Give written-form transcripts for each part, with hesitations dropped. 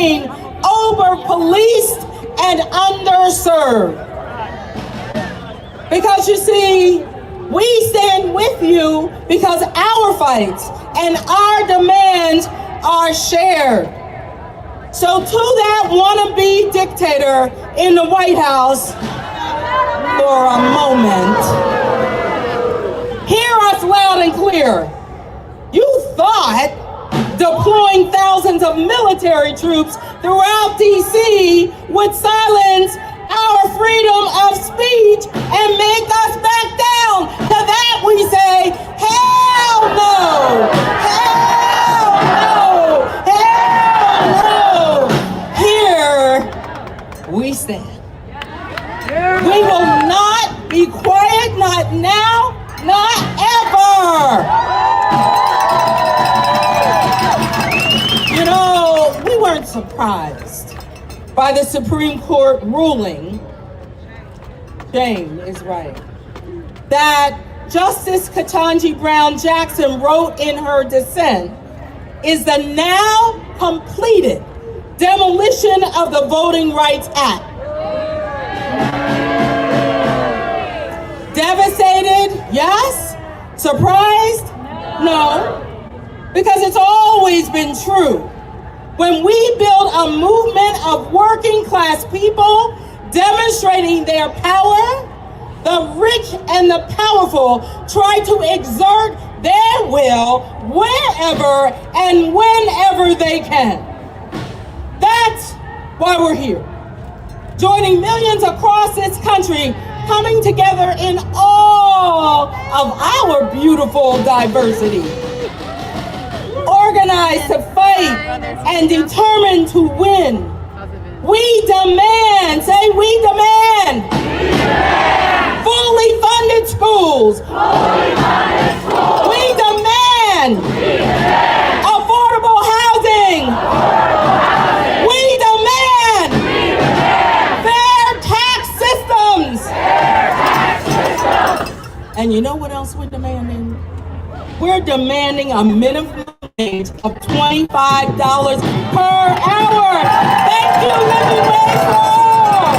remain over-policed and underserved. Because you see, we stand with you because our fights and our demands are shared. So to that wannabe dictator in the White House, for a moment, hear us loud and clear. You thought deploying thousands of military troops throughout D.C. would silence our freedom of speech and make us back down. To that we say, hell no! Hell no! Hell no! Here we stand. We will not be quiet, not now, not ever. You know, we weren't surprised by the Supreme Court ruling, Jane is right, that Justice Ketanji Brown Jackson wrote in her dissent is the now completed demolition of the Voting Rights Act. Devastated? Yes. Surprised? No. Because it's always been true. When we build a movement of working class people demonstrating their power, the rich and the powerful try to exert their will wherever and whenever they can. That's why we're here. Joining millions across this country, coming together in all of our beautiful diversity. Organized to fight and determined to win. We demand, say we demand, fully funded schools. We demand affordable housing. We demand fair tax systems. And you know what else we're demanding? We're demanding a minimum wage of $25 per hour. Thank you, living wage for all.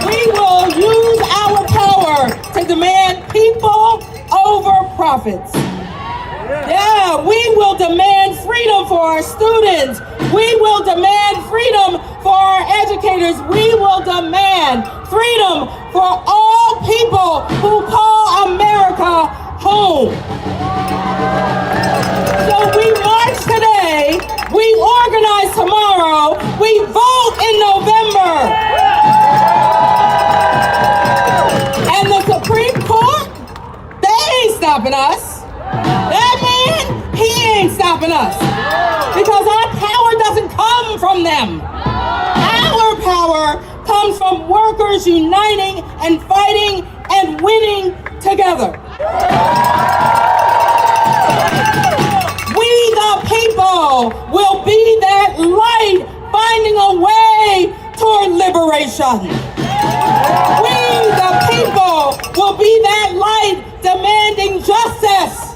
We will use our power to demand people over profits. Yeah, we will demand freedom for our students. We will demand freedom for our educators. We will demand freedom for all people who call America home. So we march today, we organize tomorrow, we vote in November. And the Supreme Court, they ain't stopping us. That man, he ain't stopping us. Because our power doesn't come from them. Our power comes from workers uniting and fighting and winning together. We the people will be that light finding a way toward liberation. We the people will be that light demanding justice.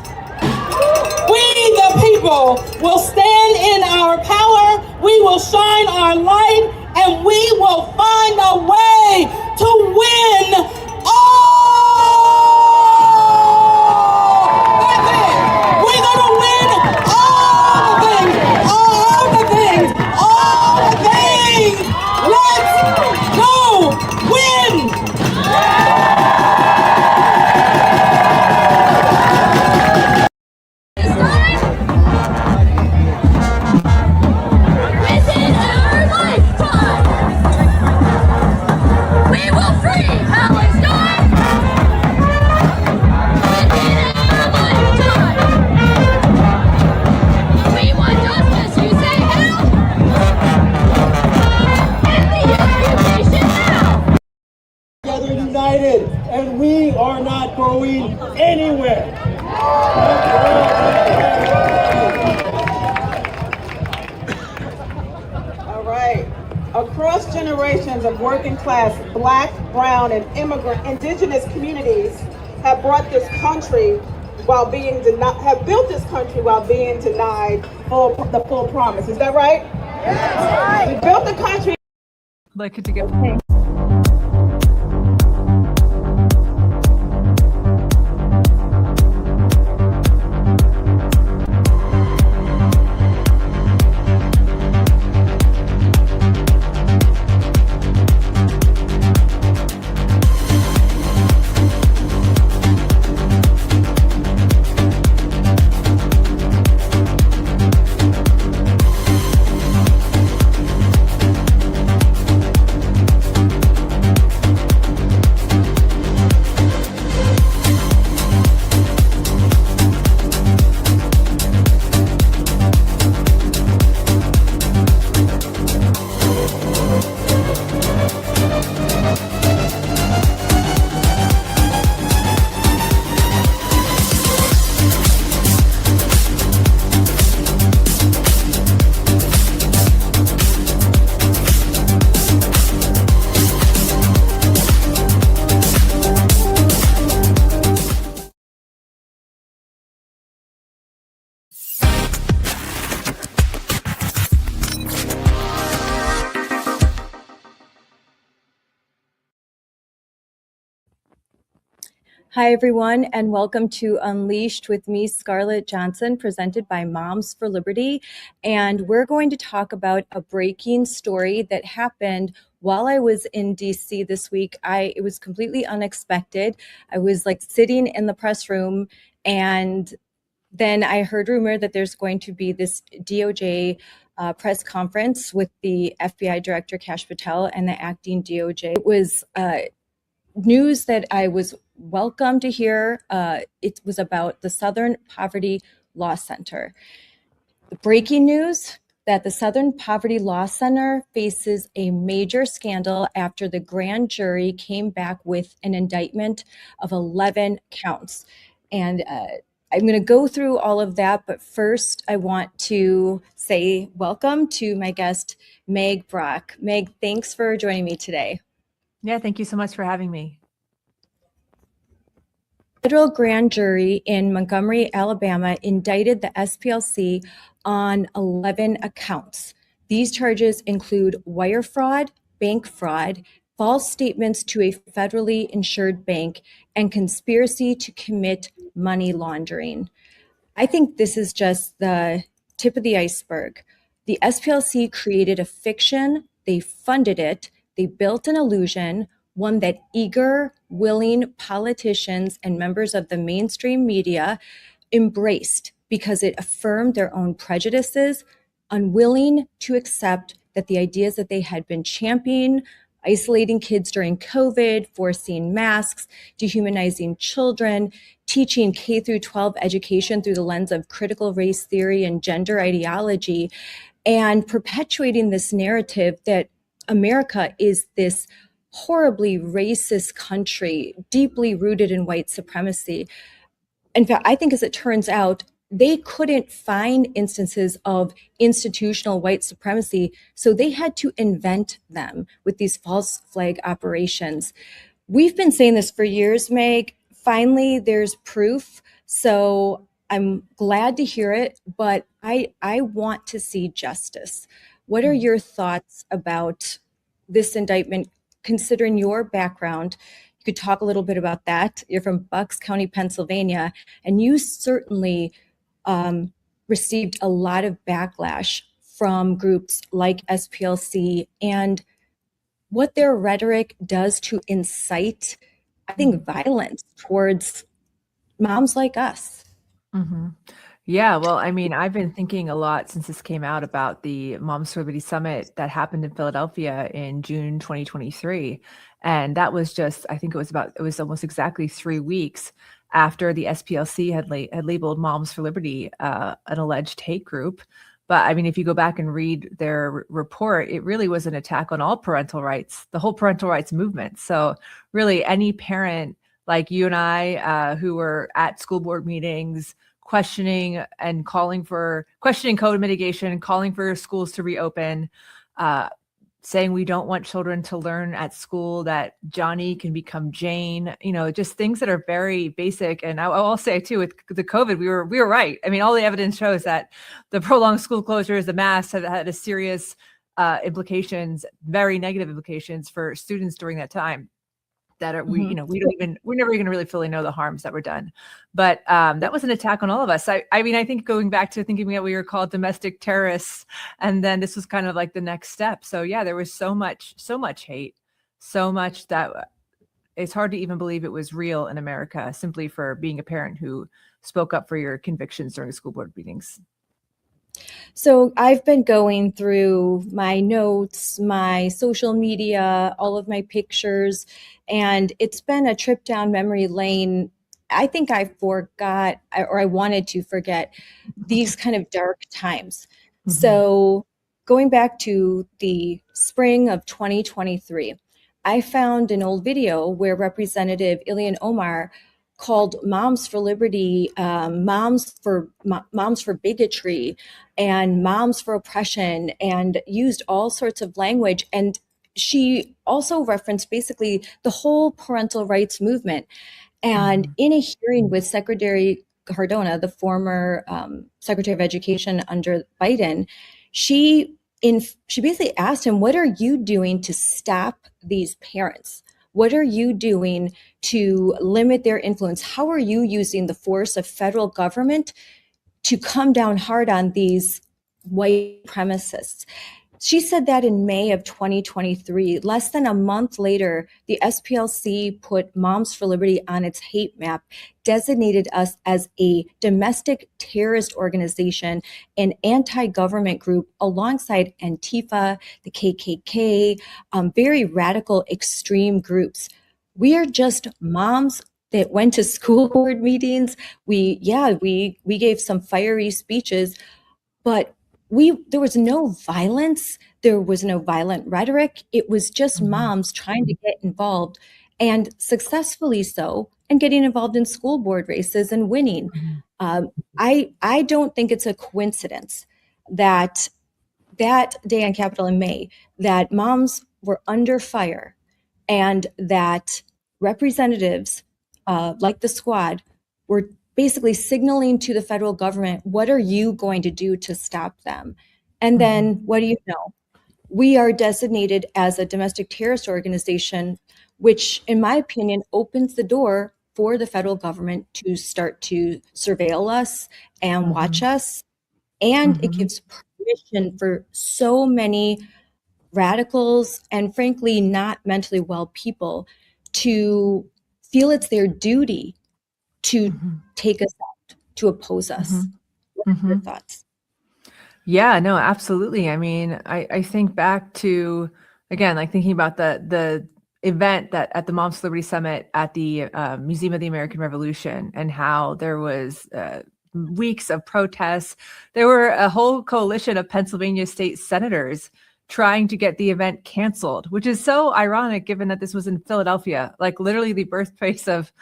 We the people will stand in our power, we will shine our light, and we will find a way to win all. That's it. We're gonna win all the things, all the things, all the things. Let's go win. And we are not going anywhere. All right. Across generations of working class, Black, brown, and immigrant, indigenous communities have brought this country while being denied, have built this country while being denied the full promise. Is that right? Yes. We built the country. Like it to get paid. Hi, everyone, and welcome to Unleashed with me, Scarlett Johnson, presented by Moms for Liberty. And we're going to talk about a breaking story that happened while I was in DC this week. It was completely unexpected. I was like sitting in the press room, and then I heard rumor that there's going to be this DOJ press conference with the FBI Director Kash Patel and the acting DOJ. It was news that I was welcome to hear. It was about the Southern Poverty Law Center. The breaking news that the Southern Poverty Law Center faces a major scandal after the grand jury came back with an indictment of 11 counts. And I'm going to go through all of that, but first I want to say welcome to my guest, Meg Brock. Meg, thanks for joining me today. Yeah, thank you so much for having me. Federal grand jury in Montgomery, Alabama, indicted the SPLC on 11 accounts. These charges include wire fraud, bank fraud, false statements to a federally insured bank, and conspiracy to commit money laundering. I think this is just the tip of the iceberg. The SPLC created a fiction, they funded it, they built an illusion, one that eager, willing politicians and members of the mainstream media embraced because it affirmed their own prejudices, unwilling to accept that the ideas that they had been championing, isolating kids during COVID, forcing masks, dehumanizing children, teaching K through 12 education through the lens of critical race theory and gender ideology, and perpetuating this narrative that America is this horribly racist country, deeply rooted in white supremacy. In fact, I think as it turns out, they couldn't find instances of institutional white supremacy, so they had to invent them with these false flag operations. We've been saying this for years, Meg. Finally, there's proof. So I'm glad to hear it, but I want to see justice. What are your thoughts about this indictment, considering your background? You could talk a little bit about that. You're from Bucks County, Pennsylvania, and you certainly received a lot of backlash from groups like SPLC and what their rhetoric does to incite, I think, violence towards moms like us. Mm-hmm. Yeah, well, I mean, I've been thinking a lot since this came out about the Moms for Liberty Summit that happened in Philadelphia in June 2023. And that was just, I think it was almost exactly 3 weeks after the SPLC had labeled Moms for Liberty an alleged hate group. But I mean, if you go back and read their report, it really was an attack on all parental rights, the whole parental rights movement. So really any parent like you and I who were at school board meetings, questioning COVID mitigation, calling for schools to reopen, saying we don't want children to learn at school that Johnny can become Jane, just things that are very basic. And I'll say too, with the COVID, we were right. I mean, all the evidence shows that the prolonged school closures, the masks have had a serious implications, very negative implications for students during that time. That are we're never going to really fully know the harms that were done, but that was an attack on all of us. I mean, I think going back to thinking that we were called domestic terrorists, and then this was kind of like the next step. So yeah, there was so much hate, so much that it's hard to even believe it was real in America, simply for being a parent who spoke up for your convictions during school board meetings. So I've been going through my notes, my social media, all of my pictures, and it's been a trip down memory lane. I think I forgot, or I wanted to forget, these kind of dark times. Mm-hmm. So going back to the spring of 2023, I found an old video where Representative Ilhan Omar called Moms for Liberty, moms for bigotry, and moms for oppression, and used all sorts of language. And she also referenced basically the whole parental rights movement. And in a hearing with Secretary Cardona, the former Secretary of Education under Biden, she basically asked him, what are you doing to stop these parents? What are you doing to limit their influence? How are you using the force of federal government to come down hard on these white supremacists? She said that in May of 2023. Less than a month later, the SPLC put Moms for Liberty on its hate map, designated us as a domestic terrorist organization, an anti-government group alongside Antifa, the KKK, very radical extreme groups. We are just moms that went to school board meetings. We gave some fiery speeches, but there was no violence. There was no violent rhetoric. It was just moms trying to get involved, and successfully so, and getting involved in school board races and winning. I don't think it's a coincidence that day on Capitol in May, that moms were under fire, and that representatives like the squad were basically signaling to the federal government, what are you going to do to stop them? And then what do you know? We are designated as a domestic terrorist organization, which in my opinion opens the door for the federal government to start to surveil us and watch us. And it gives permission for so many radicals and frankly not mentally well people to feel it's their duty to take us out, to oppose us. What are your thoughts? Yeah, no, absolutely. I mean, I think back to, again, like thinking about the event that at the Moms for Liberty Summit at the Museum of the American Revolution, and how there was weeks of protests. There were a whole coalition of Pennsylvania state senators trying to get the event canceled, which is so ironic given that this was in Philadelphia, like literally the birthplace of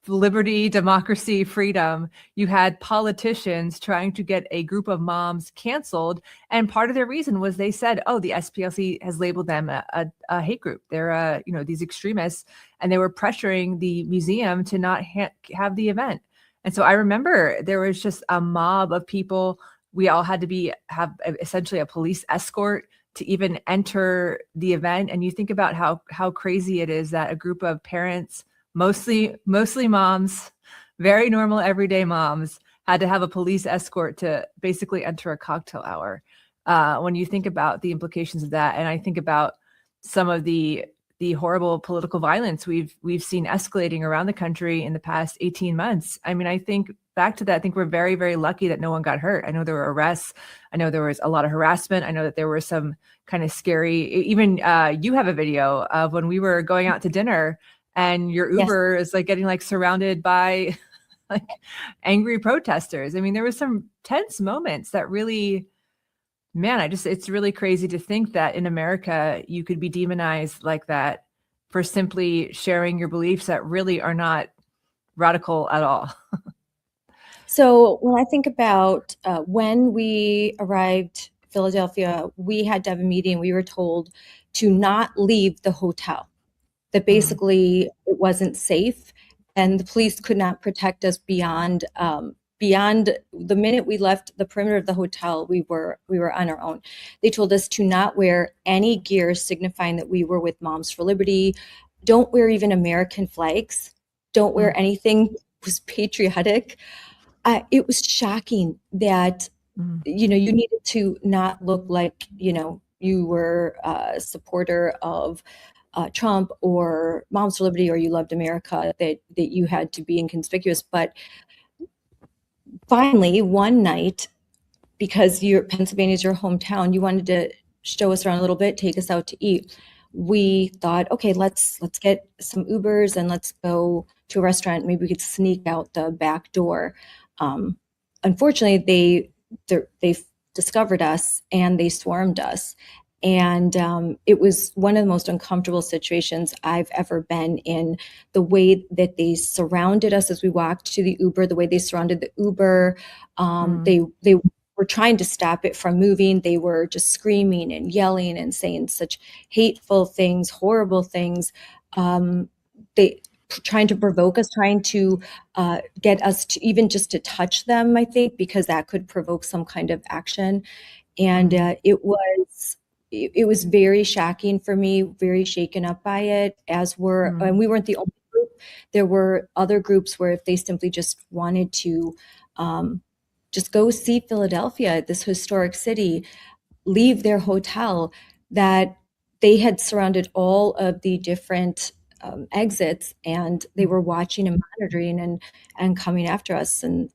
liberty, democracy, freedom. You had politicians trying to get a group of moms canceled. And part of their reason was they said, oh, the SPLC has labeled them a hate group. They're, these extremists, and they were pressuring the museum to not have the event. And so I remember there was just a mob of people. We all had to have essentially a police escort to even enter the event. And you think about how crazy it is that a group of parents, mostly moms, very normal everyday moms, had to have a police escort to basically enter a cocktail hour. When you think about the implications of that, and I think about some of the horrible political violence we've seen escalating around the country in the past 18 months. I mean, I think back to that, I think we're very, very lucky that no one got hurt. I know there were arrests. I know there was a lot of harassment. I know that there were some kind of scary, even you have a video of when we were going out to dinner and your Uber is like getting like surrounded by like angry protesters. I mean, there was some tense moments that really, man, it's really crazy to think that in America, you could be demonized like that for simply sharing your beliefs that really are not radical at all. So when I think about when we arrived Philadelphia, we had to have a meeting. We were told to not leave the hotel, that basically it wasn't safe and the police could not protect us beyond the minute we left the perimeter of the hotel. We were on our own. They told us to not wear any gear signifying that we were with Moms for Liberty. Don't wear even American flags. Don't wear anything that was patriotic. It was shocking that you needed to not look like you were a supporter of Trump or Moms for Liberty, or you loved America, that you had to be inconspicuous. But finally, one night, because Pennsylvania is your hometown, you wanted to show us around a little bit, take us out to eat. We thought, okay, let's get some Ubers and let's go to a restaurant. Maybe we could sneak out the back door. Unfortunately, they discovered us and they swarmed us. And it was one of the most uncomfortable situations I've ever been in. The way that they surrounded us as we walked to the Uber, the way they surrounded the Uber, they were trying to stop it from moving. They were just screaming and yelling and saying such hateful things, horrible things. They trying to provoke us, trying to get us to even just to touch them, I think, because that could provoke some kind of action. And it was very shocking for me, very shaken up by it, and we weren't the only group. There were other groups where if they simply just wanted to just go see Philadelphia, this historic city, leave their hotel, that they had surrounded all of the different exits, and they were watching and monitoring and coming after us. And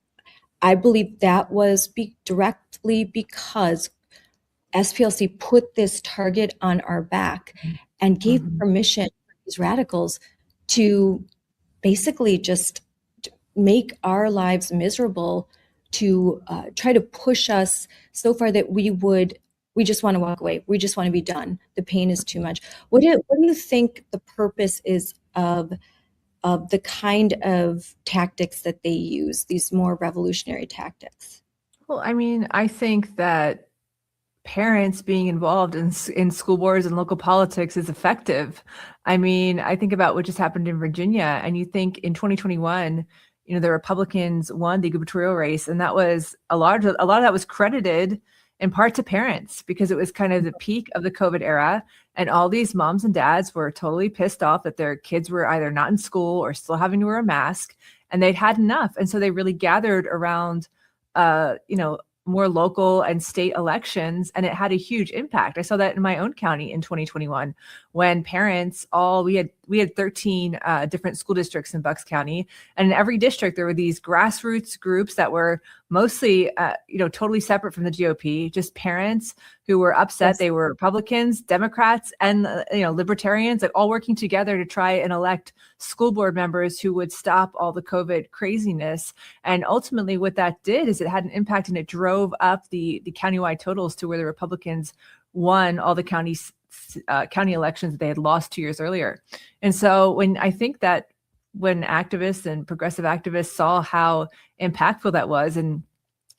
I believe that was directly because SPLC put this target on our back and gave permission for these radicals to basically just make our lives miserable, to try to push us so far that we just want to walk away. We just want to be done. The pain is too much. What do you think the purpose is of the kind of tactics that they use, these more revolutionary tactics? Well, I mean, I think that parents being involved in school boards and local politics is effective. I mean, I think about what just happened in Virginia, and you think in 2021, the Republicans won the gubernatorial race, and that was a lot of that was credited in part to parents, because it was kind of the peak of the COVID era, and all these moms and dads were totally pissed off that their kids were either not in school or still having to wear a mask, and they'd had enough, and so they really gathered around more local and state elections, and it had a huge impact. I saw that in my own county in 2021, when parents we had 13 different school districts in Bucks County, and in every district there were these grassroots groups that were mostly totally separate from the GOP, just parents who were upset. Yes. They were Republicans, Democrats, and libertarians, like all working together to try and elect school board members who would stop all the COVID craziness. And ultimately what that did is it had an impact, and it drove up the countywide totals to where the Republicans won all the county elections that they had lost 2 years earlier. And so when activists and progressive activists saw how impactful that was, and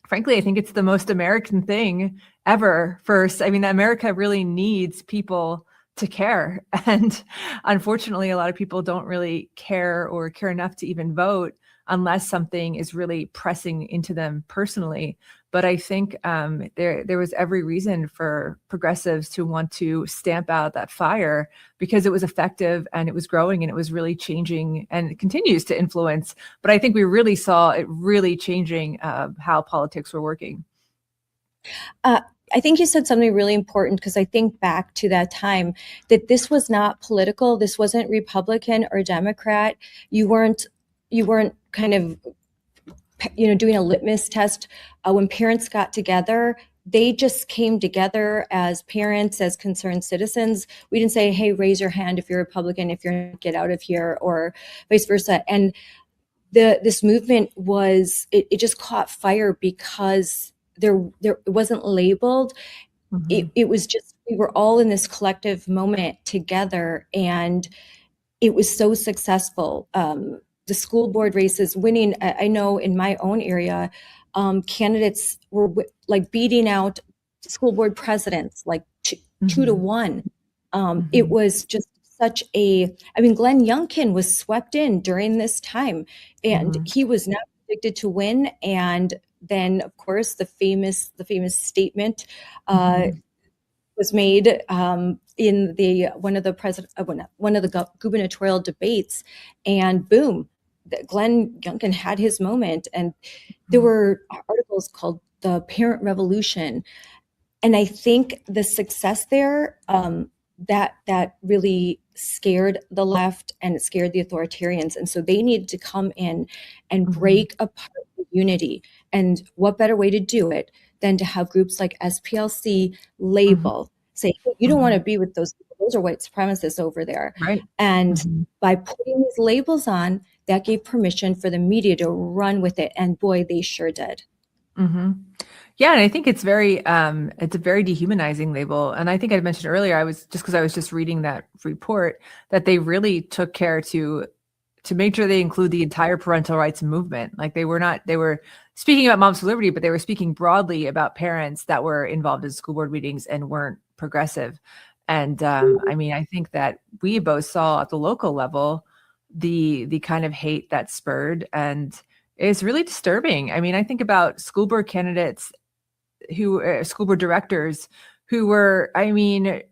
frankly, I think it's the most American thing ever. First, I mean, America really needs people to care. And unfortunately, a lot of people don't really care or care enough to even vote unless something is really pressing into them personally. But I think there was every reason for progressives to want to stamp out that fire, because it was effective and it was growing and it was really changing, and it continues to influence. But I think we really saw it really changing how politics were working. I think you said something really important, because I think back to that time that this was not political. This wasn't Republican or Democrat. You weren't kind of doing a litmus test. When parents got together, they just came together as parents, as concerned citizens. We didn't say, hey, raise your hand if you're Republican, if you're not, get out of here, or vice versa. And this movement it just caught fire because it wasn't labeled. Mm-hmm. It was just, we were all in this collective moment together, and it was so successful. The school board races winning, I know in my own area, candidates were like beating out school board presidents, like two to one. Mm-hmm. It was just such Glenn Youngkin was swept in during this time, and he was not predicted to win. And then, of course, the famous statement was made in one of the gubernatorial debates, and boom, Glenn Youngkin had his moment. And there were articles called "The Parent Revolution," and I think the success there that really scared the left and it scared the authoritarians, and so they needed to come in and break apart the unity. And what better way to do it than to have groups like SPLC label, say, hey, you don't want to be with those people. Those are white supremacists over there. Right. And by putting these labels on, that gave permission for the media to run with it. And boy, they sure did. Yeah, and I think it's a very dehumanizing label. And I think I mentioned earlier, I was just reading that report, that they really took care to make sure they include the entire parental rights movement. Like they were speaking about Moms for Liberty, but they were speaking broadly about parents that were involved in school board meetings and weren't progressive. And I think that we both saw at the local level the kind of hate that spurred, and it's really disturbing. I mean, I think about school board candidates school board directors who were,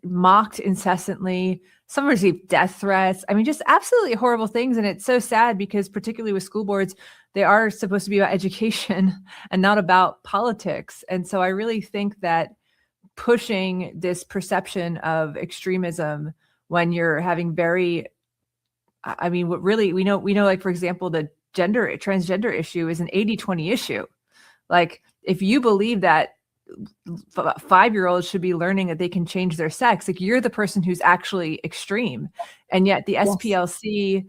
mocked incessantly. Some received death threats. I mean, just absolutely horrible things. And it's so sad because particularly with school boards, they are supposed to be about education and not about politics. And so I really think that pushing this perception of extremism when you're having we know, like, for example, the transgender issue is an 80-20 issue. Like, if you believe that 5-year-olds should be learning that they can change their sex, like, you're the person who's actually extreme. And yet the SPLC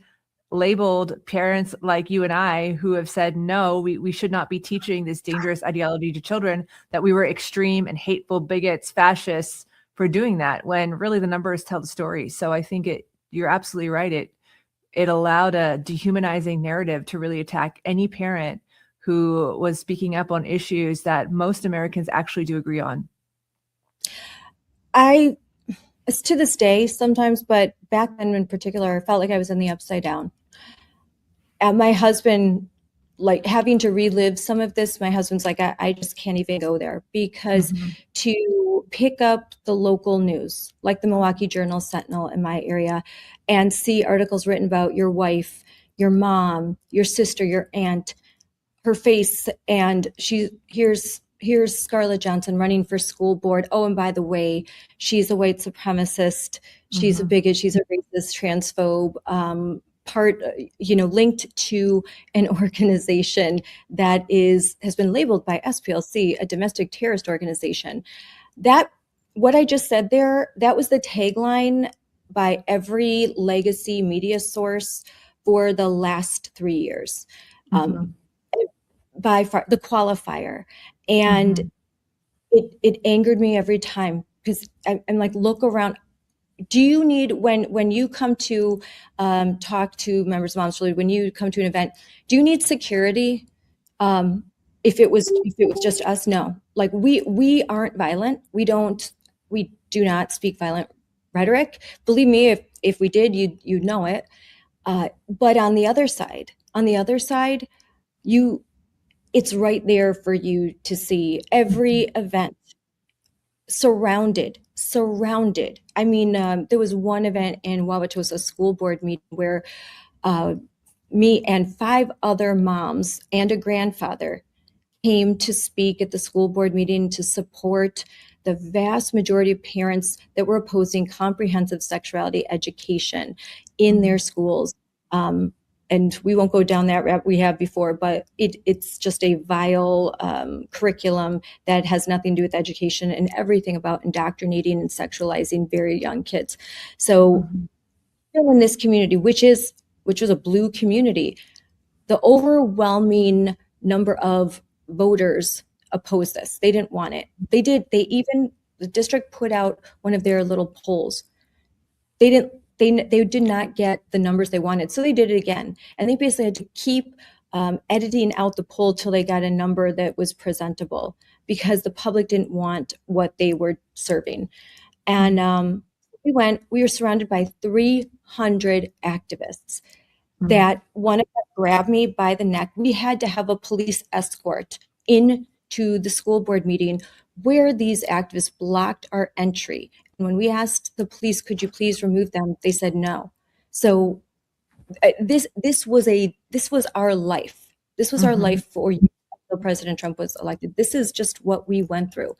labeled parents like you and I who have said, no, we should not be teaching this dangerous ideology to children, that we were extreme and hateful bigots, fascists for doing that, when really the numbers tell the story. So I think you're absolutely right. It allowed a dehumanizing narrative to really attack any parent who was speaking up on issues that most Americans actually do agree on. It's to this day sometimes, but back then in particular, I felt like I was in the upside down. And my husband, like, having to relive some of this, my husband's like, I just can't even go there, because to pick up the local news, like the Milwaukee Journal Sentinel in my area, and see articles written about your wife, your mom, your sister, your aunt, her face, and here's Scarlett Johnson running for school board. Oh, and by the way, she's a white supremacist. She's a bigot. She's a racist, transphobe. Linked to an organization that has been labeled by SPLC a domestic terrorist organization. That, what I just said there, that was the tagline by every legacy media source for the last 3 years. By far the qualifier. And it angered me every time, because I'm like, look around. Do you need, when you come to talk to members of Moms for Liberty, when you come to an event, do you need security? If it was just us, no. Like, we aren't violent. We do not speak violent rhetoric. Believe me, if we did, you'd know it. But on the other side, it's right there for you to see. Every event surrounded. I mean, there was one event in Wauwatosa school board meeting where me and 5 other moms and a grandfather came to speak at the school board meeting to support the vast majority of parents that were opposing comprehensive sexuality education in their schools. And we won't go down that route we have before, but it's just a vile curriculum that has nothing to do with education and everything about indoctrinating and sexualizing very young kids. So in this community, which was a blue community, the overwhelming number of voters opposed this. They didn't want it. The district put out one of their little polls. They did not get the numbers they wanted. So they did it again. And they basically had to keep editing out the poll till they got a number that was presentable. because the public didn't want what they were serving. And we were surrounded by 300 activists that one of them grabbed me by the neck. We had to have a police escort into the school board meeting where these activists blocked our entry. And when we asked the police, could you please remove them? They said no. So this was our life. This was our life for years until President Trump was elected. This is just what we went through.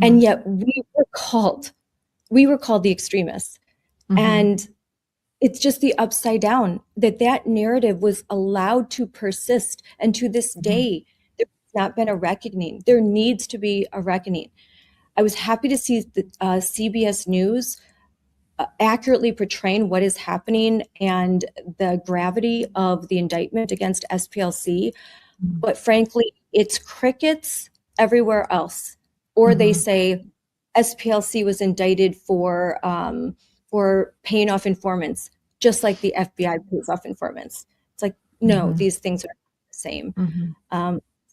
And yet we were called the extremists. And it's just the upside down that narrative was allowed to persist. And to this day, there's not been a reckoning. There needs to be a reckoning. I was happy to see the CBS News accurately portraying what is happening and the gravity of the indictment against SPLC. But frankly, it's crickets everywhere else. Or they say SPLC was indicted for paying off informants, just like the FBI pays off informants. It's like, no, these things are the same.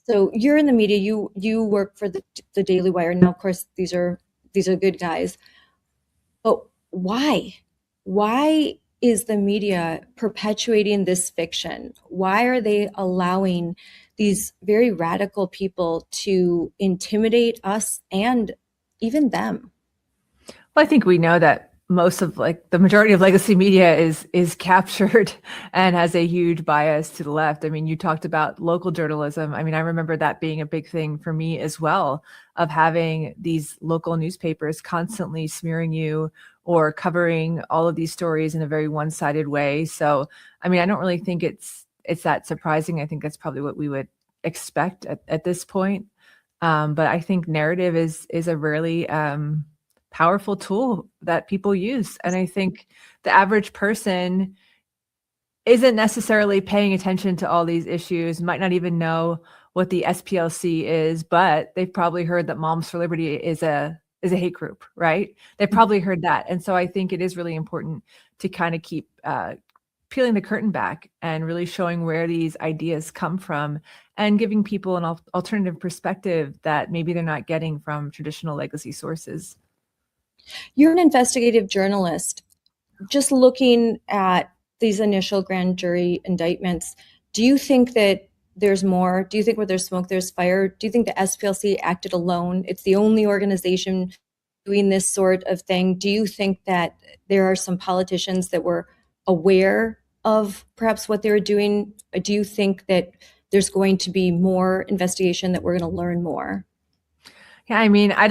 So you're in the media, you work for the Daily Wire. Now, of course, these are good guys. But why? Why is the media perpetuating this fiction? Why are they allowing these very radical people to intimidate us and even them? Well, I think we know that most of the majority of legacy media is captured and has a huge bias to the left. I mean, you talked about local journalism. I mean, I remember that being a big thing for me as well, of having these local newspapers constantly smearing you or covering all of these stories in a very one-sided way. So, I mean, I don't really think it's that surprising. I think that's probably what we would expect at this point. But I think narrative is a really powerful tool that people use. And I think the average person isn't necessarily paying attention to all these issues, might not even know what the SPLC is, but they've probably heard that Moms for Liberty is a hate group, right? They've probably heard that. And so I think it is really important to kind of keep peeling the curtain back and really showing where these ideas come from and giving people an alternative perspective that maybe they're not getting from traditional legacy sources. You're an investigative journalist. Just looking at these initial grand jury indictments, do you think that there's more? Do you think where there's smoke, there's fire? Do you think the SPLC acted alone? It's the only organization doing this sort of thing. Do you think that there are some politicians that were aware of perhaps what they were doing? Do you think that there's going to be more investigation, that we're going to learn more? Yeah, I mean, I'm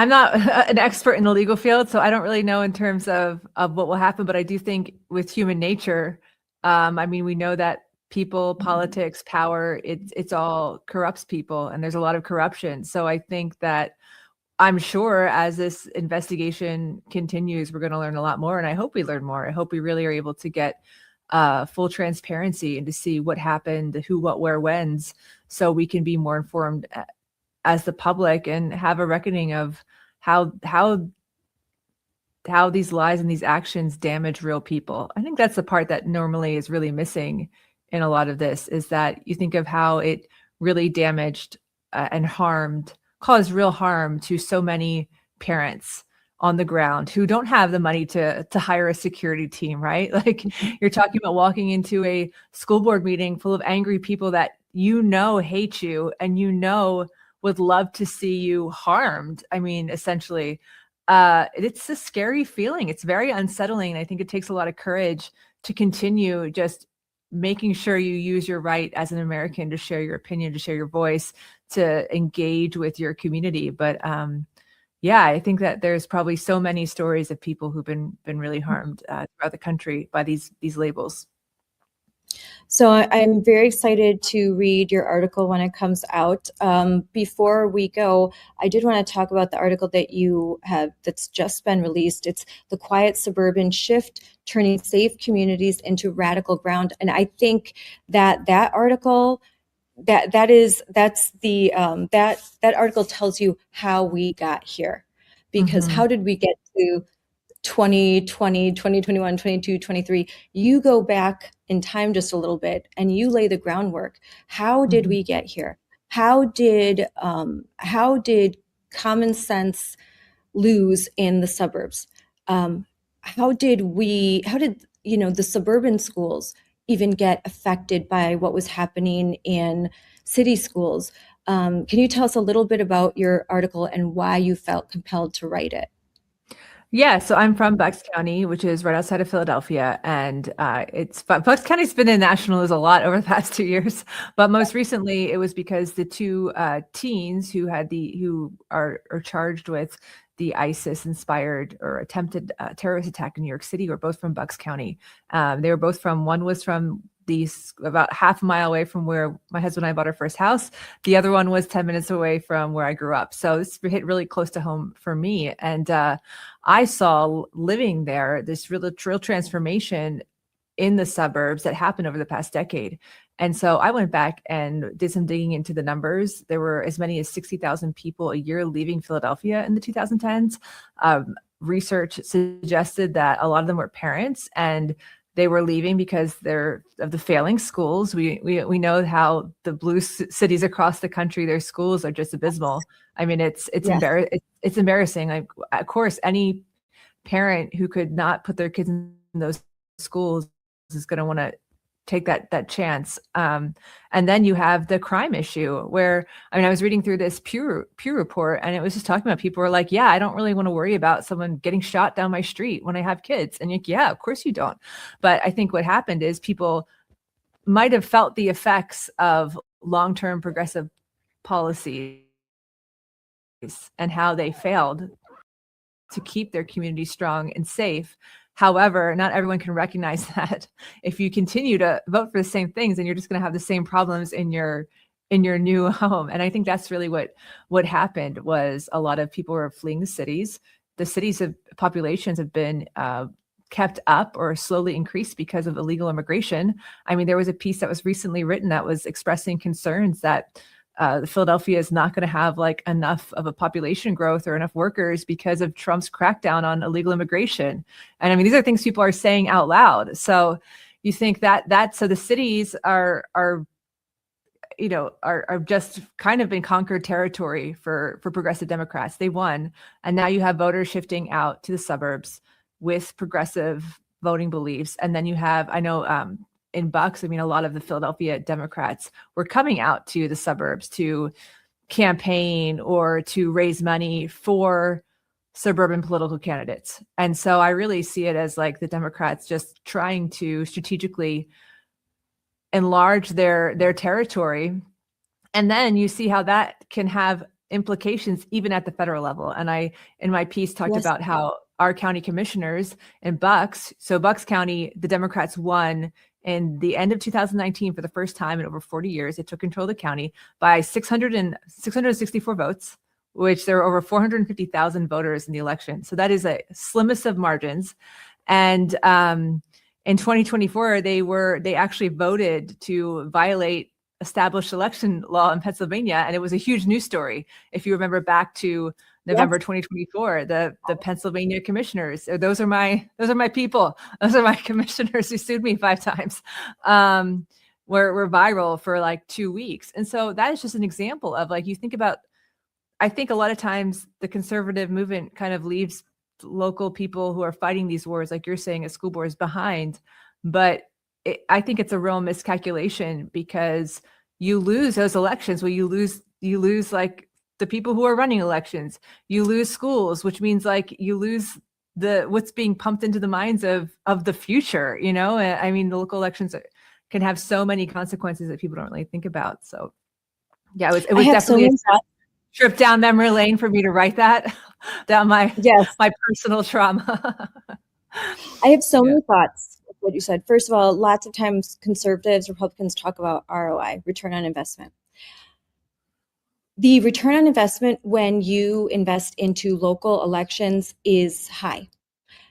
not an expert in the legal field, so I don't really know in terms of what will happen, but I do think with human nature, I mean, we know that people, politics, power, it's all corrupts people, and there's a lot of corruption. So I think that I'm sure as this investigation continues, we're going to learn a lot more, and I hope we learn more. I hope we really are able to get full transparency and to see what happened, who, what, where, whens, so we can be more informed as the public and have a reckoning of how these lies and these actions damage real people. I think that's the part that normally is really missing in a lot of this, is that you think of how it really damaged and caused real harm to so many parents on the ground who don't have the money to hire a security team, right? Like, you're talking about walking into a school board meeting full of angry people that hate you and would love to see you harmed. I mean, essentially, it's a scary feeling. It's very unsettling. And I think it takes a lot of courage to continue just making sure you use your right as an American to share your opinion, to share your voice, to engage with your community. But yeah, I think that there's probably so many stories of people who've been really harmed throughout the country by these labels. So I'm very excited to read your article when it comes out. Before we go, I did want to talk about the article that you have that's just been released. It's The Quiet Suburban Shift, Turning Safe Communities into Radical Ground. And I think that article, that article tells you how we got here. Because how did we get to 2020, 2021, 22, 23, you go back in time just a little bit and you lay the groundwork. How did we get here? how did common sense lose in the suburbs? How did the suburban schools even get affected by what was happening in city schools? Can you tell us a little bit about your article and why you felt compelled to write it? Yeah, so I'm from Bucks County, which is right outside of Philadelphia, and Bucks County's been in national news a lot over the past 2 years. But most recently, it was because the two teens who are charged with the ISIS-inspired or attempted terrorist attack in New York City were both from Bucks County. They were both one was from about half a mile away from where my husband and I bought our first house. The other one was 10 minutes away from where I grew up. So this hit really close to home for me. And I saw living there this real transformation in the suburbs that happened over the past decade. And so I went back and did some digging into the numbers. There were as many as 60,000 people a year leaving Philadelphia in the 2010s. Research suggested that a lot of them were parents, and they were leaving because they're of the failing schools. We know how the blue cities across the country, their schools are just abysmal. I mean, it's Yes. it's embarrassing. Like, of course, any parent who could not put their kids in those schools is going to want to take that chance. And then you have the crime issue where, I mean, I was reading through this Pew report, and it was just talking about people were like, yeah, I don't really want to worry about someone getting shot down my street when I have kids. And you're like, yeah, of course you don't. But I think what happened is people might have felt the effects of long-term progressive policies and how they failed to keep their community strong and safe. However, not everyone can recognize that if you continue to vote for the same things, then you're just going to have the same problems in your new home. And I think that's really what happened was a lot of people were fleeing the cities. The cities of populations have been kept up or slowly increased because of illegal immigration. I mean, there was a piece that was recently written that was expressing concerns that Philadelphia is not going to have like enough of a population growth or enough workers because of Trump's crackdown on illegal immigration. And I mean, these are things people are saying out loud. So you think so the cities are just kind of been conquered territory for progressive Democrats. They won. And now you have voters shifting out to the suburbs with progressive voting beliefs. And then you have, I know, in Bucks, I mean, a lot of the Philadelphia Democrats were coming out to the suburbs to campaign or to raise money for suburban political candidates. And so I really see it as like the Democrats just trying to strategically enlarge their territory. And then you see how that can have implications even at the federal level. And I, in my piece, talked about how our county commissioners in Bucks County, the Democrats won in the end of 2019 for the first time in over 40 years. It took control of the county by 664 votes, which there were over 450,000 voters in the election. So that is a slimmest of margins. And in 2024, they actually voted to violate established election law in Pennsylvania, and it was a huge news story. If you remember back to November 2024, the Pennsylvania commissioners, those are my people. Those are my commissioners who sued me 5 times. Were viral for like 2 weeks. And so that is just an example of, like, you think about, I think a lot of times the conservative movement kind of leaves local people who are fighting these wars, like you're saying, at school boards behind. But I think it's a real miscalculation, because you lose those elections. Well, you lose like the people who are running elections. You lose schools, which means like you lose what's being pumped into the minds of the future. You know, I mean, the local elections can have so many consequences that people don't really think about. So yeah, it was definitely a trip down memory lane for me to write that down my personal trauma. I have so many thoughts with what you said. First of all, lots of times conservatives, Republicans talk about ROI, return on investment. The return on investment when you invest into local elections is high.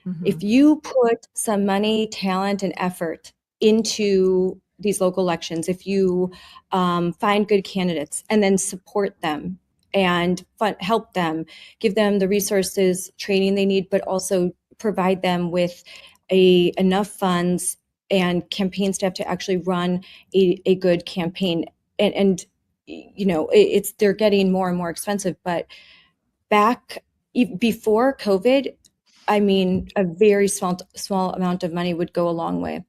Mm-hmm. If you put some money, talent, and effort into these local elections, if you find good candidates and then support them and help them, give them the resources, training they need, but also provide them with enough funds and campaign staff to actually run a good campaign. And they're getting more and more expensive. But back before COVID, I mean, a very small amount of money would go a long way.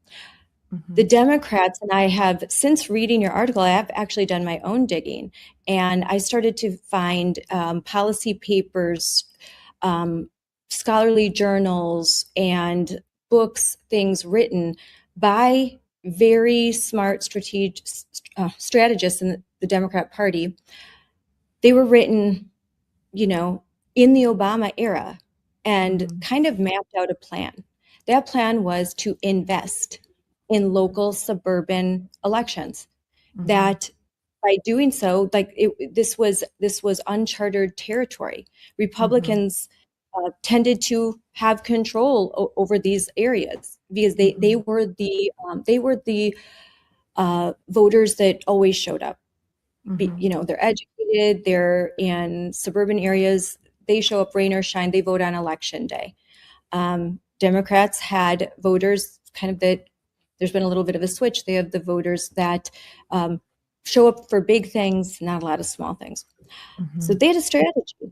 The Democrats, and I have, since reading your article, I have actually done my own digging, and I started to find policy papers, scholarly journals, and books, things written by very smart strategists in the Democrat Party. They were written, in the Obama era, and kind of mapped out a plan. That plan was to invest in local suburban elections. That by doing so, this was uncharted territory. Republicans tended to have control over these areas because they were the voters that always showed up. They're educated, they're in suburban areas, they show up rain or shine, they vote on election day. Democrats had voters kind of that, there's been a little bit of a switch. They have the voters that show up for big things, not a lot of small things. So they had a strategy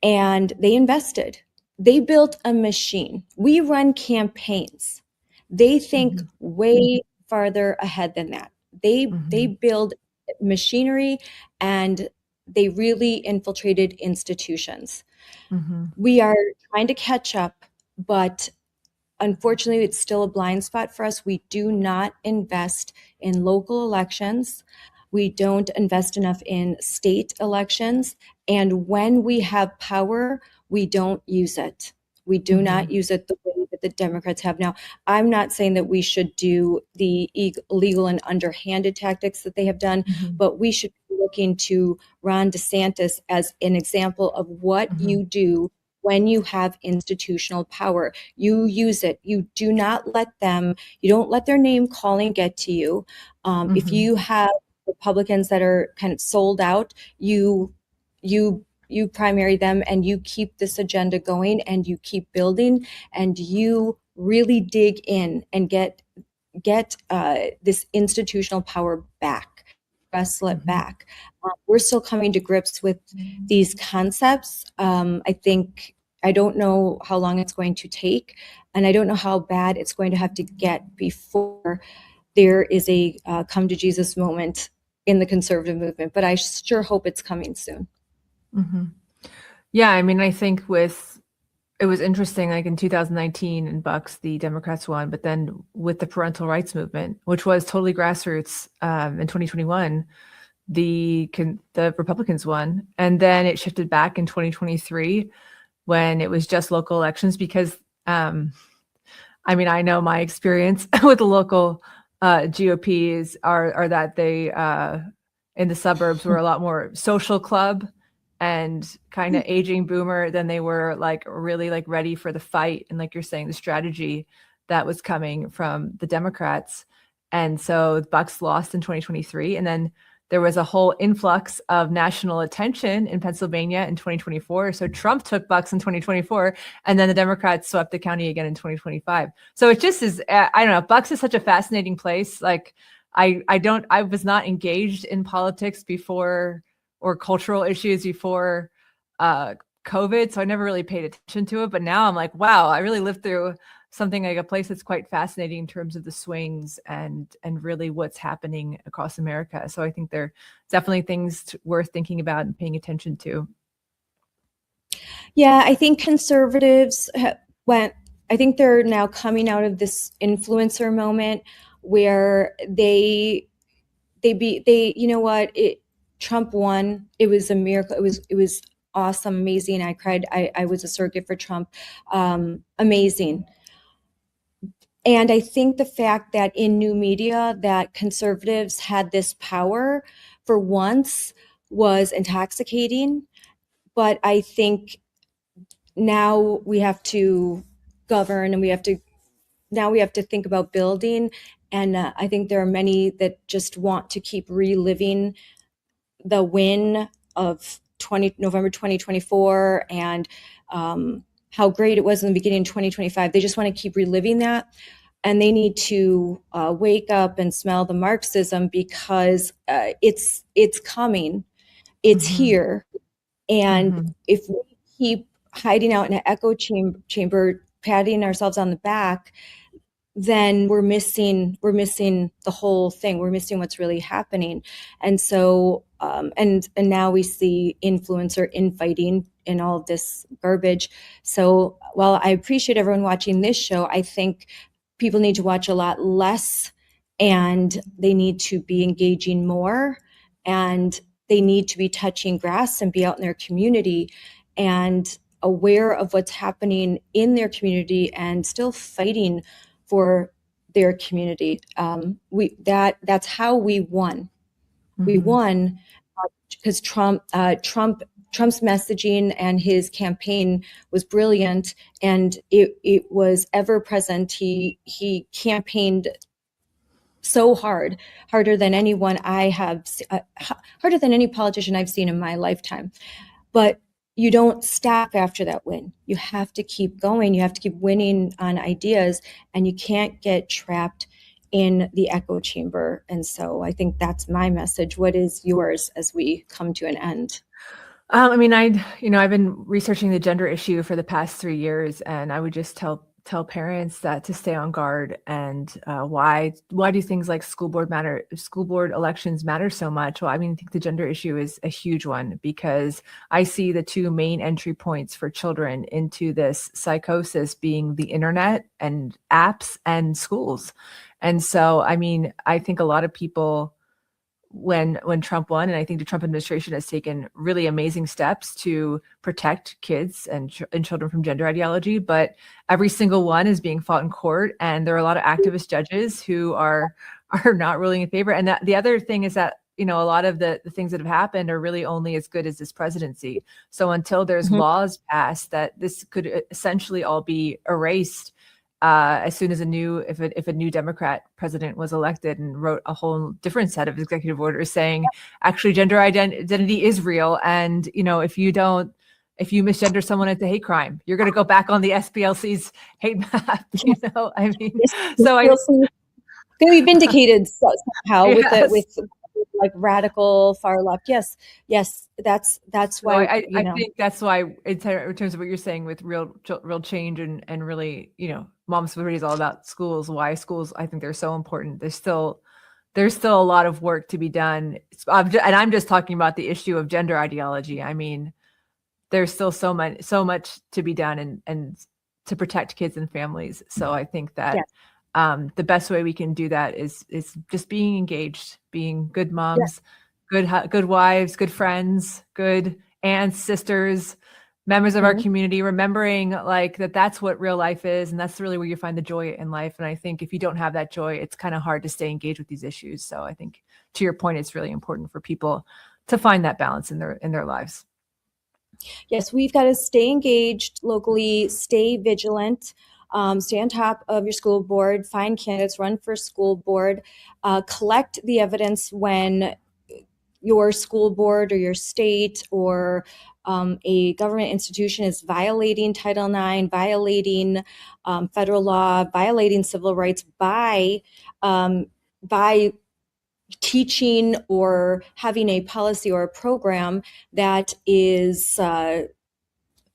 and they invested. They built a machine. We run campaigns. They think way farther ahead than that. They build machinery and they really infiltrated institutions. We are trying to catch up, but unfortunately, it's still a blind spot for us. We do not invest in local elections. We don't invest enough in state elections. And when we have power, we don't use it. We do not use it the way that the Democrats have now. I'm not saying that we should do the illegal and underhanded tactics that they have done, but we should be looking to Ron DeSantis as an example of what you do when you have institutional power. You use it. You do not let them, you don't let their name calling get to you. If you have Republicans that are kind of sold out, you primary them and you keep this agenda going and you keep building and you really dig in and get this institutional power back, wrestle it back. We're still coming to grips with these concepts. I don't know how long it's going to take, and I don't know how bad it's going to have to get before there is a come to Jesus moment in the conservative movement, but I sure hope it's coming soon. Yeah, I mean, I think it was interesting, like in 2019 in Bucks, the Democrats won, but then with the parental rights movement, which was totally grassroots, in 2021, the Republicans won. And then it shifted back in 2023 when it was just local elections because, I mean, I know my experience with the local GOPs are that they, in the suburbs, were a lot more social club and kind of aging boomer than they were like really like ready for the fight. And like you're saying, the strategy that was coming from the Democrats. And so Bucks lost in 2023. And then there was a whole influx of national attention in Pennsylvania in 2024. So Trump took Bucks in 2024, and then the Democrats swept the county again in 2025. So it just is, I don't know, Bucks is such a fascinating place. Like I was not engaged in politics before or cultural issues before COVID. So I never really paid attention to it. But now I'm like, wow, I really lived through something like a place that's quite fascinating in terms of the swings and really what's happening across America. So I think they're definitely things worth thinking about and paying attention to. Yeah, I think conservatives I think they're now coming out of this influencer moment where they you know what, Trump won. It was a miracle. It was awesome, amazing. I cried. I was a surrogate for Trump. Amazing. And I think the fact that in new media that conservatives had this power for once was intoxicating. But I think now we have to govern and we have to think about building. And I think there are many that just want to keep reliving the win of November 2024 and how great it was in the beginning of 2025. They just want to keep reliving that. and they need to wake up and smell the Marxism, because it's coming, it's here, and if we keep hiding out in an echo chamber, patting ourselves on the back, then we're missing the whole thing. We're missing what's really happening. And so and now we see influencer infighting and all of this garbage. So while I appreciate everyone watching this show, I think people need to watch a lot less, and they need to be engaging more, and they need to be touching grass and be out in their community and aware of what's happening in their community and still fighting for their community. That's how we won. We won because Trump's messaging and his campaign was brilliant, and it was ever present. He campaigned so harder than anyone harder than any politician I've seen in my lifetime. But you don't stop after that win. You have to keep going. You have to keep winning on ideas, and you can't get trapped in the echo chamber. And so I think that's my message. What is yours as we come to an end? I mean, I've been researching the gender issue for the past 3 years, and I would just tell parents that to stay on guard. And why do things like school board elections matter so much? Well, I mean, I think the gender issue is a huge one, because I see the two main entry points for children into this psychosis being the internet and apps and schools. And so, I mean, I think a lot of people, when Trump won, and I think the Trump administration has taken really amazing steps to protect kids and children from gender ideology, but every single one is being fought in court, and there are a lot of activist judges who are not ruling in favor. And the other thing is that, a lot of the things that have happened are really only as good as this presidency. So until there's laws passed, that this could essentially all be erased as soon as if a new Democrat president was elected and wrote a whole different set of executive orders saying, actually, gender identity is real, and if you misgender someone, it's a hate crime. You're going to go back on the SPLC's hate map. I mean, so I going to be vindicated somehow with like radical far left. Yes, that's why. I think that's why, in terms of what you're saying with real change and really, Mom Celebrity is all about schools. Why schools? I think they're so important. There's still a lot of work to be done, and I'm just talking about the issue of gender ideology. I mean, there's still so much to be done and to protect kids and families. So I think that the best way we can do that is just being engaged, being good moms, good wives, good friends, good aunts, sisters, members of our community, remembering like that's what real life is, and that's really where you find the joy in life. And I think if you don't have that joy, it's kind of hard to stay engaged with these issues. So I think, to your point, it's really important for people to find that balance in their lives. Yes, we've got to stay engaged locally, stay vigilant, stay on top of your school board, find candidates, run for school board, collect the evidence when your school board or your state or a government institution is violating Title IX, violating federal law, violating civil rights by teaching or having a policy or a program that is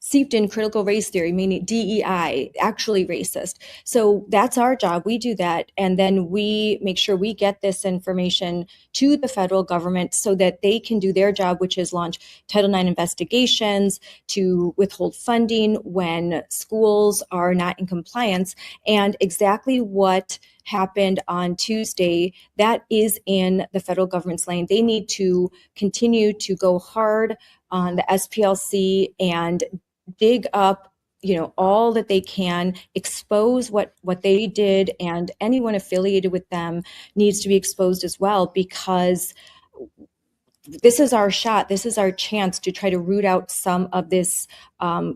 steeped in critical race theory, meaning DEI, actually racist. So that's our job. We do that. And then we make sure we get this information to the federal government so that they can do their job, which is launch Title IX investigations, to withhold funding when schools are not in compliance. And exactly what happened on Tuesday, that is in the federal government's lane. They need to continue to go hard on the SPLC and dig up, all that they can, expose what they did, and anyone affiliated with them needs to be exposed as well, because this is our shot. This is our chance to try to root out some of this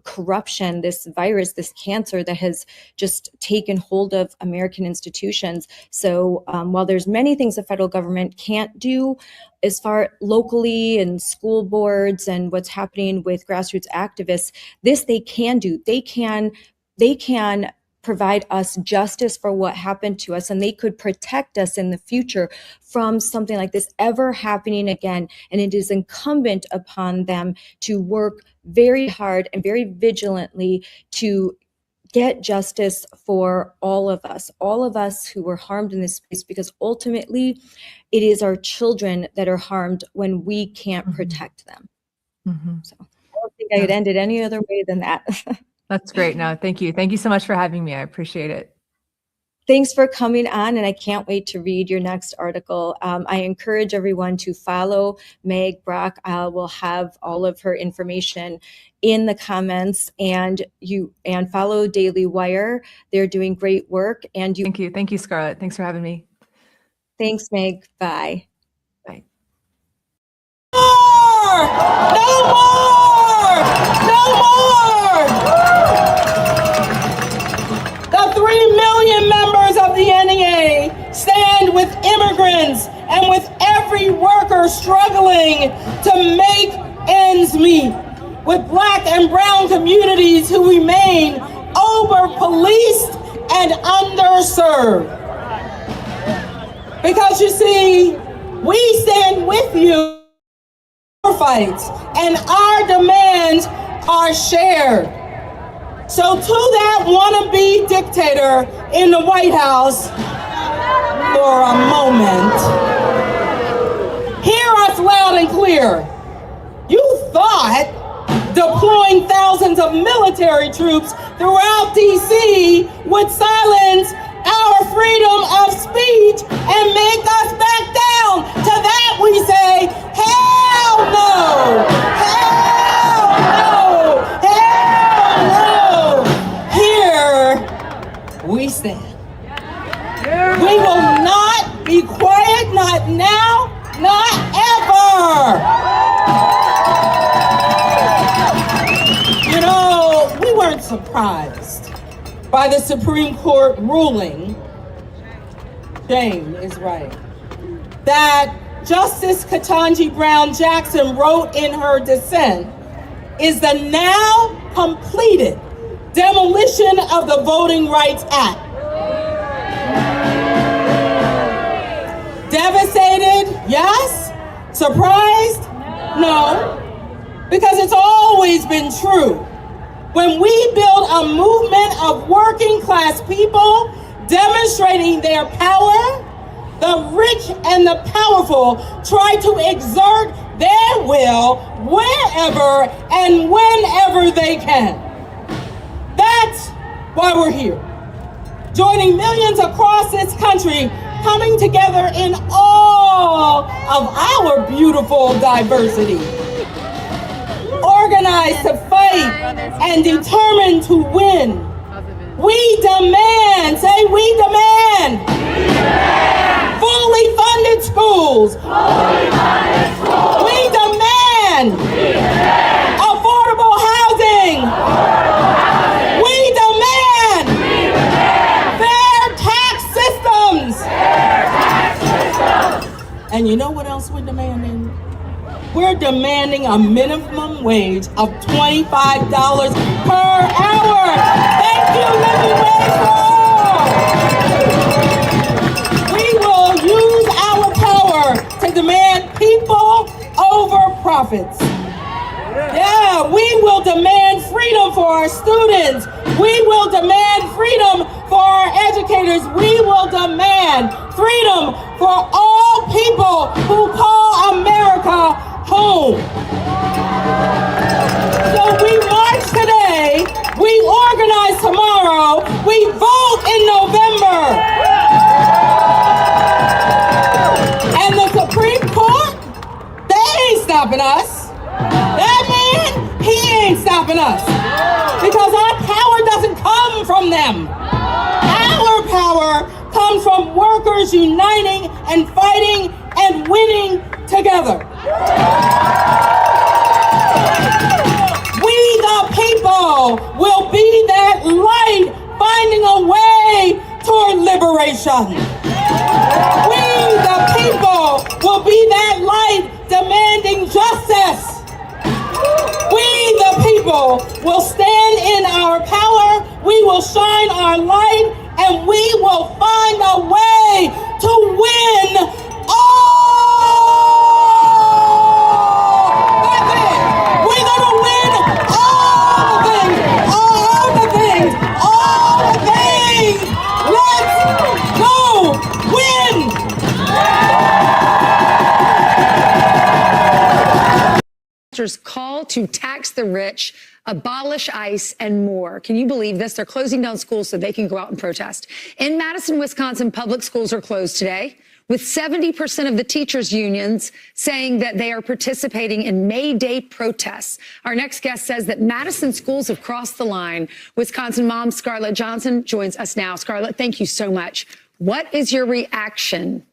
corruption, this virus, this cancer that has just taken hold of American institutions. So while there's many things the federal government can't do as far locally and school boards and what's happening with grassroots activists, this they can do. They can provide us justice for what happened to us, and they could protect us in the future from something like this ever happening again. And it is incumbent upon them to work very hard and very vigilantly to get justice for all of us who were harmed in this space, because ultimately it is our children that are harmed when we can't protect them. So I don't think I could end it any other way than that. That's great. No, thank you. Thank you so much for having me. I appreciate it. Thanks for coming on, and I can't wait to read your next article. I encourage everyone to follow Meg Brock. I will have all of her information in the comments, and follow Daily Wire. They're doing great work. And Thank you, Scarlett. Thanks for having me. Thanks, Meg. Bye. Bye. No more! No more! The 3 million members of the NEA stand with immigrants and with every worker struggling to make ends meet, with Black and brown communities who remain over-policed and underserved. Because you see, we stand with you fights, and our demands are shared. So to that wannabe dictator in the White House, for a moment, hear us loud and clear. You thought deploying thousands of military troops throughout DC would silence our freedom of speech and make us back down. To that we say, hell no! Hell no! Hell no! Here we stand. We will not be quiet, not now, not ever. You know, we weren't surprised by the Supreme Court ruling, Jane is right, that Justice Ketanji Brown Jackson wrote in her dissent is the now completed demolition of the Voting Rights Act. Devastated? Yes. Surprised? No. Because it's always been true. When we build a movement of working class people demonstrating their power, the rich and the powerful try to exert their will wherever and whenever they can. That's why we're here. Joining millions across this country, coming together in all of our beautiful diversity. Organized to fight and determined to win. We demand, say we demand, fully funded schools. We demand affordable housing. We demand fair tax systems. And you know what else we're demanding? We're demanding a minimum wage of $25 per hour. Thank you, living wage for all. We will use our power to demand people over profits. Yeah, we will demand freedom for our students. We will demand freedom for our educators. We will demand freedom for all people who call America home. So we march today, we organize tomorrow, we vote in November. And the Supreme Court, they ain't stopping us. That man, he ain't stopping us. Because our power doesn't come from them. Our power comes from workers uniting and fighting and winning together. We the people will be that light finding a way toward liberation. We the people will be that light demanding justice. We the people will stand in our power we will shine our light, and we will find a way to win all the things. We're gonna win all the things, all the things, all the things. Let's go win. Call to tax the rich, abolish ICE, and more. Can you believe this? They're closing down schools so they can go out and protest. In Madison, Wisconsin, public schools are closed today, with 70% of the teachers' unions saying that they are participating in May Day protests. Our next guest says that Madison schools have crossed the line. Wisconsin mom Scarlett Johnson joins us now. Scarlett, thank you so much. What is your reaction?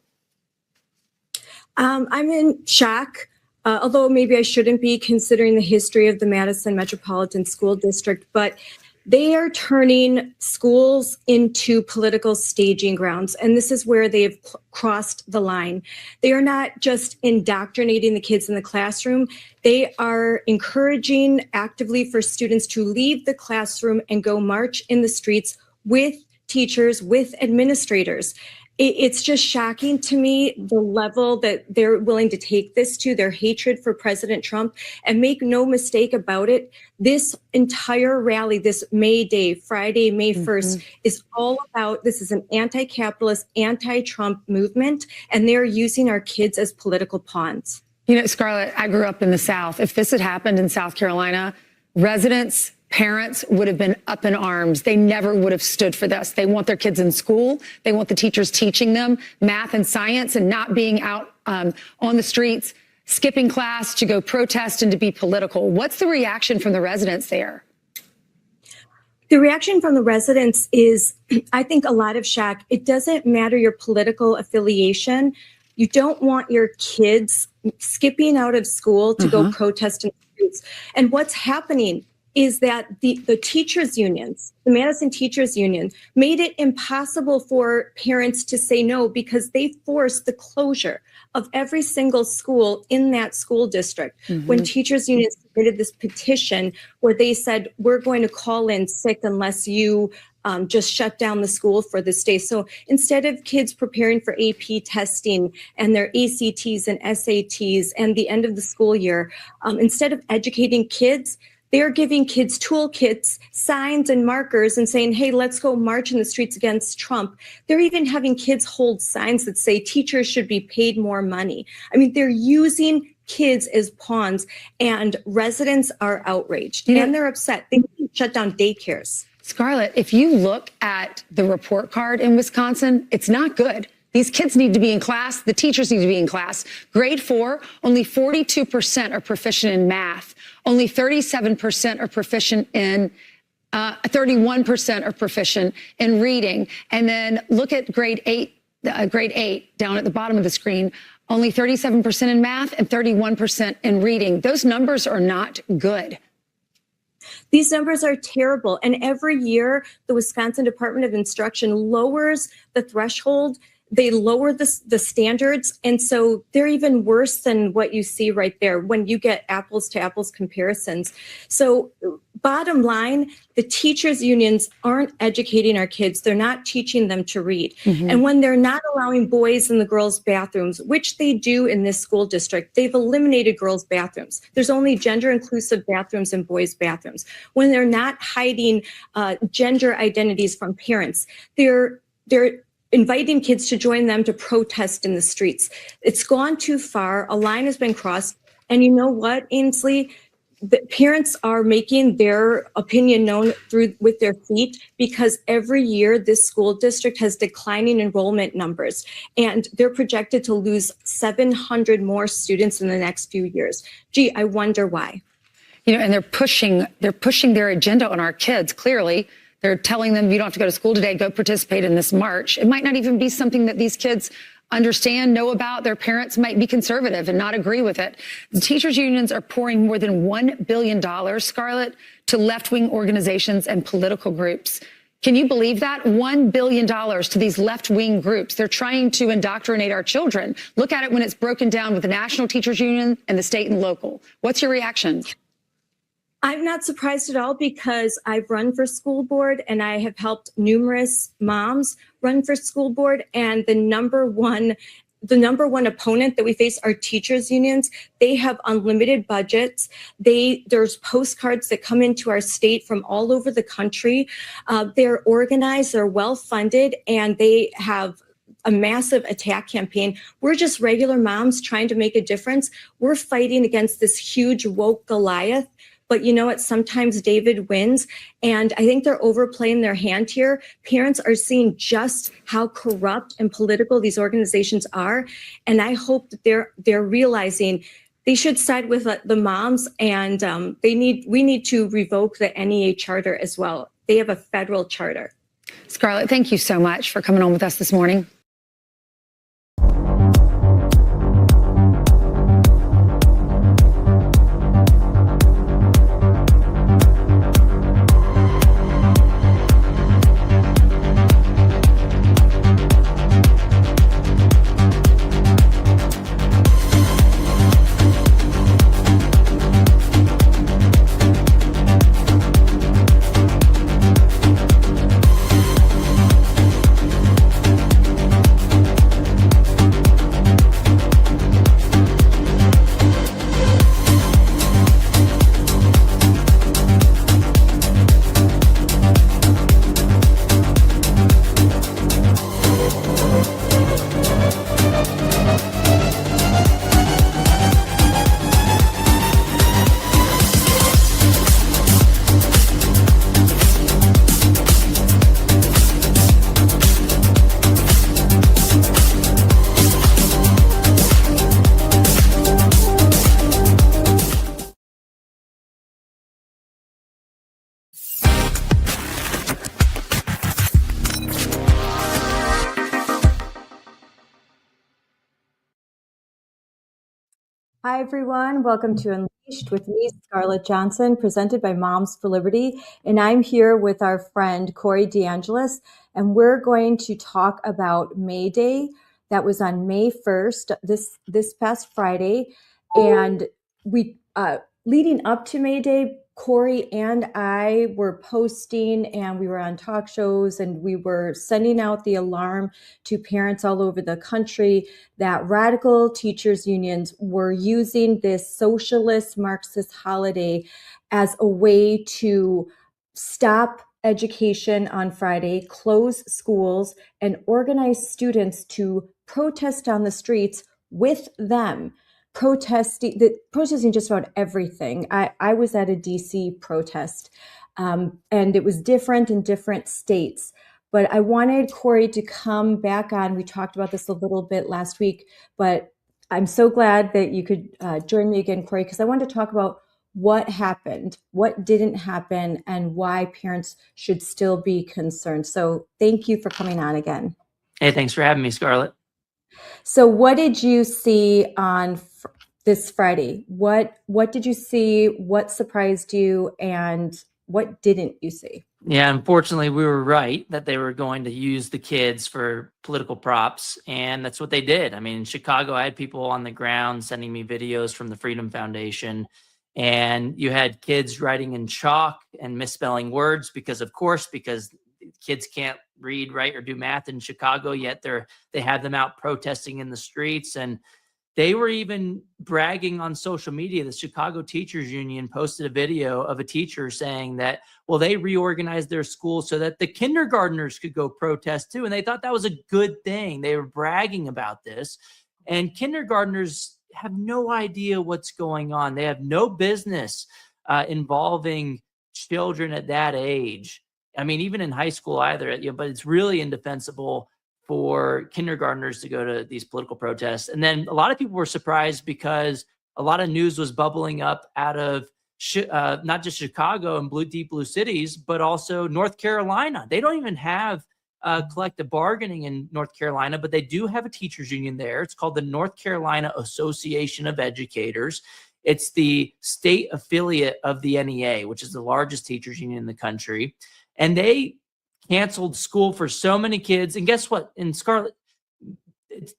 I'm in shock. Although maybe I shouldn't be, considering the history of the Madison Metropolitan School District, but they are turning schools into political staging grounds. And this is where they have crossed the line. They are not just indoctrinating the kids in the classroom. They are encouraging actively for students to leave the classroom and go march in the streets with teachers, with administrators. It's just shocking to me, the level that they're willing to take this to, their hatred for President Trump. And make no mistake about it, this entire rally, this May Day, Friday, May 1st, is all about, this is an anti-capitalist, anti-Trump movement, and they're using our kids as political pawns. You know, Scarlett, I grew up in the South. If this had happened in South Carolina, residents, parents would have been up in arms. They never would have stood for this. They want their kids in school. They want the teachers teaching them math and science and not being out on the streets, skipping class to go protest and to be political. What's the reaction from the residents there? The reaction from the residents is, I think, a lot of shock. It doesn't matter your political affiliation. You don't want your kids skipping out of school to go protest in the streets. And what's happening is that the teachers' unions, the Madison Teachers Union, made it impossible for parents to say no, because they forced the closure of every single school in that school district. When teachers' unions submitted this petition where they said, we're going to call in sick unless you just shut down the school for this day. So instead of kids preparing for AP testing and their ACTs and SATs and the end of the school year, instead of educating kids, they're giving kids toolkits, signs, and markers and saying, hey, let's go march in the streets against Trump. They're even having kids hold signs that say teachers should be paid more money. I mean, they're using kids as pawns, and residents are outraged and they're upset. They need to shut down daycares. Scarlett, if you look at the report card in Wisconsin, it's not good. These kids need to be in class. The teachers need to be in class. Grade 4, only 42% are proficient in math. Only 37% are proficient in, 31% are proficient in reading. And then look at grade 8 down at the bottom of the screen. Only 37% in math and 31% in reading. Those numbers are not good. These numbers are terrible. And every year, the Wisconsin Department of Instruction lowers the threshold. They lower the standards. And so they're even worse than what you see right there when you get apples to apples comparisons. So bottom line, the teachers' unions aren't educating our kids. They're not teaching them to read. And when they're not allowing boys in the girls' bathrooms, which they do in this school district, they've eliminated girls' bathrooms. There's only gender-inclusive bathrooms and boys' bathrooms. When they're not hiding gender identities from parents, they're inviting kids to join them to protest in the streets. It's gone too far. A line has been crossed. And you know what, Ainsley? The parents are making their opinion known with their feet, because every year this school district has declining enrollment numbers, and they're projected to lose 700 more students in the next few years. Gee, I wonder why. You know, and they're pushing their agenda on our kids, clearly. They're telling them, you don't have to go to school today, go participate in this march. It might not even be something that these kids understand, know about. Their parents might be conservative and not agree with it. The teachers' unions are pouring more than $1 billion, Scarlett, to left-wing organizations and political groups. Can you believe that? $1 billion to these left-wing groups. They're trying to indoctrinate our children. Look at it when it's broken down with the National Teachers Union and the state and local. What's your reaction? I'm not surprised at all because I've run for school board and I have helped numerous moms run for school board. And the number one opponent that we face are teachers unions. They have unlimited budgets. There's postcards that come into our state from all over the country. They're organized, they're well funded, and they have a massive attack campaign. We're just regular moms trying to make a difference. We're fighting against this huge woke Goliath. But you know what? Sometimes David wins. And I think they're overplaying their hand here. Parents are seeing just how corrupt and political these organizations are. And I hope that they're realizing they should side with the moms, and we need to revoke the NEA charter as well. They have a federal charter. Scarlett, thank you so much for coming on with us this morning. Hi, everyone. Welcome to Unleashed with me, Scarlett Johnson, presented by Moms for Liberty. And I'm here with our friend, Corey DeAngelis, and we're going to talk about May Day. That was on May 1st, this past Friday. And we, leading up to May Day, Corey and I were posting, and we were on talk shows, and we were sending out the alarm to parents all over the country that radical teachers unions were using this socialist Marxist holiday as a way to stop education on Friday, close schools, and organize students to protest on the streets with them. Protesting just about everything. I was at a DC protest, and it was different in different states. But I wanted Corey to come back on. We talked about this a little bit last week, but I'm so glad that you could join me again, Corey, because I wanted to talk about what happened, what didn't happen, and why parents should still be concerned. So thank you for coming on again. Hey, thanks for having me, Scarlett. So what did you see on this Friday? What did you see? What surprised you? And what didn't you see? Yeah, unfortunately, we were right that they were going to use the kids for political props, and that's what they did. I mean, in Chicago, I had people on the ground sending me videos from the Freedom Foundation, and you had kids writing in chalk and misspelling words because kids can't read, write, or do math in Chicago, yet they had them out protesting in the streets. And they were even bragging on social media. The Chicago Teachers Union posted a video of a teacher saying that, well, they reorganized their school so that the kindergartners could go protest too. And they thought that was a good thing. They were bragging about this. And kindergartners have no idea what's going on. They have no business involving children at that age. I mean, even in high school either, but it's really indefensible for kindergartners to go to these political protests. And then a lot of people were surprised because a lot of news was bubbling up out of not just Chicago and deep blue cities, but also North Carolina. They don't even have collective bargaining in North Carolina, but they do have a teachers union there. It's called the North Carolina Association of Educators. It's the state affiliate of the NEA, which is the largest teachers union in the country. And they canceled school for so many kids. And guess what? In Scarlett,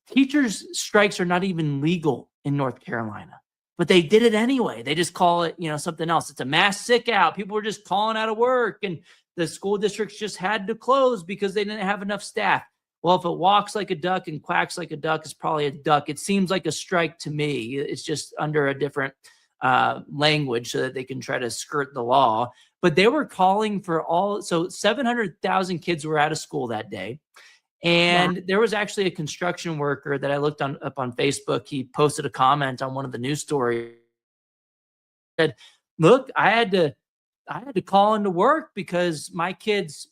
teachers' strikes are not even legal in North Carolina. but they did it anyway. They just call it, something else. It's a mass sick out. People were just calling out of work, and the school districts just had to close because they didn't have enough staff. Well, if it walks like a duck and quacks like a duck, it's probably a duck. It seems like a strike to me. It's just under a different language so that they can try to skirt the law. But they were calling for so 700,000 kids were out of school that day. And there was actually a construction worker that I looked up on Facebook. He posted a comment on one of the news stories. Said, "Look, I had to call into work because my kids'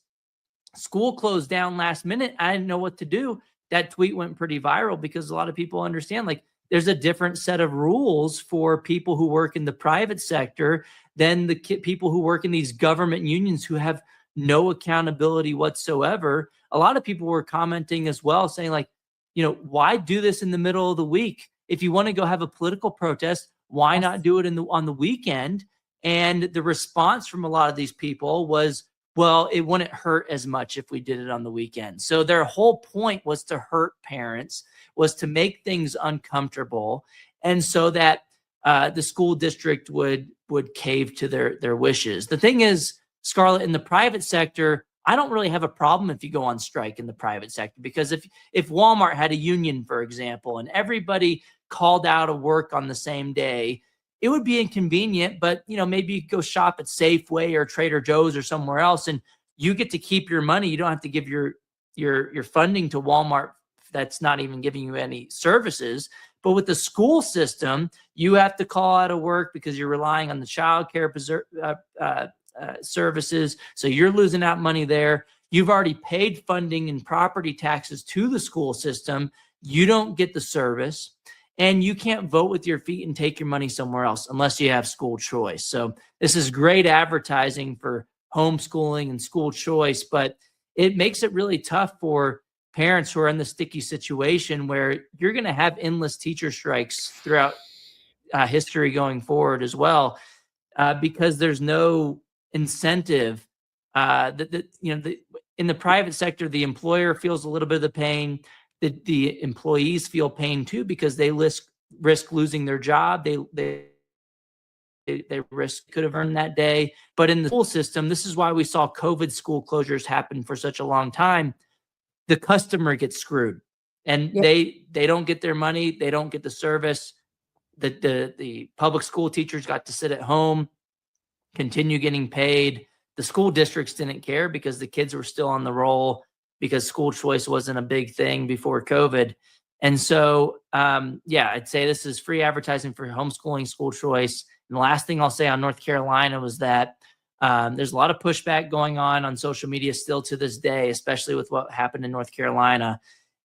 school closed down last minute. I didn't know what to do." That tweet went pretty viral because a lot of people understand, like, there's a different set of rules for people who work in the private sector than the people who work in these government unions who have no accountability whatsoever. A lot of people were commenting as well, saying, like, why do this in the middle of the week? If you want to go have a political protest, why not do it on the weekend? And the response from a lot of these people was, well, it wouldn't hurt as much if we did it on the weekend. So their whole point was to hurt parents, was to make things uncomfortable, and so that the school district would cave to their wishes. The thing is, Scarlett, in the private sector, I don't really have a problem if you go on strike in the private sector, because if Walmart had a union, for example, and everybody called out of work on the same day, it would be inconvenient, but maybe you go shop at Safeway or Trader Joe's or somewhere else, and you get to keep your money. You don't have to give your funding to Walmart that's not even giving you any services. But with the school system, you have to call out of work because you're relying on the child care services. So you're losing out money there. You've already paid funding and property taxes to the school system. You don't get the service, and you can't vote with your feet and take your money somewhere else unless you have school choice. So this is great advertising for homeschooling and school choice, but it makes it really tough for parents who are in the sticky situation where you're going to have endless teacher strikes throughout history going forward as well, because there's no incentive. In the private sector, the employer feels a little bit of the pain. The employees feel pain too, because they risk losing their job. They risk could have earned that day. But in the school system, this is why we saw COVID school closures happen for such a long time. The customer gets screwed, and they don't get their money. They don't get the service. The public school teachers got to sit at home, continue getting paid. The school districts didn't care because the kids were still on the roll, because school choice wasn't a big thing before COVID. And so, I'd say this is free advertising for homeschooling, school choice. And the last thing I'll say on North Carolina was that there's a lot of pushback going on social media still to this day, especially with what happened in North Carolina.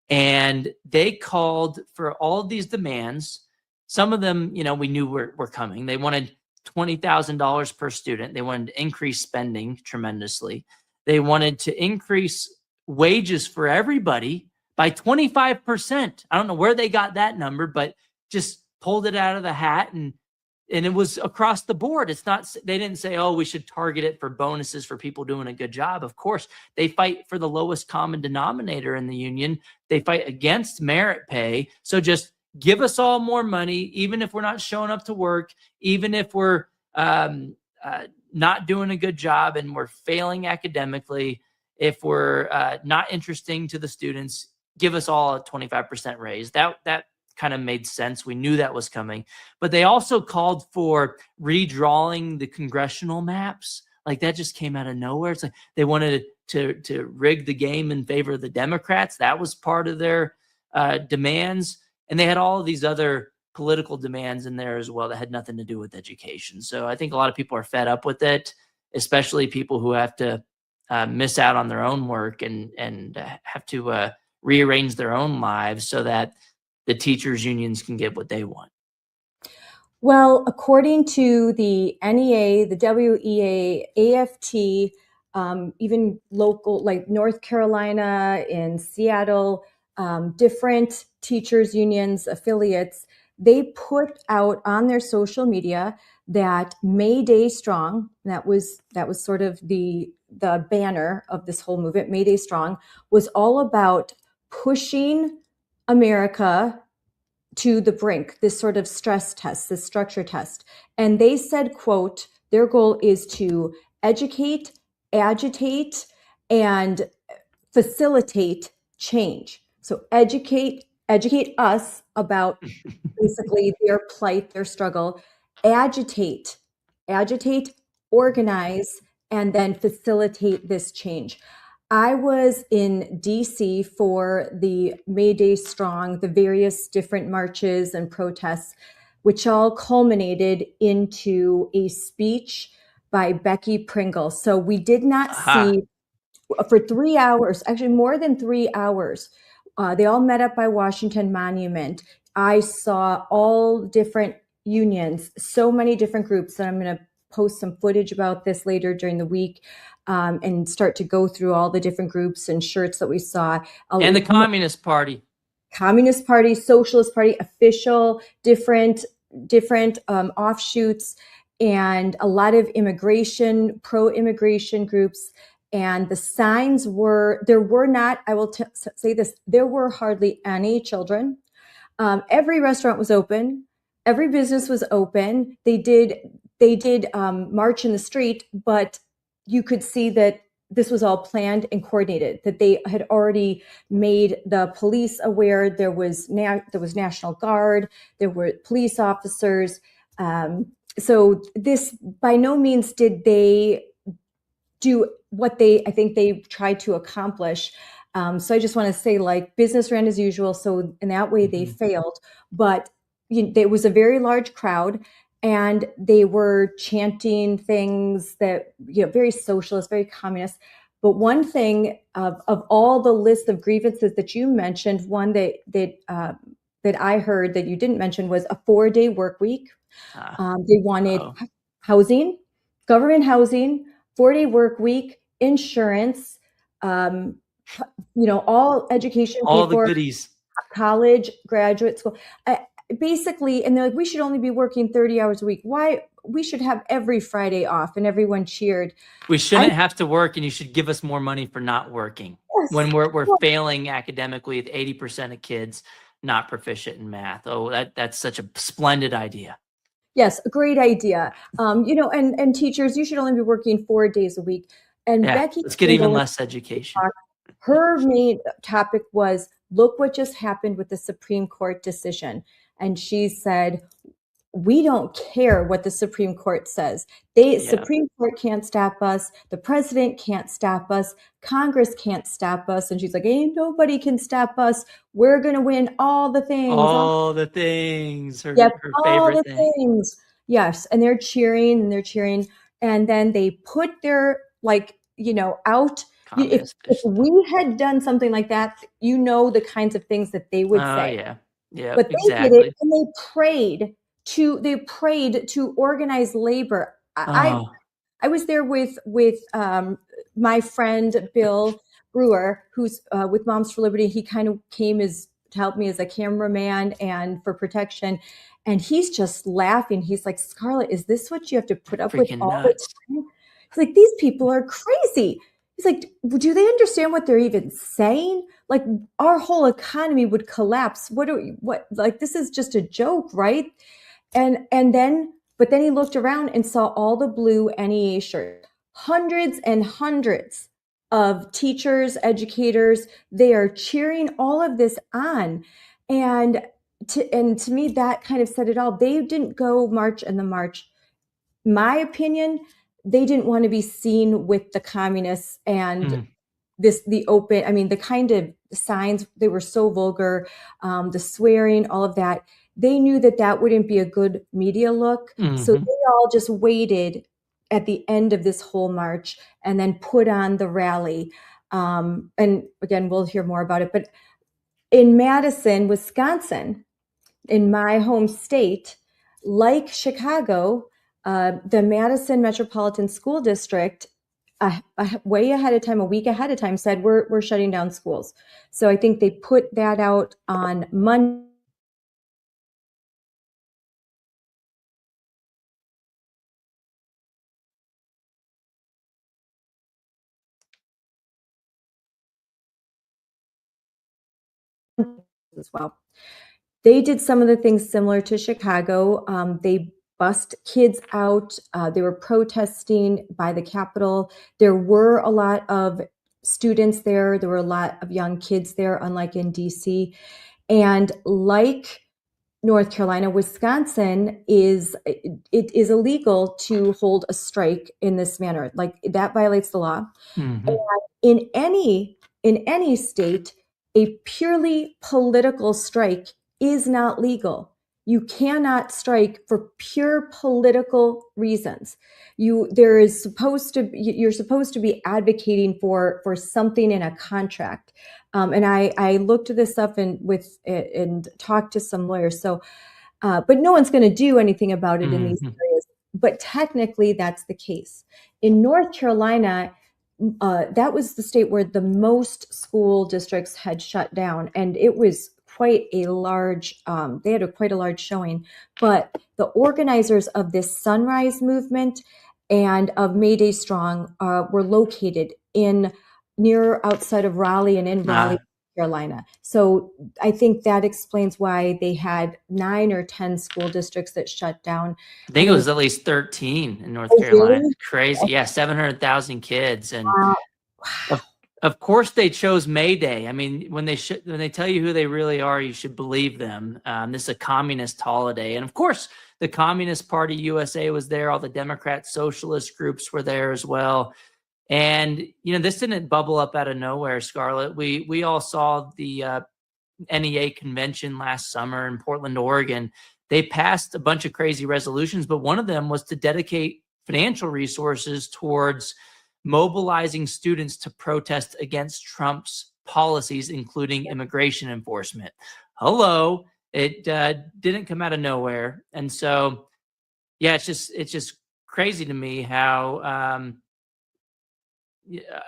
And they called for all of these demands. Some of them, we knew were coming. They wanted $20,000 per student. They wanted to increase spending tremendously. They wanted to increase wages for everybody by 25%. I don't know where they got that number, but just pulled it out of the hat, and it was across the board. It's not, they didn't say, oh, we should target it for bonuses for people doing a good job. Of course, they fight for the lowest common denominator in the union. They fight against merit pay. So just give us all more money, even if we're not showing up to work, even if we're not doing a good job and we're failing academically, if we're not interesting to the students, give us all a 25% raise. That kind of made sense. We knew that was coming. But they also called for redrawing the congressional maps. Like, that just came out of nowhere. It's like they wanted to rig the game in favor of the Democrats. That was part of their demands. And they had all of these other political demands in there as well that had nothing to do with education. So I think a lot of people are fed up with it, especially people who have to miss out on their own work and have to rearrange their own lives so that the teachers' unions can get what they want. Well, according to the NEA, the WEA, AFT, even local, like North Carolina, in Seattle, different teachers' unions, affiliates, they put out on their social media that May Day Strong, that was sort of the banner of this whole movement, May Day Strong, was all about pushing America to the brink, this sort of stress test, this structure test. And they said, quote, their goal is to educate, agitate, and facilitate change. So educate us about basically their plight, their struggle, agitate, organize, and then facilitate this change. I was in DC for the May Day Strong, the various different marches and protests, which all culminated into a speech by Becky Pringle. So we did not see for 3 hours, actually more than 3 hours. They all met up by Washington Monument. I saw all different unions, so many different groups, and I'm going to post some footage about this later during the week and start to go through all the different groups and shirts that we saw. And the Communist Party. Communist Party, Socialist Party, official, different offshoots, and a lot of immigration, pro-immigration groups. And the signs there were not, I will say this, there were hardly any children. Every restaurant was open. Every business was open. They did march in the street, but you could see that this was all planned and coordinated, that they had already made the police aware. There was National Guard, there were police officers. So this, by no means did they do what I think they tried to accomplish. So I just want to say, like, business ran as usual. So in that way, they failed. But there was a very large crowd, and they were chanting things that, very socialist, very communist. But one thing of all the list of grievances that you mentioned, one that I heard that you didn't mention was a 4-day work week. They wanted housing, government housing, 4-day work week, insurance, all education, all the goodies, college, graduate school, basically. And they're like, we should only be working 30 hours a week. Why? We should have every Friday off. And everyone cheered. We shouldn't have to work, and you should give us more money for not working. Yes. When we're failing academically with 80% of kids not proficient in math. Oh, that's such a splendid idea. Yes, a great idea. And teachers, you should only be working 4 days a week. And Becky, let's get even less education. Her main topic was, look what just happened with the Supreme Court decision. And she said, we don't care what the Supreme Court says. Supreme Court can't stop us. The president can't stop us. Congress can't stop us. And she's like, ain't nobody can stop us. We're going to win all the things. All the things. Her all favorite the things. Yes. And they're cheering. And then they put their, out. If we had done something like that, the kinds of things that they would say. Yeah, but they exactly. did it, and they prayed to organize labor. I was there with my friend Bill Brewer, who's with Moms for Liberty. He kind of came to help me as a cameraman and for protection. And he's just laughing. He's like, Scarlett, is this what you have to put up with all the time? He's like, these people are crazy. He's like, do they understand what they're even saying? Like, our whole economy would collapse. This is just a joke, right? But then he looked around and saw all the blue NEA shirts, hundreds and hundreds of teachers, educators. They are cheering all of this on. And to me, that kind of said it all. They didn't go march in the march. My opinion, they didn't want to be seen with the communists and the kind of signs. They were so vulgar, the swearing, all of that. They knew that wouldn't be a good media look. So they all just waited at the end of this whole march and then put on the rally. And again, we'll hear more about it. But in Madison, Wisconsin, in my home state, like Chicago, the Madison Metropolitan School District, way ahead of time, a week ahead of time, said we're shutting down schools. So I think they put that out on Monday. As well. They did some of the things similar to Chicago. They bussed kids out. They were protesting by the Capitol. There were a lot of students there. There were a lot of young kids there, unlike in DC. And like North Carolina, Wisconsin it is illegal to hold a strike in this manner. Like, that violates the law. Mhm. And in any state, a purely political strike is not legal. You cannot strike for pure political reasons. You're supposed to be advocating for something in a contract. And I looked this up and talked to some lawyers. So, but no one's going to do anything about it in these areas. But technically, that's the case. In North Carolina, that was the state where the most school districts had shut down, and it was quite a large. They had quite a large showing. But the organizers of this Sunrise Movement and of May Day Strong were located near outside of Raleigh and in Raleigh, North Carolina. So I think that explains why they had 9 or 10 school districts that shut down. I think it was at least 13 in North Carolina. Really? Crazy. Yeah, 700,000 kids. And Wow. of course they chose May Day. I mean, when they tell you who they really are, you should believe them. This is a communist holiday. And of course, the Communist Party USA was there. All the Democrat socialist groups were there as well. And, this didn't bubble up out of nowhere, Scarlett. We all saw the NEA convention last summer in Portland, Oregon. They passed a bunch of crazy resolutions, but one of them was to dedicate financial resources towards mobilizing students to protest against Trump's policies, including immigration enforcement. Hello. It didn't come out of nowhere. And so, yeah, it's just crazy to me how,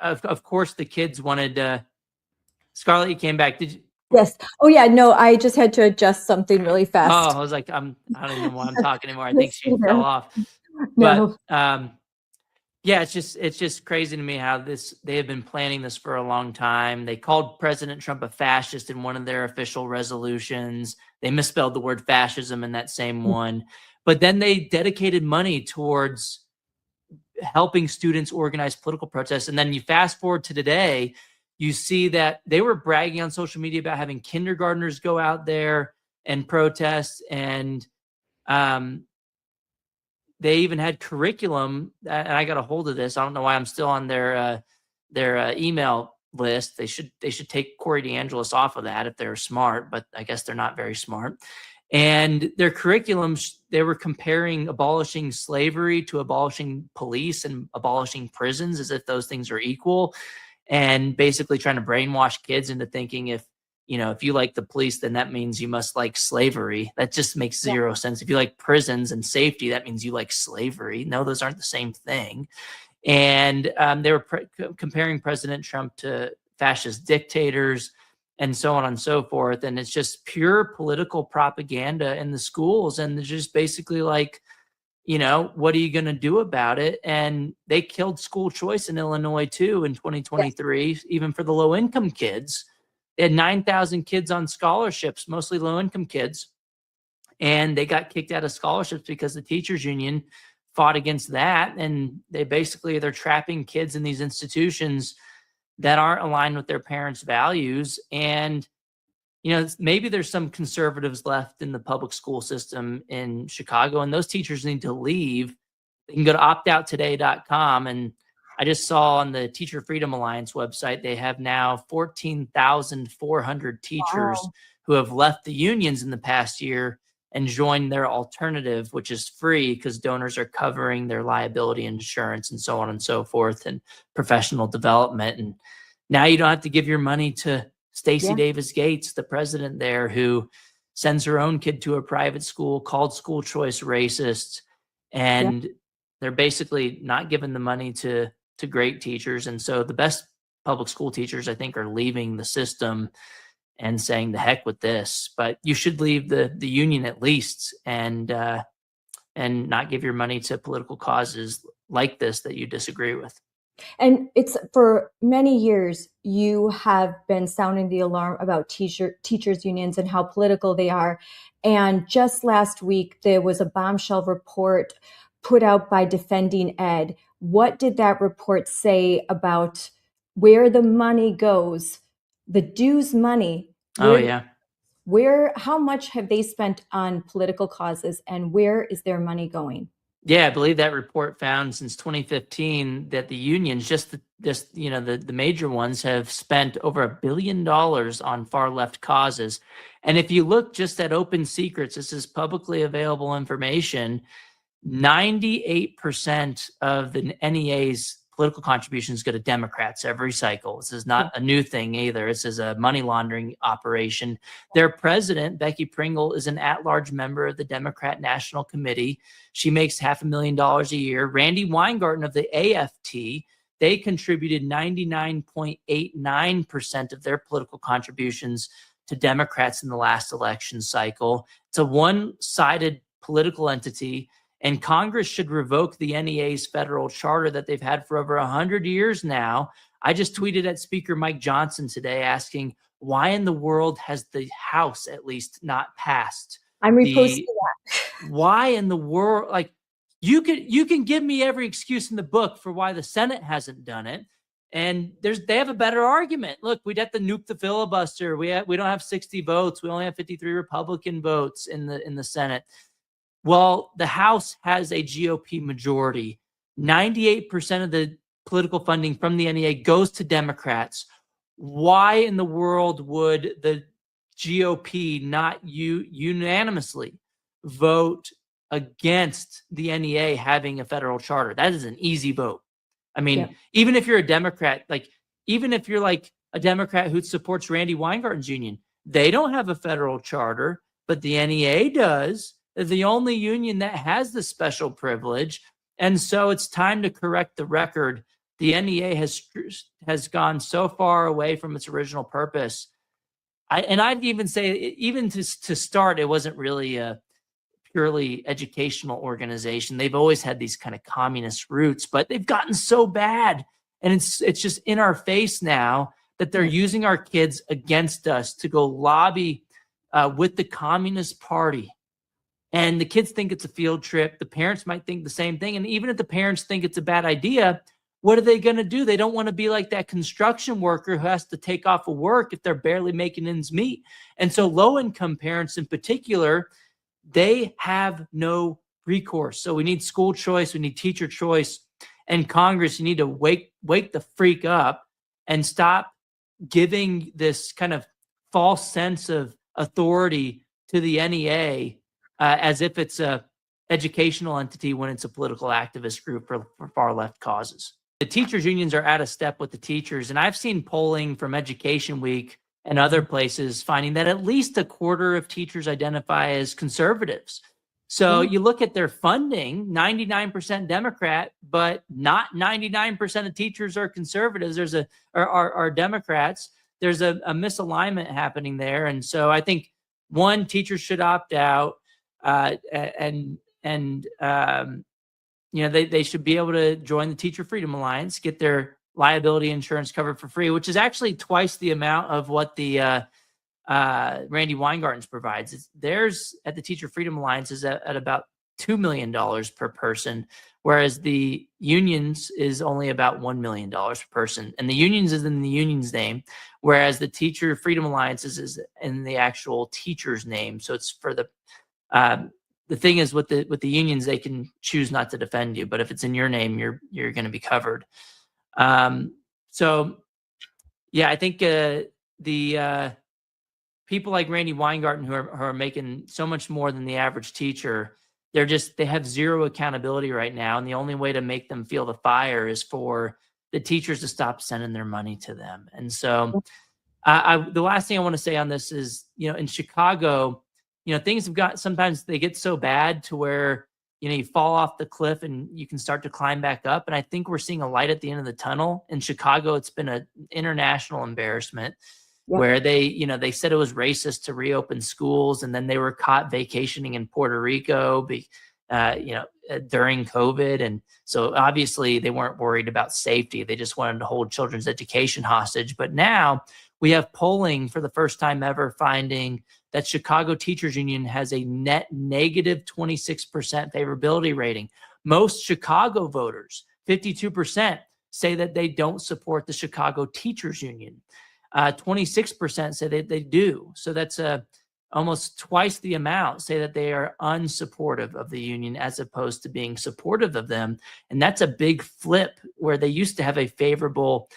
of course, the kids wanted. Scarlett, you came back. Did you? Yes. Oh, yeah. No, I just had to adjust something really fast. Oh, I was like, I don't even know why I'm talking anymore. I think she fell off. No. But yeah, it's just crazy to me how they have been planning this for a long time. They called President Trump a fascist in one of their official resolutions. They misspelled the word fascism in that same one. But then they dedicated money towards helping students organize political protests. And then you fast forward to today, you see that they were bragging on social media about having kindergartners go out there and protest. And they even had curriculum. And I got a hold of this. I don't know why I'm still on their email list. They should take Corey DeAngelis off of that if they're smart, but I guess they're not very smart. And their curriculums, they were comparing abolishing slavery to abolishing police and abolishing prisons as if those things are equal, and basically trying to brainwash kids into thinking if you like the police, then that means you must like slavery. That just makes zero sense. If you like prisons and safety, that means you like slavery. No, those aren't the same thing. And they were comparing President Trump to fascist dictators and so on and so forth. And it's just pure political propaganda in the schools. And they're just basically like, what are you going to do about it? And they killed school choice in Illinois too in 2023, even for the low income kids. They had 9,000 kids on scholarships, mostly low income kids. And they got kicked out of scholarships because the teachers union fought against that. And they're trapping kids in these institutions that aren't aligned with their parents' values. And, maybe there's some conservatives left in the public school system in Chicago, and those teachers need to leave. They can go to optouttoday.com. And I just saw on the Teacher Freedom Alliance website, they have now 14,400 teachers who have left the unions in the past year and joined their alternative, which is free because donors are covering their liability insurance and so on and so forth, and professional development. And now you don't have to give your money to Stacey Davis Gates, the president there, who sends her own kid to a private school, called school choice racist. And they're basically not giving the money to great teachers. And so the best public school teachers, I think, are leaving the system and saying the heck with this. But you should leave the union at least, and not give your money to political causes like this that you disagree with. And it's for many years, you have been sounding the alarm about teachers unions and how political they are. And just last week, there was a bombshell report put out by Defending Ed. What did that report say about where the money goes, the dues money? Oh, yeah. How much have they spent on political causes, and where is their money going? Yeah, I believe that report found since 2015 that the unions, the major ones, have spent over $1 billion on far left causes. And if you look just at Open Secrets, this is publicly available information, 98% of the NEA's political contributions go to Democrats every cycle. This is not a new thing either. This is a money laundering operation. Their president, Becky Pringle, is an at-large member of the Democrat National Committee. She makes $500,000 a year. Randy Weingarten of the AFT, they contributed 99.89% of their political contributions to Democrats in the last election cycle. It's a one-sided political entity. And Congress should revoke the NEA's federal charter that they've had for over 100 years now. I just tweeted at Speaker Mike Johnson today asking, why in the world has the House at least not passed? I'm reposting that. Why in the world? Like, you can give me every excuse in the book for why the Senate hasn't done it. And they have a better argument. Look, we'd have to nuke the filibuster. We don't have 60 votes. We only have 53 Republican votes in the Senate. Well, the House has a GOP majority. 98% of the political funding from the NEA goes to Democrats. Why in the world would the GOP not unanimously vote against the NEA having a federal charter? That is an easy vote. I mean, even if you're a Democrat, even if you're like a Democrat who supports Randy Weingarten's union, they don't have a federal charter, but the NEA does. They're the only union that has the special privilege. And so it's time to correct the record. The NEA has gone so far away from its original purpose. I'd even say, even to start, it wasn't really a purely educational organization. They've always had these kind of communist roots, but they've gotten so bad. And it's just in our face now that they're using our kids against us to go lobby with the Communist Party. And the kids think it's a field trip. The parents might think the same thing. And even if the parents think it's a bad idea, what are they going to do? They don't want to be like that construction worker who has to take off of work if they're barely making ends meet. And so low-income parents in particular, they have no recourse. So we need school choice. We need teacher choice. And Congress, you need to wake the freak up and stop giving this kind of false sense of authority to the NEA as if it's a educational entity when it's a political activist group for far left causes. The teachers unions are out of step with the teachers. And I've seen polling from Education Week and other places finding that at least a quarter of teachers identify as conservatives. So you look at their funding, 99% Democrat, but not 99% of teachers are conservatives. Are Democrats. There's a misalignment happening there. And so I think, one, teachers should opt out. They should be able to join the Teacher Freedom Alliance, get their liability insurance covered for free, which is actually twice the amount of what the Randy Weingarten's provides. Theirs at the Teacher Freedom Alliance is at about $2 million per person, whereas the unions is only about $1 million per person. And the unions is in the union's name, whereas the Teacher Freedom Alliance is in the actual teacher's name. So it's for the thing is with the unions, they can choose not to defend you, but if it's in your name, you're going to be covered. So yeah, I think the people like Randy Weingarten who are making so much more than the average teacher, they have zero accountability right now, and the only way to make them feel the fire is for the teachers to stop sending their money to them. And so the last thing I want to say on this is, in Chicago, things sometimes they get so bad to where, you fall off the cliff and you can start to climb back up. And I think we're seeing a light at the end of the tunnel. In Chicago, it's been an international embarrassment where they said it was racist to reopen schools. And then they were caught vacationing in Puerto Rico during COVID. And so obviously they weren't worried about safety. They just wanted to hold children's education hostage. But now we have polling for the first time ever finding that Chicago Teachers Union has a net negative 26% favorability rating. Most Chicago voters, 52%, say that they don't support the Chicago Teachers Union. 26% say that they do. So that's almost twice the amount say that they are unsupportive of the union as opposed to being supportive of them. And that's a big flip, where they used to have a favorable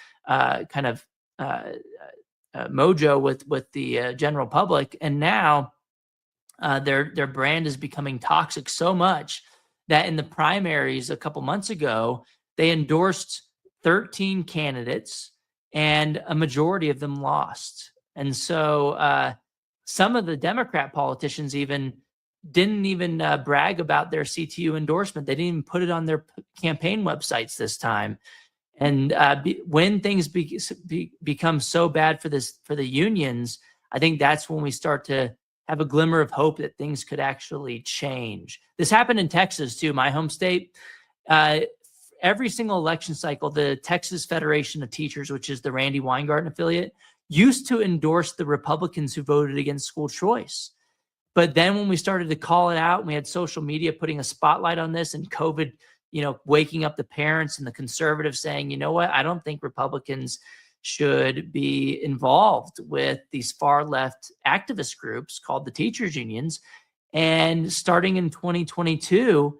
mojo with the general public, and now their brand is becoming toxic so much that in the primaries a couple months ago, they endorsed 13 candidates and a majority of them lost. And so some of the Democrat politicians didn't even brag about their CTU endorsement. They didn't even put it on their campaign websites this time. And when things become so bad for the unions, I think that's when we start to have a glimmer of hope that things could actually change. This happened in Texas too, my home state. Every single election cycle, the Texas Federation of Teachers, which is the Randy Weingarten affiliate, used to endorse the Republicans who voted against school choice. But then when we started to call it out, and we had social media putting a spotlight on this, and COVID, waking up the parents and the conservatives saying, you know what, I don't think Republicans should be involved with these far left activist groups called the teachers unions. And starting in 2022,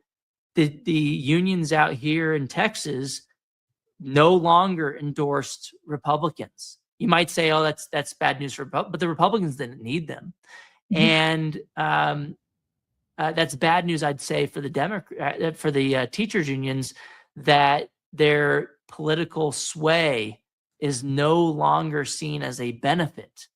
the unions out here in Texas no longer endorsed Republicans. You might say, oh, that's bad news for Republicans, but the Republicans didn't need them. Mm-hmm. And that's bad news, I'd say, for the teachers unions, that their political sway is no longer seen as a benefit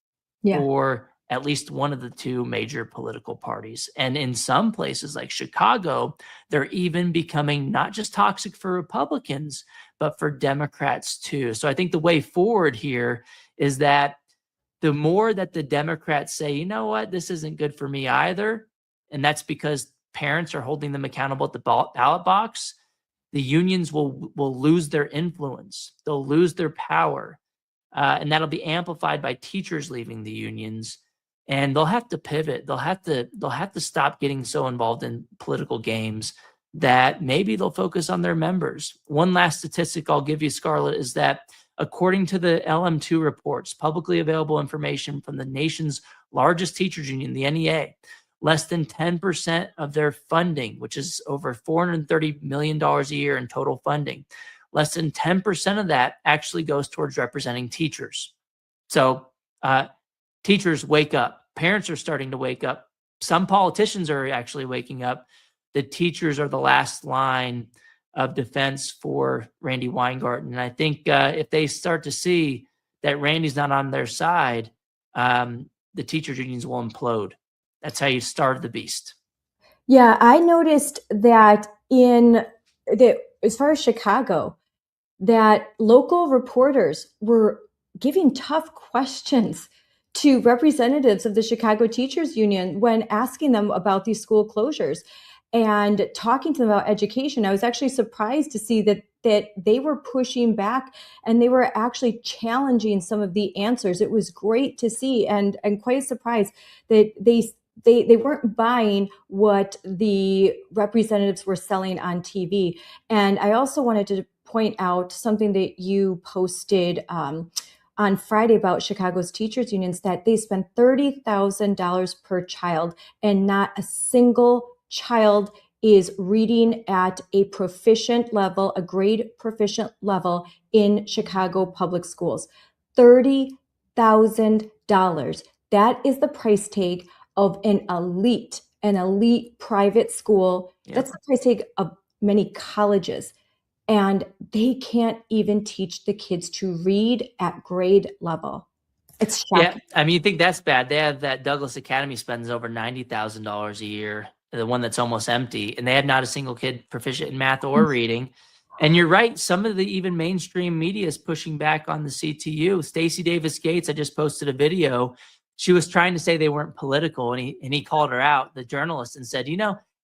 for at least one of the two major political parties. And in some places like Chicago, they're even becoming not just toxic for Republicans, but for Democrats too. So I think the way forward here is that the more that the Democrats say, you know what, this isn't good for me either, and that's because parents are holding them accountable at the ballot box, the unions will lose their influence. They'll lose their power. And that'll be amplified by teachers leaving the unions. And they'll have to pivot. They'll have to stop getting so involved in political games that maybe they'll focus on their members. One last statistic I'll give you, Scarlett, is that according to the LM2 reports, publicly available information from the nation's largest teachers union, the NEA, less than 10% of their funding, which is over $430 million a year in total funding, less than 10% of that actually goes towards representing teachers. So teachers, wake up. Parents are starting to wake up. Some politicians are actually waking up. The teachers are the last line of defense for Randy Weingarten. And I think if they start to see that Randy's not on their side, the teachers unions will implode. That's how you starve the beast. Yeah, I noticed that as far as Chicago, that local reporters were giving tough questions to representatives of the Chicago Teachers Union when asking them about these school closures and talking to them about education. I was actually surprised to see that they were pushing back and they were actually challenging some of the answers. It was great to see, and quite surprised that they weren't buying what the representatives were selling on TV. And I also wanted to point out something that you posted on Friday about Chicago's teachers unions, that they spend $30,000 per child and not a single child is reading at a proficient level, a grade proficient level in Chicago public schools. $30,000. That is the price tag of an elite private school. Yep. That's the price tag of many colleges. And they can't even teach the kids to read at grade level. It's shocking. Yeah, I mean, you think that's bad. They have that Douglas Academy spends over $90,000 a year, the one that's almost empty, and they had not a single kid proficient in math or reading. And you're right, some of the even mainstream media is pushing back on the CTU. Stacey Davis Gates, I just posted a video. She was trying to say they weren't political, and he called her out, the journalist, and said,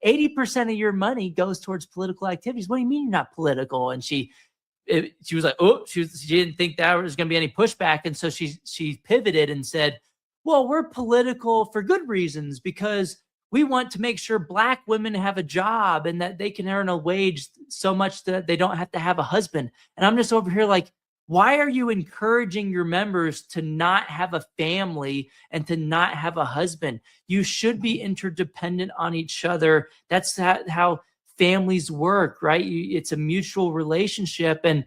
80% of your money goes towards political activities. What do you mean you're not political? And she was like, oh, she didn't think that was going to be any pushback. And so she pivoted and said, well, we're political for good reasons, because we want to make sure Black women have a job and that they can earn a wage so much that they don't have to have a husband. And I'm just over here like, why are you encouraging your members to not have a family and to not have a husband? You should be interdependent on each other. That's how families work, right? It's a mutual relationship. And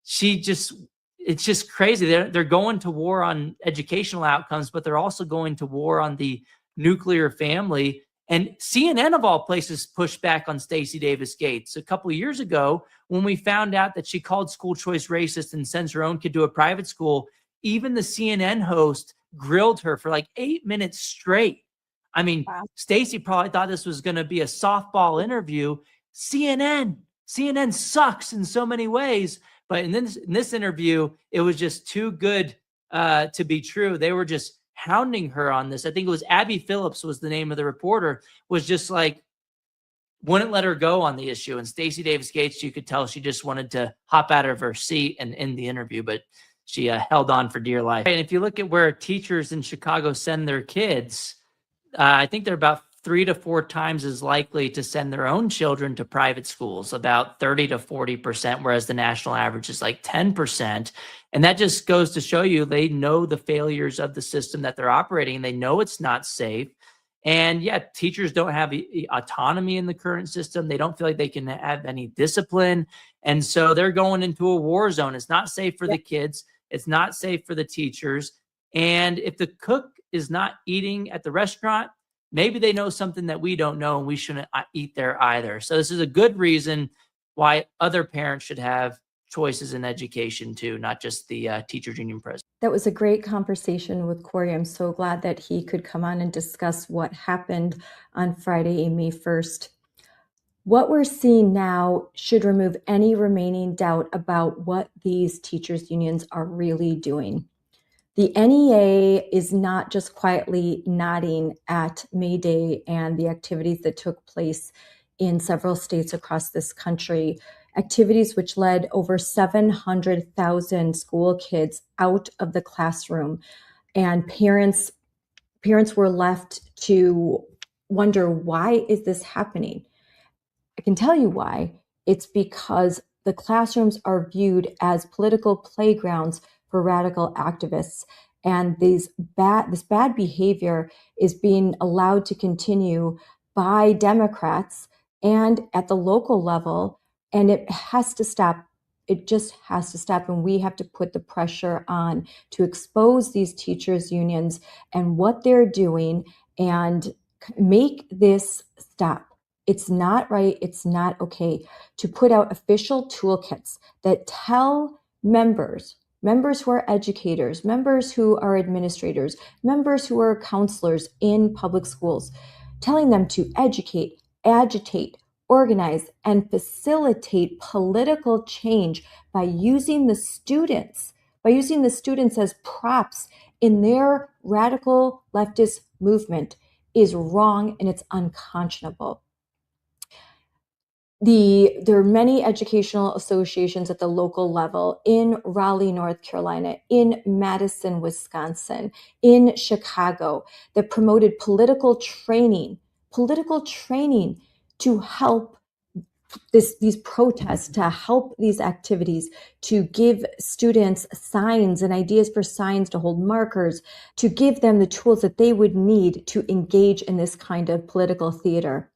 it's just crazy. They're going to war on educational outcomes, but they're also going to war on the nuclear family. And CNN, of all places, pushed back on Stacey Davis Gates a couple of years ago when we found out that she called school choice racist and sends her own kid to a private school. Even the CNN host grilled her for like 8 minutes straight. I mean, wow. Stacey probably thought this was going to be a softball interview. CNN sucks in so many ways. But in this interview, it was just too good to be true. They were just hounding her on this. I think it was Abby Phillips was the name of the reporter, was just like, wouldn't let her go on the issue. And Stacey Davis Gates, you could tell she just wanted to hop out of her seat and end the interview, but she held on for dear life. And if you look at where teachers in Chicago send their kids, I think they're about 3 to 4 times as likely to send their own children to private schools, about 30 to 40%, whereas the national average is like 10%. And that just goes to show you they know the failures of the system that they're operating. They know it's not safe. And yeah, teachers don't have autonomy in the current system. They don't feel like they can have any discipline. And so they're going into a war zone. It's not safe for the kids. It's not safe for the teachers. And if the cook is not eating at the restaurant, maybe they know something that we don't know, and we shouldn't eat there either. So this is a good reason why other parents should have choices in education too, not just the teachers union president. That was a great conversation with Corey. I'm so glad that he could come on and discuss what happened on Friday, May 1st. What we're seeing now should remove any remaining doubt about what these teachers unions are really doing. The NEA is not just quietly nodding at May Day and the activities that took place in several states across this country, activities which led over 700,000 school kids out of the classroom. And parents were left to wonder, why is this happening? I can tell you why. It's because the classrooms are viewed as political playgrounds for radical activists. And this bad behavior is being allowed to continue by Democrats and at the local level. And it has to stop. It just has to stop. And we have to put the pressure on to expose these teachers' unions and what they're doing and make this stop. It's not right. It's not okay to put out official toolkits that tell members who are educators, members who are administrators, members who are counselors in public schools, telling them to educate, agitate, organize, and facilitate political change by using the students as props in their radical leftist movement is wrong, and it's unconscionable. There are many educational associations at the local level in Raleigh, North Carolina, in Madison, Wisconsin, in Chicago that promoted political training to help these protests, to help these activities, to give students signs and ideas for signs, to hold markers, to give them the tools that they would need to engage in this kind of political theater.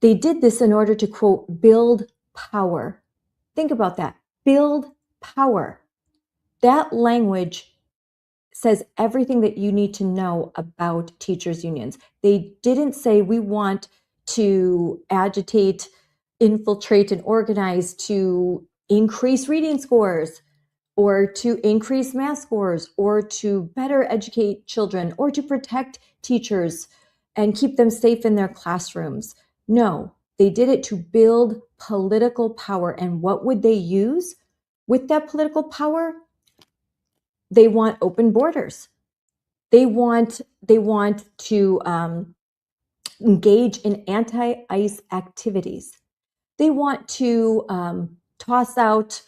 They did this in order to, quote, build power. Think about that. Build power. That language says everything that you need to know about teachers' unions. They didn't say we want to agitate, infiltrate, and organize to increase reading scores, or to increase math scores, or to better educate children, or to protect teachers and keep them safe in their classrooms. No, they did it to build political power. And what would they use with that political power? They want open borders. They want to engage in anti-ICE activities. They want to toss out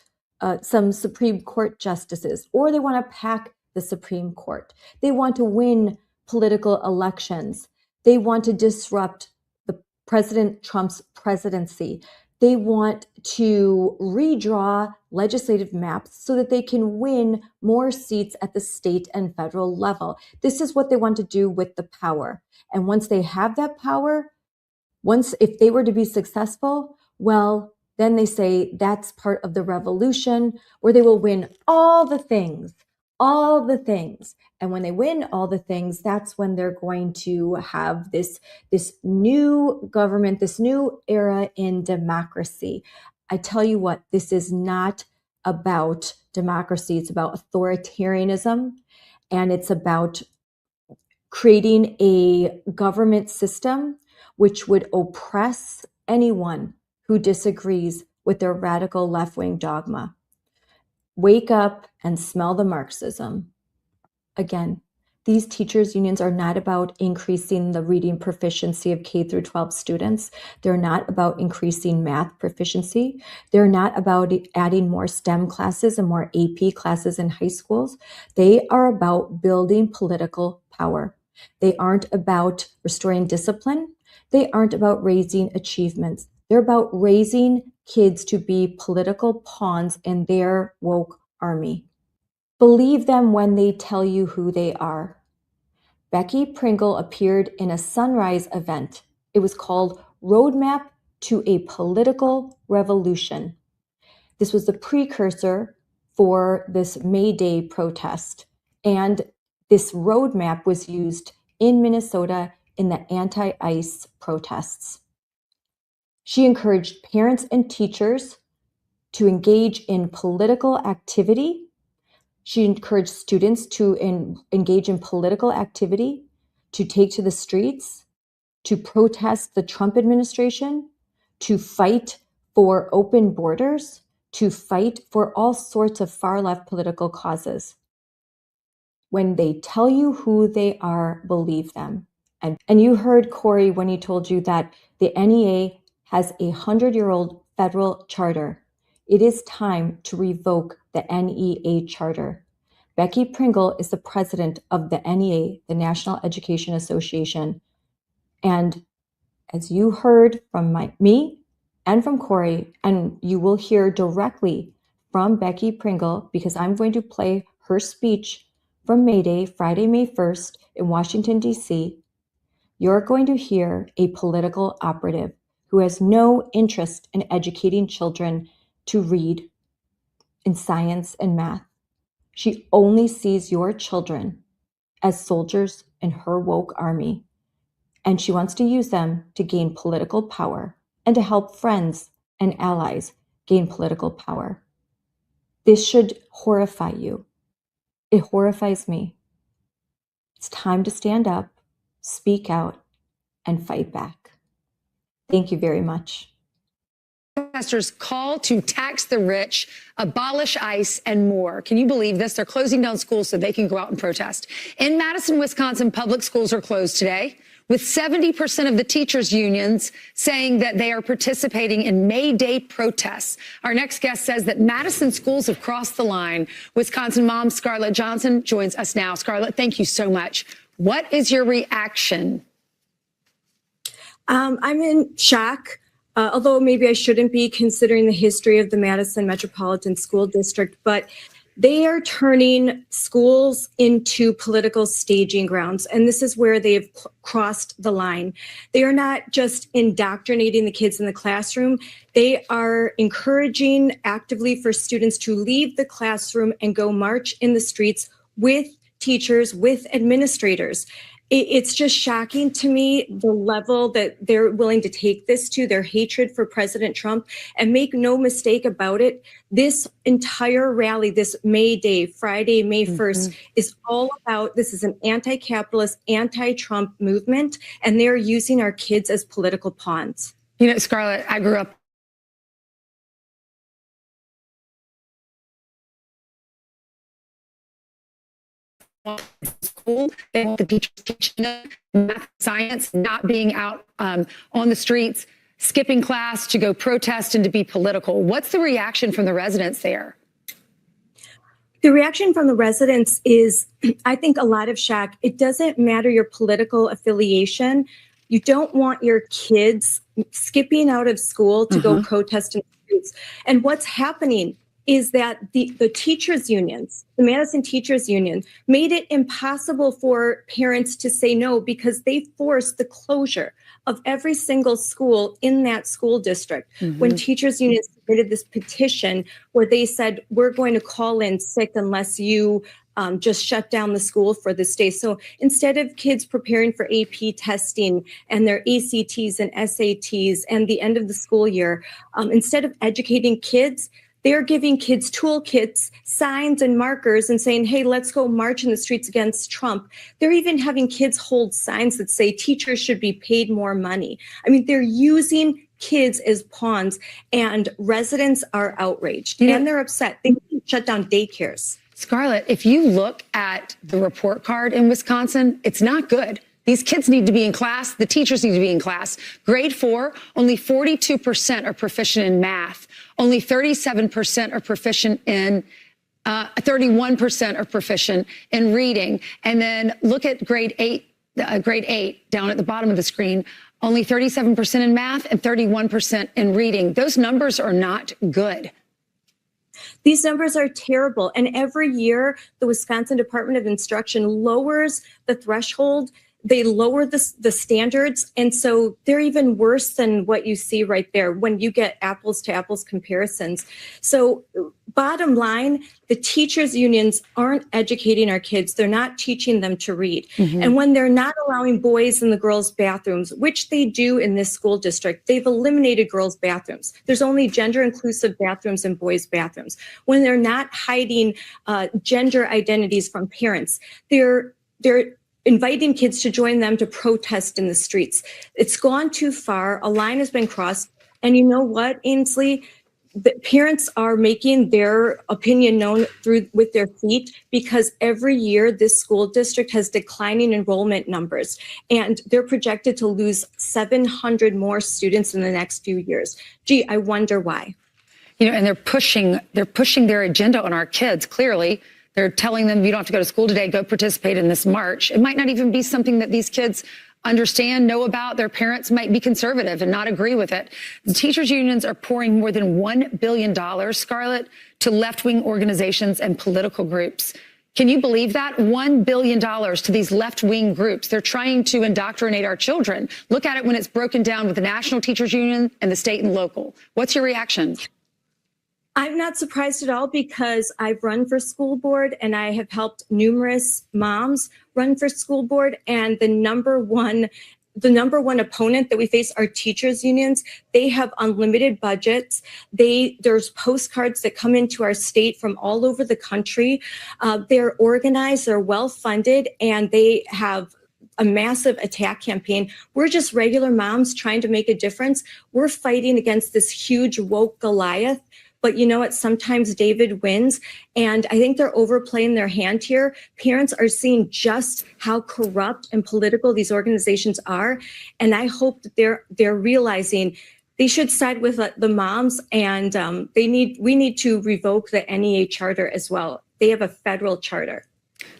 some Supreme Court justices, or they want to pack the Supreme Court. They want to win political elections. They want to disrupt the President Trump's presidency. They want to redraw legislative maps so that they can win more seats at the state and federal level. This is what they want to do with the power. And once they have that power, if they were to be successful, well, then they say that's part of the revolution where they will win all the things, all the things. And when they win all the things, that's when they're going to have this new government, this new era in democracy. I tell you what, this is not about democracy. It's about authoritarianism, and it's about creating a government system which would oppress anyone who disagrees with their radical left-wing dogma. Wake up and smell the Marxism. Again, these teachers' unions are not about increasing the reading proficiency of K through 12 students. They're not about increasing math proficiency. They're not about adding more STEM classes and more AP classes in high schools. They are about building political power. They aren't about restoring discipline. They aren't about raising achievements. They're about raising kids to be political pawns in their woke army. Believe them when they tell you who they are. Becky Pringle appeared in a Sunrise event. It was called Roadmap to a Political Revolution. This was the precursor for this May Day protest. And this roadmap was used in Minnesota in the anti-ICE protests. She encouraged parents and teachers to engage in political activity. She encouraged students to engage in political activity, to take to the streets, to protest the Trump administration, to fight for open borders, to fight for all sorts of far-left political causes. When they tell you who they are, believe them. And you heard Corey when he told you that the NEA has a 100-year-old federal charter. It is time to revoke the NEA charter. Becky Pringle is the president of the NEA, the National Education Association. And as you heard from me and from Corey, and you will hear directly from Becky Pringle, because I'm going to play her speech from May Day, Friday, May 1st in Washington, D.C., you're going to hear a political operative who has no interest in educating children to read in science and math. She only sees your children as soldiers in her woke army, and she wants to use them to gain political power and to help friends and allies gain political power. This should horrify you. It horrifies me. It's time to stand up, speak out, and fight back. Thank you very much. Protesters call to tax the rich, abolish ICE, and more. Can you believe this? They're closing down schools so they can go out and protest. In Madison, Wisconsin, public schools are closed today, with 70% of the teachers' unions saying that they are participating in May Day protests. Our next guest says that Madison schools have crossed the line. Wisconsin mom Scarlett Johnson joins us now. Scarlett, thank you so much. What is your reaction? I'm in shock. Although maybe I shouldn't be, considering the history of the Madison Metropolitan School District, but they are turning schools into political staging grounds. And this is where they have crossed the line. They are not just indoctrinating the kids in the classroom. They are encouraging actively for students to leave the classroom and go march in the streets with teachers, with administrators. It's just shocking to me, the level that they're willing to take this to, their hatred for President Trump. And make no mistake about it, this entire rally, this May Day, Friday, May 1st, is all about, this is an anti-capitalist, anti-Trump movement, and they're using our kids as political pawns. You know, Scarlett, I grew up school. They want the teachers teaching them math, science, not being out on the streets, skipping class to go protest and to be political. What's the reaction from the residents there? The reaction from the residents is, I think, a lot of shock. It doesn't matter your political affiliation. You don't want your kids skipping out of school to go protest in the streets. And what's happening is that the teachers' unions, the Madison Teachers Union, made it impossible for parents to say no because they forced the closure of every single school in that school district. When teachers' unions submitted this petition where they said, we're going to call in sick unless you just shut down the school for this day. So instead of kids preparing for AP testing and their ACTs and SATs and the end of the school year, instead of educating kids, they're giving kids toolkits, signs, and markers and saying, hey, let's go march in the streets against Trump. They're even having kids hold signs that say teachers should be paid more money. I mean, they're using kids as pawns, and residents are outraged and they're upset. They need to shut down daycares. Scarlett, if you look at the report card in Wisconsin, it's not good. These kids need to be in class. The teachers need to be in class. Grade 4, only 42% are proficient in math. Only 37% are proficient in 31% are proficient in reading. And then look at grade 8 down at the bottom of the screen. Only 37% in math and 31% in reading. Those numbers are not good. These numbers are terrible. And every year, the Wisconsin Department of Instruction lowers the threshold. They lower the standards. And so they're even worse than what you see right there when you get apples to apples comparisons. So bottom line, the teachers' unions aren't educating our kids. They're not teaching them to read. And when they're not allowing boys in the girls' bathrooms, which they do in this school district, they've eliminated girls' bathrooms. There's only gender-inclusive bathrooms and boys' bathrooms. When they're not hiding gender identities from parents, they're inviting kids to join them to protest in the streets. It's gone too far. A line has been crossed. And you know what, Ainsley? The parents are making their opinion known with their feet because every year this school district has declining enrollment numbers, and they're projected to lose 700 more students in the next few years. Gee, I wonder why. You know, and they're pushing their agenda on our kids, clearly. They're telling them, you don't have to go to school today, go participate in this march. It might not even be something that these kids understand, know about. Their parents might be conservative and not agree with it. The teachers' unions are pouring more than $1 billion, Scarlett, to left-wing organizations and political groups. Can you believe that? $1 billion to these left-wing groups. They're trying to indoctrinate our children. Look at it when it's broken down with the National Teachers Union and the state and local. What's your reaction? I'm not surprised at all because I've run for school board and I have helped numerous moms run for school board. And the number one opponent that we face are teachers unions. They have unlimited budgets. There's postcards that come into our state from all over the country. They're organized, they're well funded, and they have a massive attack campaign. We're just regular moms trying to make a difference. We're fighting against this huge woke Goliath. But you know what? Sometimes David wins. And I think they're overplaying their hand here. Parents are seeing just how corrupt and political these organizations are. And I hope that they're realizing they should side with the moms, and we need to revoke the NEA charter as well. They have a federal charter.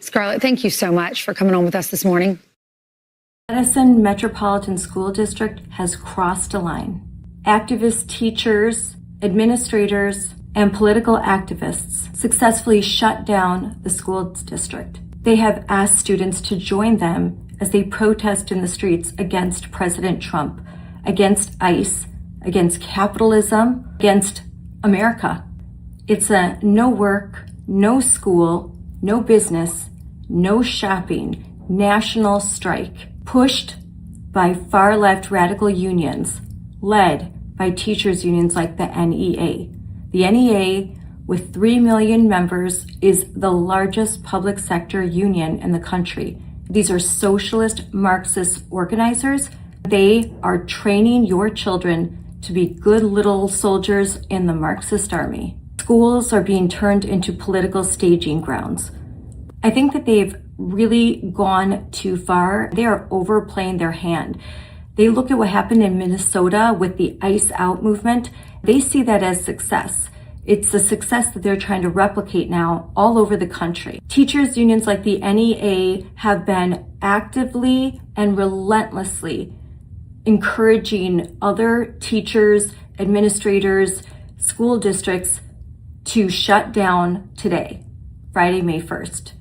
Scarlett, thank you so much for coming on with us this morning. Madison Metropolitan School District has crossed a line. Activist teachers, administrators, and political activists successfully shut down the school district. They have asked students to join them as they protest in the streets against President Trump, against ICE, against capitalism, against America. It's a no work, no school, no business, no shopping, national strike, pushed by far-left radical unions, led by teachers unions like the NEA. The NEA, with 3 million members, is the largest public sector union in the country. These are socialist Marxist organizers. They are training your children to be good little soldiers in the Marxist army. Schools are being turned into political staging grounds. I think that they've really gone too far. They are overplaying their hand. They look at what happened in Minnesota with the ICE out movement. They see that as success. It's a success that they're trying to replicate now all over the country. Teachers unions like the NEA have been actively and relentlessly encouraging other teachers, administrators, school districts to shut down today, Friday, May 1st.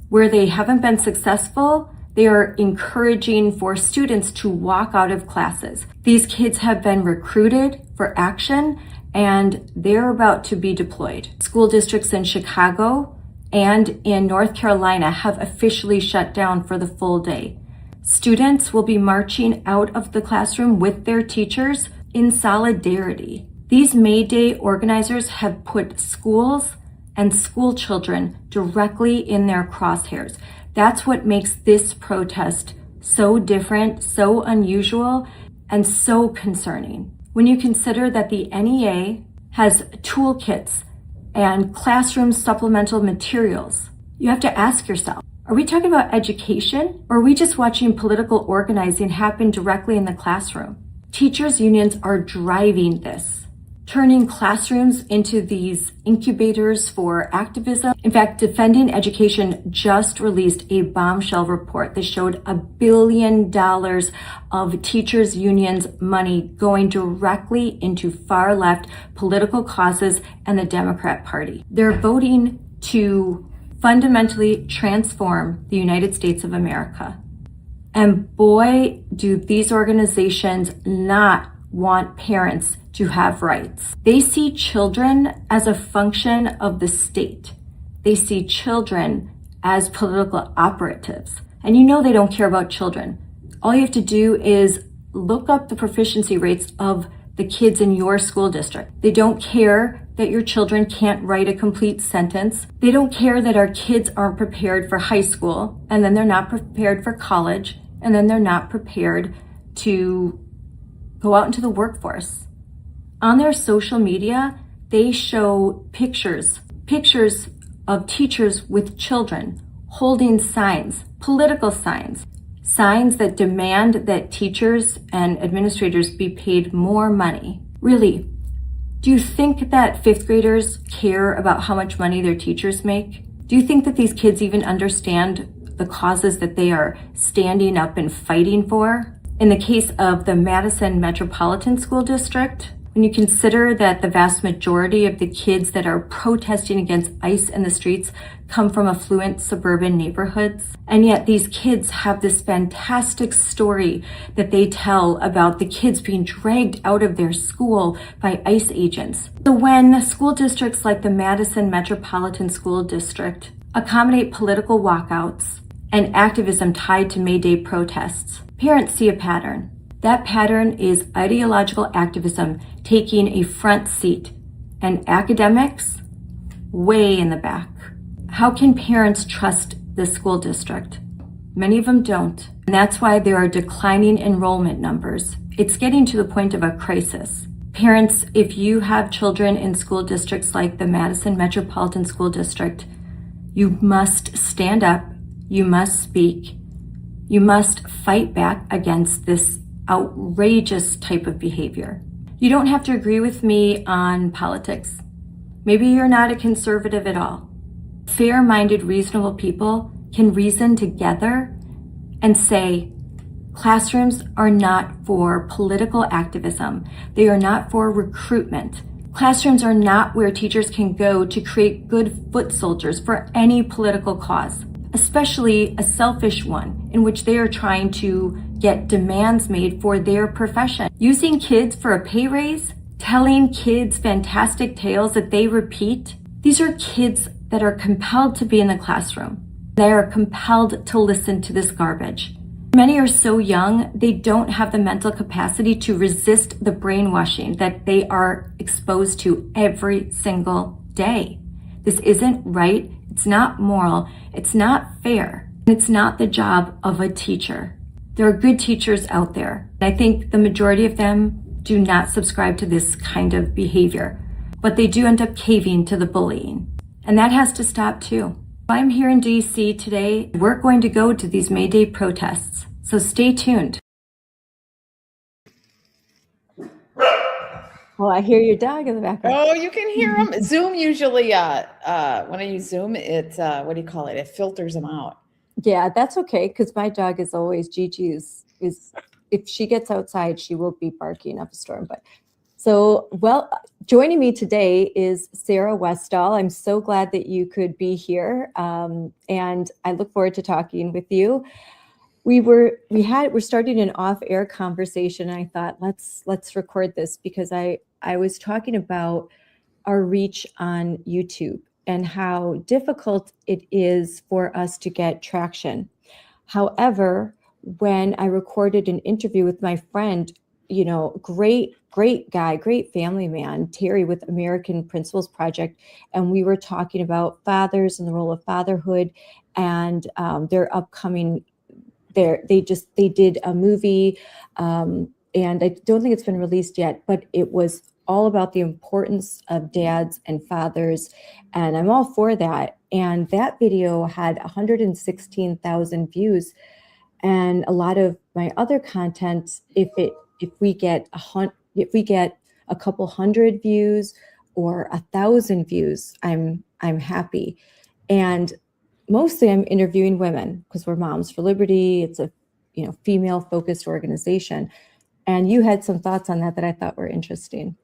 Where they haven't been successful, they are encouraging for students to walk out of classes. These kids have been recruited for action and they're about to be deployed. School districts in Chicago and in North Carolina have officially shut down for the full day. Students will be marching out of the classroom with their teachers in solidarity. These May Day organizers have put schools and school children directly in their crosshairs. That's what makes this protest so different, so unusual, and so concerning. When you consider that the NEA has toolkits and classroom supplemental materials, you have to ask yourself, are we talking about education, or are we just watching political organizing happen directly in the classroom? Teachers' unions are driving this, turning classrooms into these incubators for activism. In fact, Defending Education just released a bombshell report that showed $1 billion of teachers' unions' money going directly into far-left political causes and the Democrat Party. They're voting to fundamentally transform the United States of America. And boy, do these organizations not want parents to have rights. They see children as a function of the state. They see children as political operatives. And you know they don't care about children. All you have to do is look up the proficiency rates of the kids in your school district. They don't care that your children can't write a complete sentence. They don't care that our kids aren't prepared for high school, and then they're not prepared for college, and then they're not prepared to go out into the workforce. On their social media, they show pictures of teachers with children holding signs, political signs that demand that teachers and administrators be paid more money. Really, do you think that fifth graders care about how much money their teachers make? Do you think that these kids even understand the causes that they are standing up and fighting for? In the case of the Madison Metropolitan School District, when you consider that the vast majority of the kids that are protesting against ICE in the streets come from affluent suburban neighborhoods, and yet these kids have this fantastic story that they tell about the kids being dragged out of their school by ICE agents. So when school districts like the Madison Metropolitan School District accommodate political walkouts and activism tied to May Day protests, parents see a pattern. That pattern is ideological activism taking a front seat and academics way in the back. How can parents trust the school district? Many of them don't. And that's why there are declining enrollment numbers. It's getting to the point of a crisis. Parents, if you have children in school districts like the Madison Metropolitan School District, you must stand up, you must speak, you must fight back against this outrageous type of behavior. You don't have to agree with me on politics. Maybe you're not a conservative at all. Fair-minded, reasonable people can reason together and say, classrooms are not for political activism. They are not for recruitment. Classrooms are not where teachers can go to create good foot soldiers for any political cause, especially a selfish one in which they are trying to get demands made for their profession. Using kids for a pay raise, telling kids fantastic tales that they repeat. These are kids that are compelled to be in the classroom. They are compelled to listen to this garbage. Many are so young, they don't have the mental capacity to resist the brainwashing that they are exposed to every single day. This isn't right. It's not moral. It's not fair. It's not the job of a teacher. There are good teachers out there. I think the majority of them do not subscribe to this kind of behavior, but they do end up caving to the bullying. And that has to stop too. I'm here in DC today. We're going to go to these May Day protests, so stay tuned. Oh, I hear your dog in the background. Oh, you can hear them. Zoom usually, when I use Zoom, it, what do you call it? It filters them out. Yeah, that's okay, because my dog is always, Gigi is if she gets outside, she will be barking up a storm. But so, well, joining me today is Sarah Westall. I'm so glad that you could be here, and I look forward to talking with you. We're starting an off-air conversation, and I thought let's record this because I was talking about our reach on YouTube and how difficult it is for us to get traction. However, when I recorded an interview with my friend, great guy, great family man, Terry with American Principles Project, and we were talking about fathers and the role of fatherhood and their upcoming. They did a movie, and I don't think it's been released yet, but it was all about the importance of dads and fathers, and I'm all for that. And that video had 116,000 views, and a lot of my other content, if we get a couple hundred views or 1,000 views, I'm happy. And mostly I'm interviewing women because we're Moms for Liberty. It's a female focused organization. And you had some thoughts on that I thought were interesting.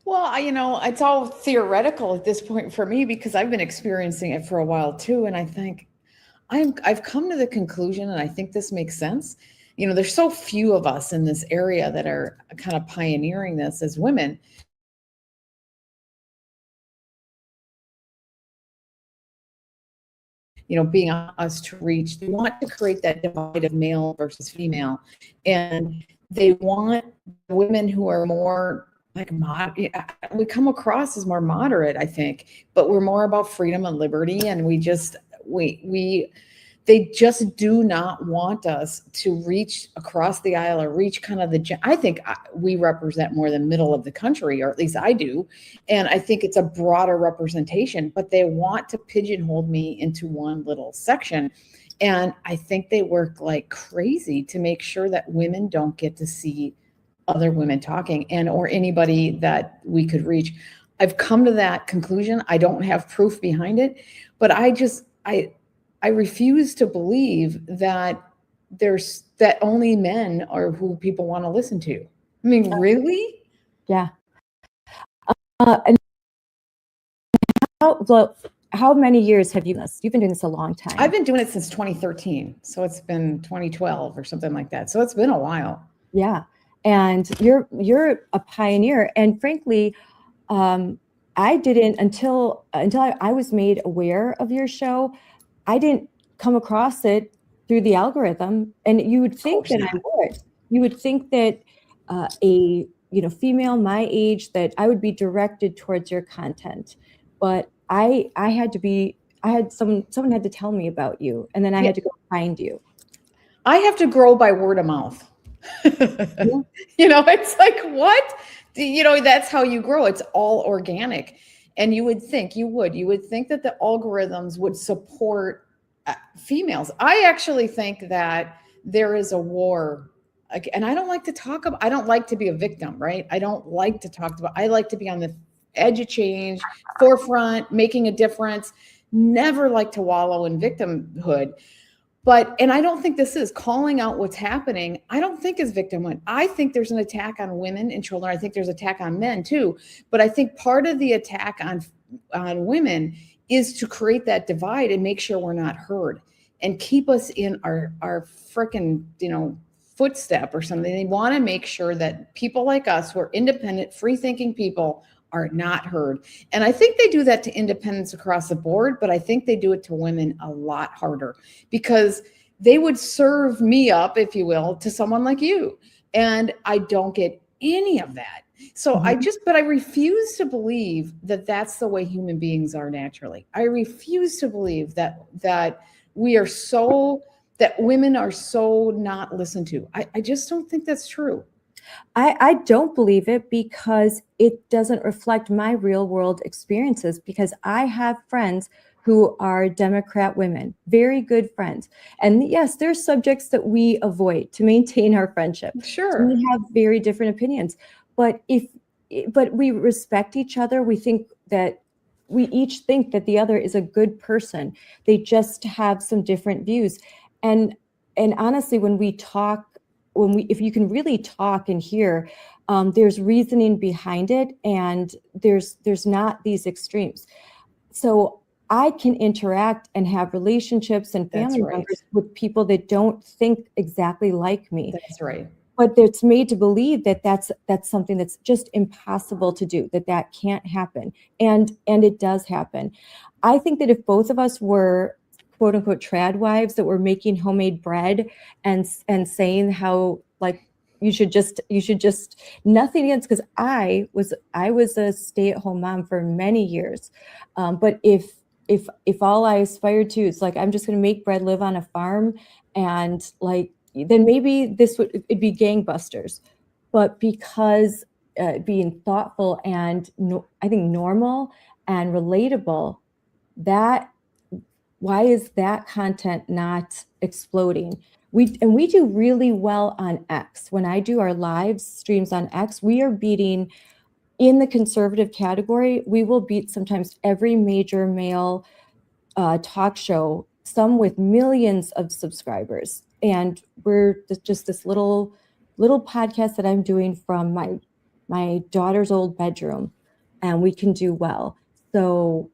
Well, it's all theoretical at this point for me because I've been experiencing it for a while too. And I think I've come to the conclusion, and I think this makes sense. There's so few of us in this area that are kind of pioneering this as women. Being us to reach, they want to create that divide of male versus female. And they want women who are more we come across as more moderate, I think, but we're more about freedom and liberty. And they just do not want us to reach across the aisle or reach kind of I think we represent more the middle of the country, or at least I do. And I think it's a broader representation, but they want to pigeonhole me into one little section. And I think they work like crazy to make sure that women don't get to see other women talking or anybody that we could reach. I've come to that conclusion. I don't have proof behind it, but I refuse to believe that that only men are who people want to listen to. I mean, really? Yeah. And how many years have you done this? You've been doing this a long time. I've been doing it since 2013. So it's been 2012 or something like that. So it's been a while. Yeah. And you're a pioneer. And frankly, I didn't until I was made aware of your show. I didn't come across it through the algorithm. And you would think that I would. You would think that a female my age, that I would be directed towards your content. But I had someone had to tell me about you, and then I had to go find you. I have to grow by word of mouth. It's like, what? That's how you grow. It's all organic. And you would think that the algorithms would support females. I actually think that there is a war. And I don't like to talk about, I don't like to be a victim, right? I don't like to talk about, I like to be on the edge of change, forefront, making a difference, never like to wallow in victimhood. And I don't think this is calling out what's happening. I don't think is victimhood. I think there's an attack on women and children. I think there's attack on men too. But I think part of the attack on women is to create that divide and make sure we're not heard and keep us in our frickin', footstep or something. They want to make sure that people like us, who are independent, free-thinking people, are not heard. And I think they do that to independents across the board, but I think they do it to women a lot harder because they would serve me up, if you will, to someone like you. And I don't get any of that. So but I refuse to believe that that's the way human beings are naturally. I refuse to believe that women are so not listened to. I just don't think that's true. I don't believe it because it doesn't reflect my real world experiences, because I have friends who are Democrat women, very good friends. And yes, there's subjects that we avoid to maintain our friendship. Sure. We have very different opinions, but we respect each other. We each think that the other is a good person. They just have some different views. And honestly, when we talk, if you can really talk and hear, there's reasoning behind it, and there's not these extremes. So I can interact and have relationships and family members with people that don't think exactly like me. That's right. But it's made to believe that that's something that's just impossible to do, that can't happen. And it does happen. I think that if both of us were quote unquote trad wives that were making homemade bread and saying how like you should just nothing against, because I was a stay-at-home mom for many years. But if all I aspired to is like, I'm just going to make bread, live on a farm, and like, then maybe it'd be gangbusters. But because being thoughtful and I think normal and relatable, why is that content not exploding? We do really well on X. When I do our live streams on X, we are beating, in the conservative category, we will beat sometimes every major male talk show, some with millions of subscribers. And we're just this little podcast that I'm doing from my daughter's old bedroom, and we can do well. So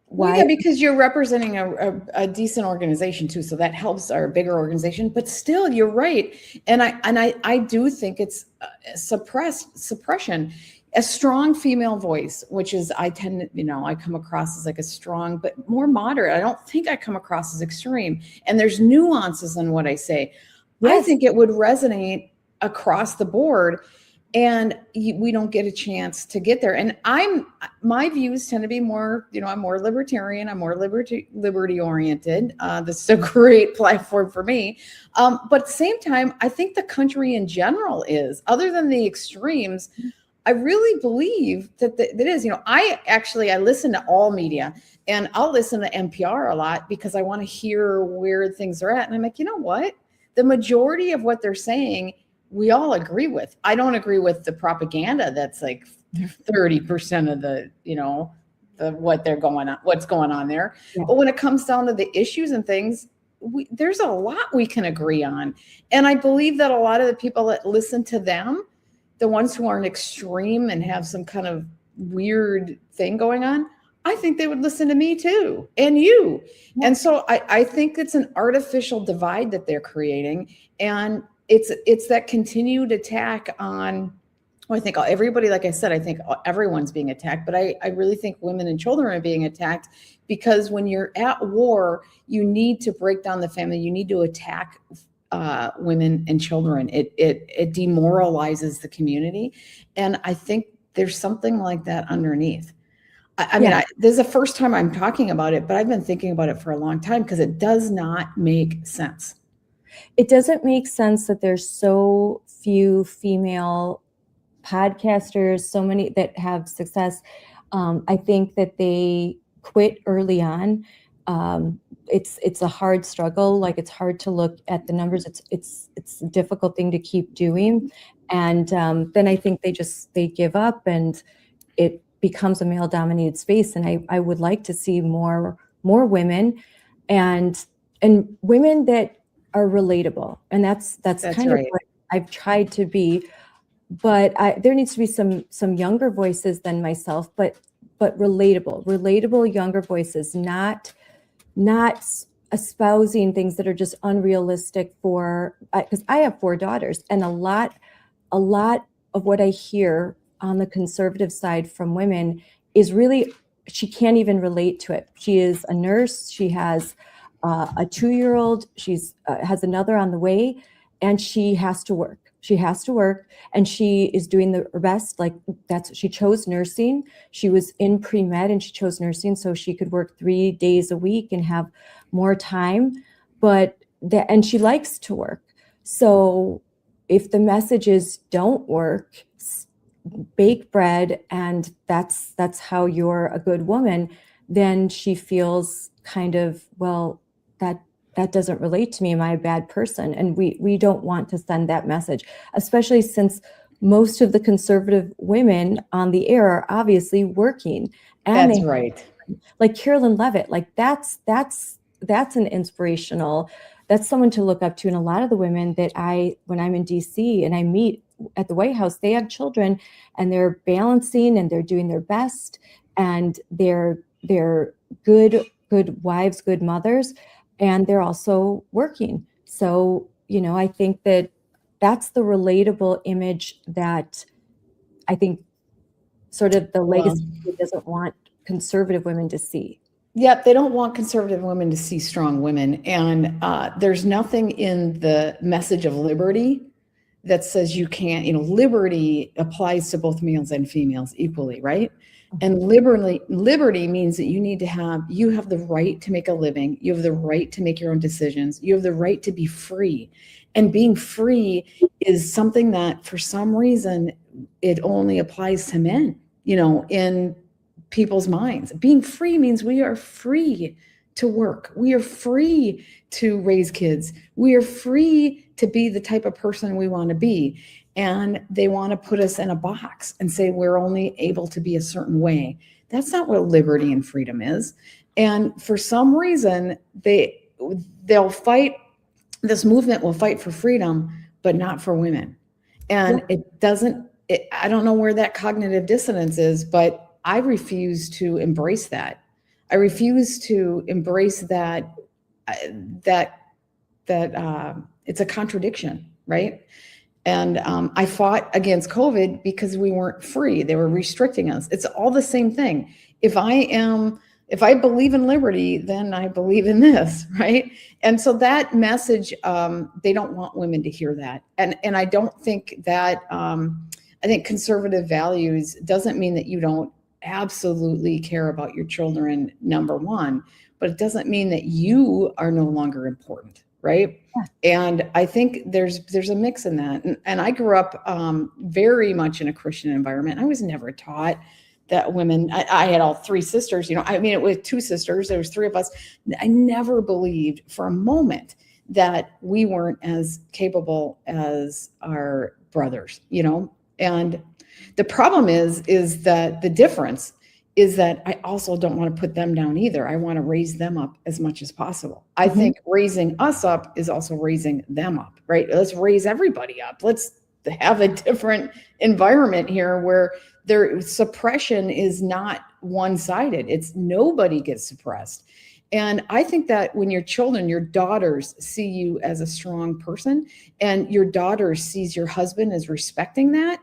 why? Yeah, because you're representing a decent organization too, so that helps our bigger organization. But still, you're right, and I do think it's suppression. A strong female voice, which is, I tend to, I come across as like a strong, but more moderate. I don't think I come across as extreme. And there's nuances in what I say. Yes. I think it would resonate across the board, and we don't get a chance to get there. And my views tend to be more, I'm more libertarian. I'm more liberty oriented. This is a great platform for me. But at the same time, I think the country in general is, other than the extremes, I really believe that is, I listen to all media, and I'll listen to NPR a lot because I want to hear where things are at. And I'm like, you know what? The majority of what they're saying, we all agree with. I don't agree with the propaganda that's like 30% of what's going on there. Yeah. But when it comes down to the issues and things, there's a lot we can agree on. And I believe that a lot of the people that listen to them, the ones who aren't extreme and have some kind of weird thing going on, I think they would listen to me too, and you. Yeah. And so I think it's an artificial divide that they're creating. And it's that continued attack on, I think everybody, like I said, I think everyone's being attacked, but I really think women and children are being attacked, because when you're at war, you need to break down the family. You need to attack women and children. It demoralizes the community. And I think there's something like that underneath. I mean, this is the first time I'm talking about it, but I've been thinking about it for a long time, because it does not make sense. It doesn't make sense that there's so few female podcasters, so many that have success. I think that they quit early on. It's a hard struggle. Like, it's hard to look at the numbers. It's a difficult thing to keep doing. And then I think they give up, and it becomes a male dominated space. And I would like to see more women and women that are relatable. And that's kind of what I've tried to be. But there needs to be some younger voices than myself, but relatable younger voices, not espousing things that are just unrealistic because I have 4 daughters, and a lot of what I hear on the conservative side from women is really, she can't even relate to it. She is a nurse. She has a 2-year-old. She's has another on the way, and she has to work. And she is doing her best. Like, she chose nursing. She was in pre-med and she chose nursing so she could work 3 days a week and have more time. And she likes to work. So if the messages don't work, bake bread, and that's how you're a good woman, then she feels kind of, well, that doesn't relate to me. Am I a bad person? And we don't want to send that message, especially since most of the conservative women on the air are obviously working. And That's right. like Carolyn Levitt, like that's an inspirational, that's someone to look up to. And a lot of the women that when I'm in DC and I meet at the White House, they have children and they're balancing and they're doing their best and they're good wives, good mothers, and they're also working. So, I think that's the relatable image that I think sort of the legacy doesn't want conservative women to see. Yep, they don't want conservative women to see strong women. And there's nothing in the message of liberty that says you can't, liberty applies to both males and females equally, right? And liberty means that you have the right to make a living. You have the right to make your own decisions. You have the right to be free. And being free is something that for some reason, it only applies to men, in people's minds. Being free means we are free to work. We are free to raise kids. We are free to be the type of person we want to be. And they want to put us in a box and say we're only able to be a certain way. That's not what liberty and freedom is. And for some reason, they'll fight, this movement will fight for freedom, but not for women. And I don't know where that cognitive dissonance is, but I refuse to embrace that. I refuse to embrace that it's a contradiction, right? And I fought against COVID because we weren't free. They were restricting us. It's all the same thing. If I believe in liberty, then I believe in this, right? And so that message, they don't want women to hear that. And I don't think that, I think conservative values doesn't mean that you don't absolutely care about your children, number one, but it doesn't mean that you are no longer important, right? Yeah. And I think there's a mix in that. And I grew up very much in a Christian environment. I was never taught that women, I had all three sisters, it was two sisters, there was three of us. I never believed for a moment that we weren't as capable as our brothers, and the problem is that the difference is that I also don't want to put them down either. I want to raise them up as much as possible. I think raising us up is also raising them up, right? Let's raise everybody up. Let's have a different environment here where their suppression is not one-sided. It's nobody gets suppressed. And I think that when your children, your daughters see you as a strong person and your daughter sees your husband as respecting that,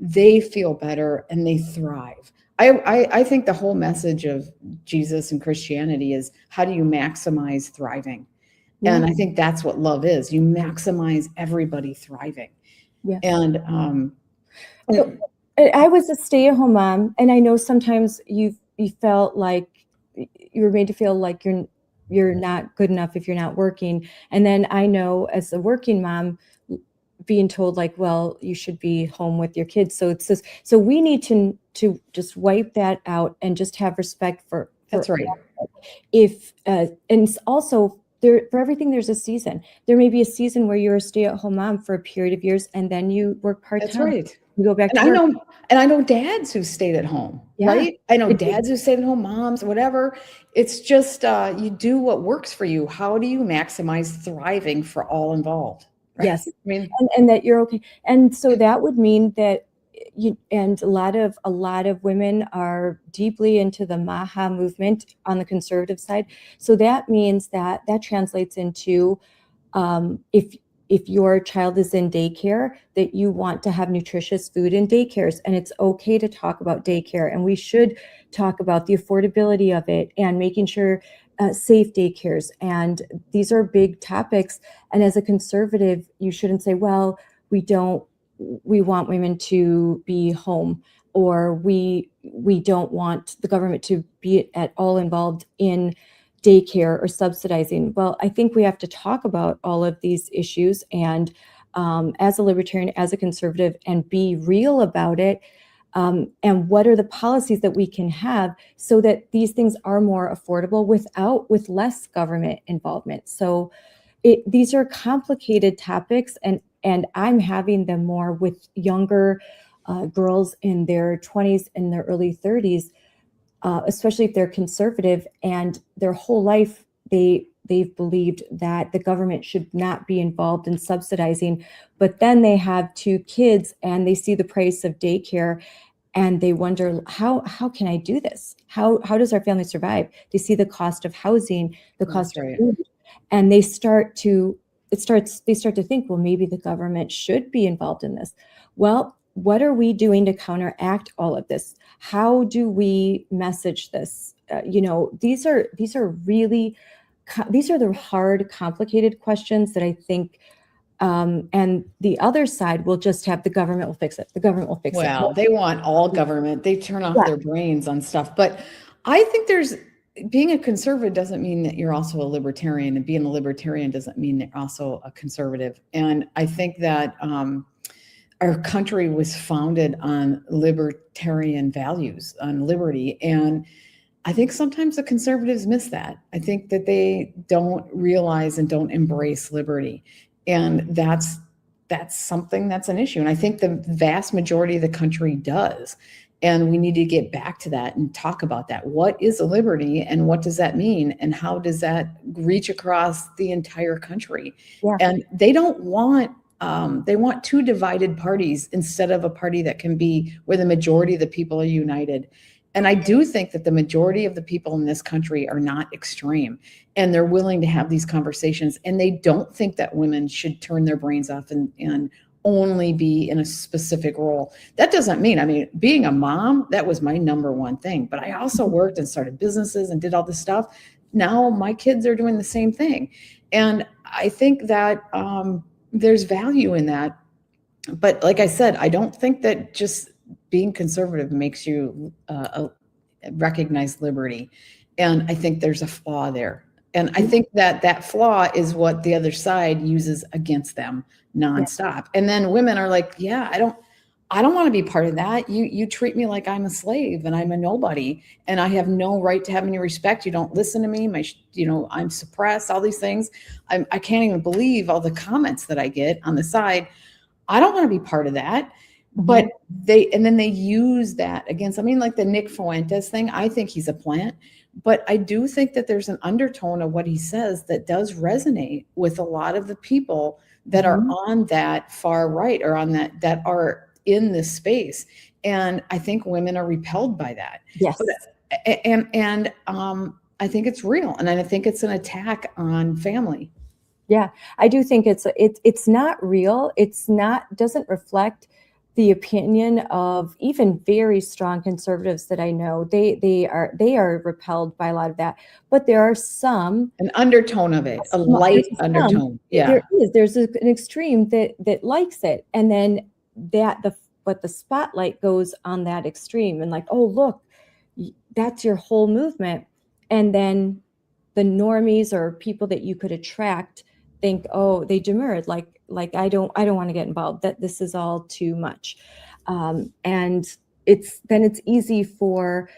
they feel better and they thrive. I think the whole message of Jesus and Christianity is how do you maximize thriving? Yeah. And I think that's what love is. You maximize everybody thriving. Yeah. And I was a stay-at-home mom, and I know sometimes you felt like you were made to feel like you're not good enough if you're not working. And then I know as a working mom, being told like, well, you should be home with your kids. So it's just, so we need to just wipe that out and just have respect for that's right. If and also there, for everything there's a season. There may be a season where you're a stay-at-home mom for a period of years and then you work part-time. That's right. You go back and to I know dads who stayed at home, right? I know dads who stayed at home, moms, whatever. It's just you do what works for you. How do you maximize thriving for all involved? Right? Yes, I mean, and that you're okay. And so that would mean that a lot of women are deeply into the MAHA movement on the conservative side. So that means that translates into if your child is in daycare, that you want to have nutritious food in daycares, and it's okay to talk about daycare, and we should talk about the affordability of it and making sure safe daycares. And these are big topics. And as a conservative, you shouldn't say, well, we want women to be home, or we don't want the government to be at all involved in daycare or subsidizing. Well, I think we have to talk about all of these issues, and as a libertarian, as a conservative, and be real about it. and what are the policies that we can have so that these things are more affordable with less government involvement. So these are complicated topics, and I'm having them more with younger girls in their 20s and their early 30s, especially if they're conservative, and their whole life they've believed that the government should not be involved in subsidizing, but then they have 2 kids and they see the price of daycare and they wonder, how can I do this? How does our family survive? They see the cost of housing, the cost of food, and they start to think, well, maybe the government should be involved in this. Well, what are we doing to counteract all of this? How do we message this? These are the hard, complicated questions that I think, and the other side will just have the government will fix it. The government will fix it. Well, they want all government. They turn off their brains on stuff. But I think being a conservative doesn't mean that you're also a libertarian, and being a libertarian doesn't mean that you're also a conservative. And I think that our country was founded on libertarian values, on liberty. And I think sometimes the conservatives miss that. I think that they don't realize and don't embrace liberty. And that's something that's an issue. And I think the vast majority of the country does. And we need to get back to that and talk about that. What is a liberty and what does that mean? And how does that reach across the entire country? Yeah. And they don't want, they want 2 divided parties instead of a party that can be where the majority of the people are united. And I do think that the majority of the people in this country are not extreme, and they're willing to have these conversations, and they don't think that women should turn their brains off and only be in a specific role. That doesn't mean, being a mom, that was my number one thing, but I also worked and started businesses and did all this stuff. Now my kids are doing the same thing. And I think that there's value in that. But like I said, I don't think that just being conservative makes you recognize liberty. And I think there's a flaw there. And I think that flaw is what the other side uses against them nonstop. Yeah. And then women are like, yeah, I don't want to be part of that. You treat me like I'm a slave and I'm a nobody and I have no right to have any respect. You don't listen to me. I'm suppressed, all these things. I can't even believe all the comments that I get on the side. I don't want to be part of that. But then they use that against, like the Nick Fuentes thing. I think he's a plant, but I do think that there's an undertone of what he says that does resonate with a lot of the people that are on that far right or on that are in this space. And I think women are repelled by that. Yes. And I think it's real. And I think it's an attack on family. Yeah, I do think it's not real. Doesn't reflect the opinion of even very strong conservatives that I know. They are repelled by a lot of that, but there are some an undertone of it, a light undertone. Yeah, there's an extreme that likes it, and then but the spotlight goes on that extreme, and like, oh look, that's your whole movement, and then the normies or people that you could attract think, oh, they demurred, like I don't want to get involved, that this is all too much. And it's easy for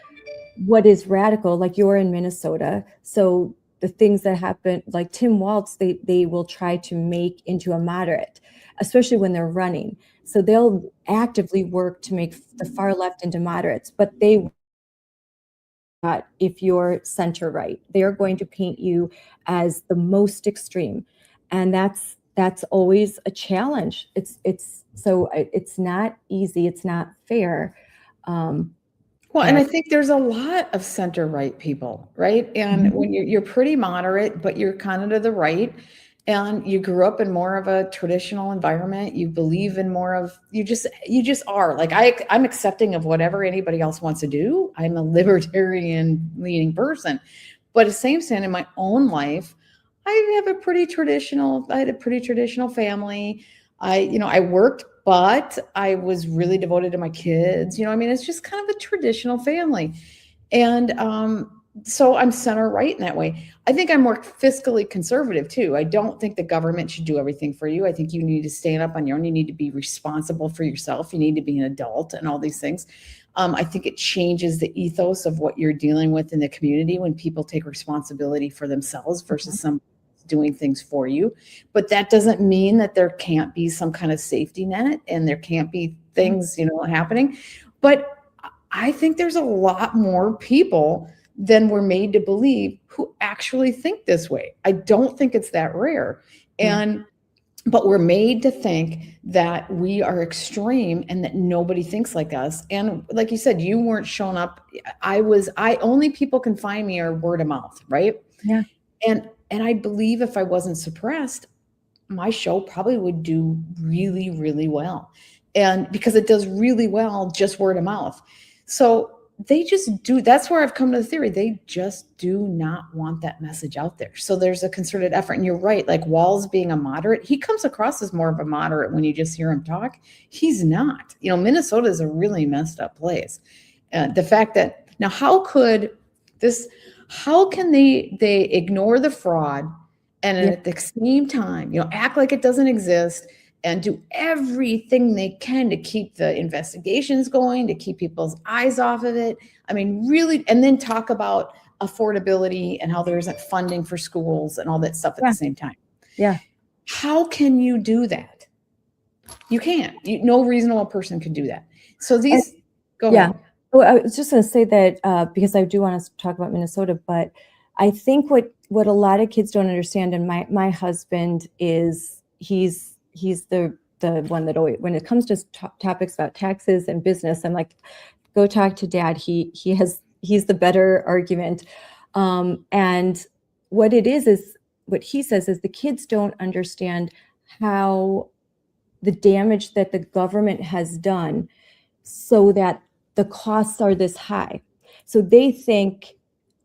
what is radical, like you're in Minnesota. So the things that happen, like Tim Walz, they will try to make into a moderate, especially when they're running. So they'll actively work to make the far left into moderates, but if you're center right, they are going to paint you as the most extreme. And that's always a challenge. It's not easy. It's not fair. And I think there's a lot of center right people, right? And when you're pretty moderate, but you're kind of to the right, and you grew up in more of a traditional environment, you believe in more of, you just are like, I'm accepting of whatever anybody else wants to do. I'm a libertarian leaning person, but at the same time in my own life, I had a pretty traditional family. I worked, but I was really devoted to my kids. It's just kind of a traditional family. And So I'm center right in that way. I think I'm more fiscally conservative too. I don't think the government should do everything for you. I think you need to stand up on your own. You need to be responsible for yourself. You need to be an adult and all these things. I think it changes the ethos of what you're dealing with in the community when people take responsibility for themselves versus some doing things for you. But that doesn't mean that there can't be some kind of safety net and there can't be things, happening. But I think there's a lot more people than we're made to believe who actually think this way. I don't think it's that rare. But we're made to think that we are extreme and that nobody thinks like us. And like you said, you weren't showing up. Only people can find me are word of mouth, right? Yeah. And I believe if I wasn't suppressed, my show probably would do really, really well. And because it does really well, just word of mouth. So they just do. That's where I've come to the theory. They just do not want that message out there. So there's a concerted effort. And you're right. Like Walls being a moderate, he comes across as more of a moderate when you just hear him talk. He's not. Minnesota is a really messed up place. The fact that now, how can they ignore the fraud and at the same time, act like it doesn't exist and do everything they can to keep the investigations going, to keep people's eyes off of it. I mean, really, and then talk about affordability and how there isn't funding for schools and all that stuff at the same time. Yeah. How can you do that? You can't. No reasonable person can do that. So these, go ahead. Well, I was just going to say that because I do want to talk about Minnesota, but I think what a lot of kids don't understand, and my husband is, he's the one that always, when it comes to topics about taxes and business, I'm like, go talk to Dad. He's the better argument. And what it is what he says is the kids don't understand how the damage that the government has done so that the costs are this high. So they think,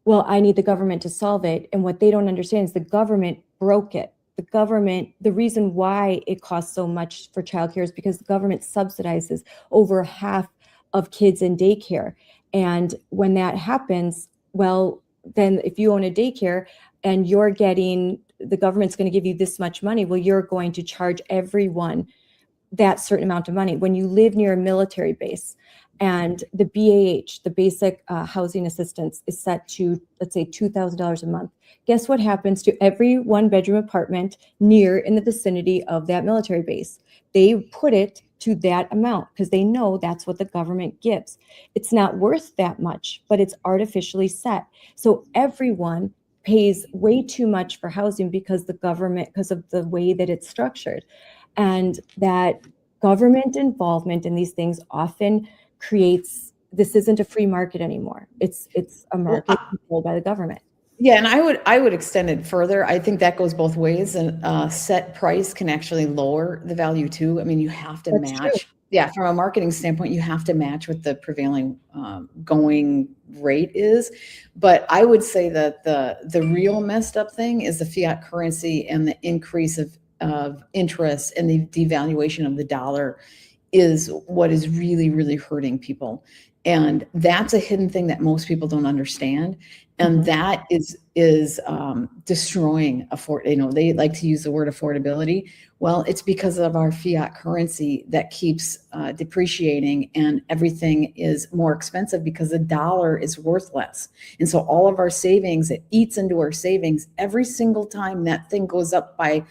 well, I need the government to solve it. And what they don't understand is the government broke it. The reason why it costs so much for childcare is because the government subsidizes over half of kids in daycare. And when that happens, well, then if you own a daycare and the government's going to give you this much money, well, you're going to charge everyone that certain amount of money. When you live near a military base and the BAH, the basic housing assistance, is set to, let's say, $2,000 a month. Guess what happens to every 1-bedroom apartment in the vicinity of that military base? They put it to that amount because they know that's what the government gives. It's not worth that much, but it's artificially set. So everyone pays way too much for housing because of the way that it's structured. And that government involvement in these things often this isn't a free market anymore. It's a market controlled by the government. Yeah, and I would extend it further. I think that goes both ways, and set price can actually lower the value too. I mean, you have to match. True. Yeah, from a marketing standpoint, you have to match what the prevailing going rate is. But I would say that the real messed up thing is the fiat currency and the increase of interest and the devaluation of the dollar is what is really, really hurting people. And that's a hidden thing that most people don't understand. And that is destroying they like to use the word affordability. Well, it's because of our fiat currency that keeps depreciating, and everything is more expensive because the dollar is worth less. And so all of our savings, it eats into our savings every single time that thing goes up by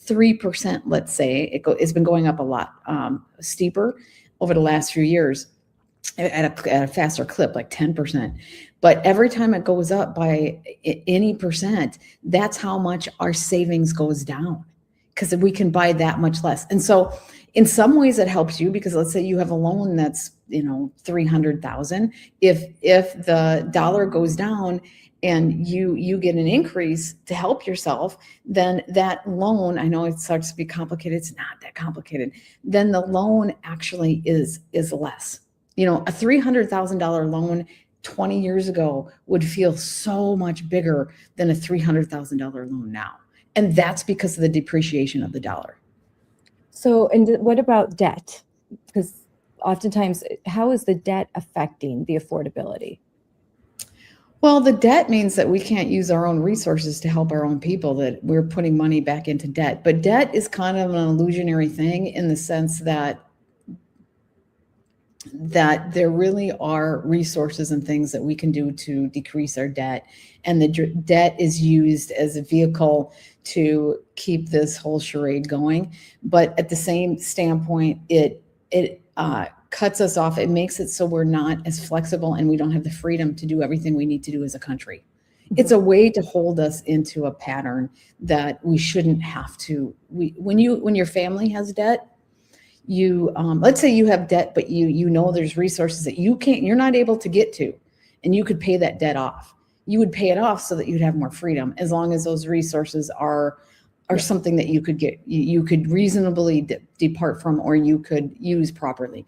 3%, let's say. It's been going up a lot steeper over the last few years at a faster clip, like 10%. But every time it goes up by any percent, that's how much our savings goes down, because we can buy that much less. And so in some ways it helps you, because let's say you have a loan that's, $300,000. If the dollar goes down and you get an increase to help yourself, then that loan, I know it starts to be complicated. It's not that complicated. Then the loan actually is less. A $300,000 loan 20 years ago would feel so much bigger than a $300,000 loan now. And that's because of the depreciation of the dollar. So, and what about debt? Because oftentimes, how is the debt affecting the affordability? Well, the debt means that we can't use our own resources to help our own people, that we're putting money back into debt. But debt is kind of an illusionary thing in the sense that there really are resources and things that we can do to decrease our debt. And the debt is used as a vehicle to keep this whole charade going. But at the same standpoint, it cuts us off. It makes it so we're not as flexible and we don't have the freedom to do everything we need to do as a country. It's a way to hold us into a pattern that we shouldn't have to. When your family has debt, you let's say you have debt, but you know there's resources that you're not able to get to, and you could pay that debt off. You would pay it off so that you'd have more freedom, as long as those resources are something that you could get, you could reasonably depart from, or you could use properly,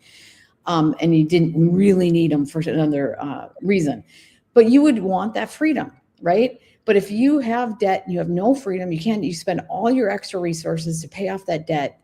and you didn't really need them for another reason. But you would want that freedom, right? But if you have debt and you have no freedom, you spend all your extra resources to pay off that debt.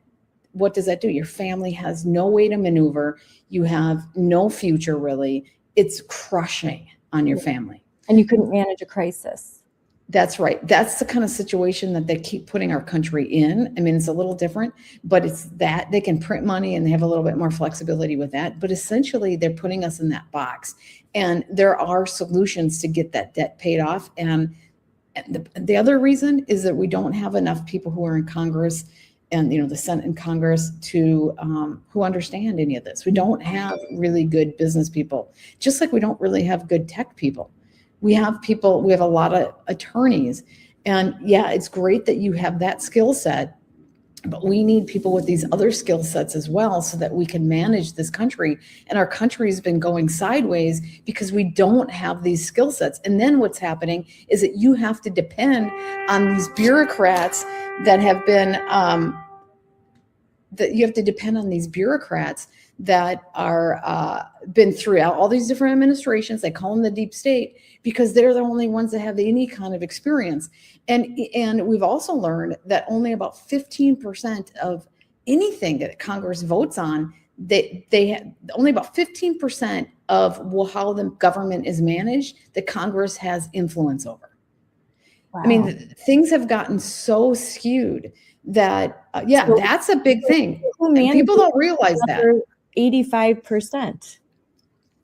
What does that do? Your family has no way to maneuver. You have no future, really. It's crushing on your family. And you couldn't manage a crisis. That's right. That's the kind of situation that they keep putting our country in. I mean, it's a little different, but it's that they can print money and they have a little bit more flexibility with that. But essentially, they're putting us in that box. And there are solutions to get that debt paid off. And the other reason is that we don't have enough people who are in Congress and the Senate and Congress to who understand any of this. We don't have really good business people, just like we don't really have good tech people. We have a lot of attorneys, and yeah, it's great that you have that skill set, but we need people with these other skill sets as well, so that we can manage this country. And our country's been going sideways because we don't have these skill sets. And then what's happening is that you have to depend on these bureaucrats that have been that are been throughout all these different administrations. They call them the deep state because they're the only ones that have any kind of experience. And we've also learned that only about 15% of anything that Congress votes on, only about 15% of how the government is managed that Congress has influence over. Wow. I mean, things have gotten so skewed that, that's a big thing. People don't realize that. 85%.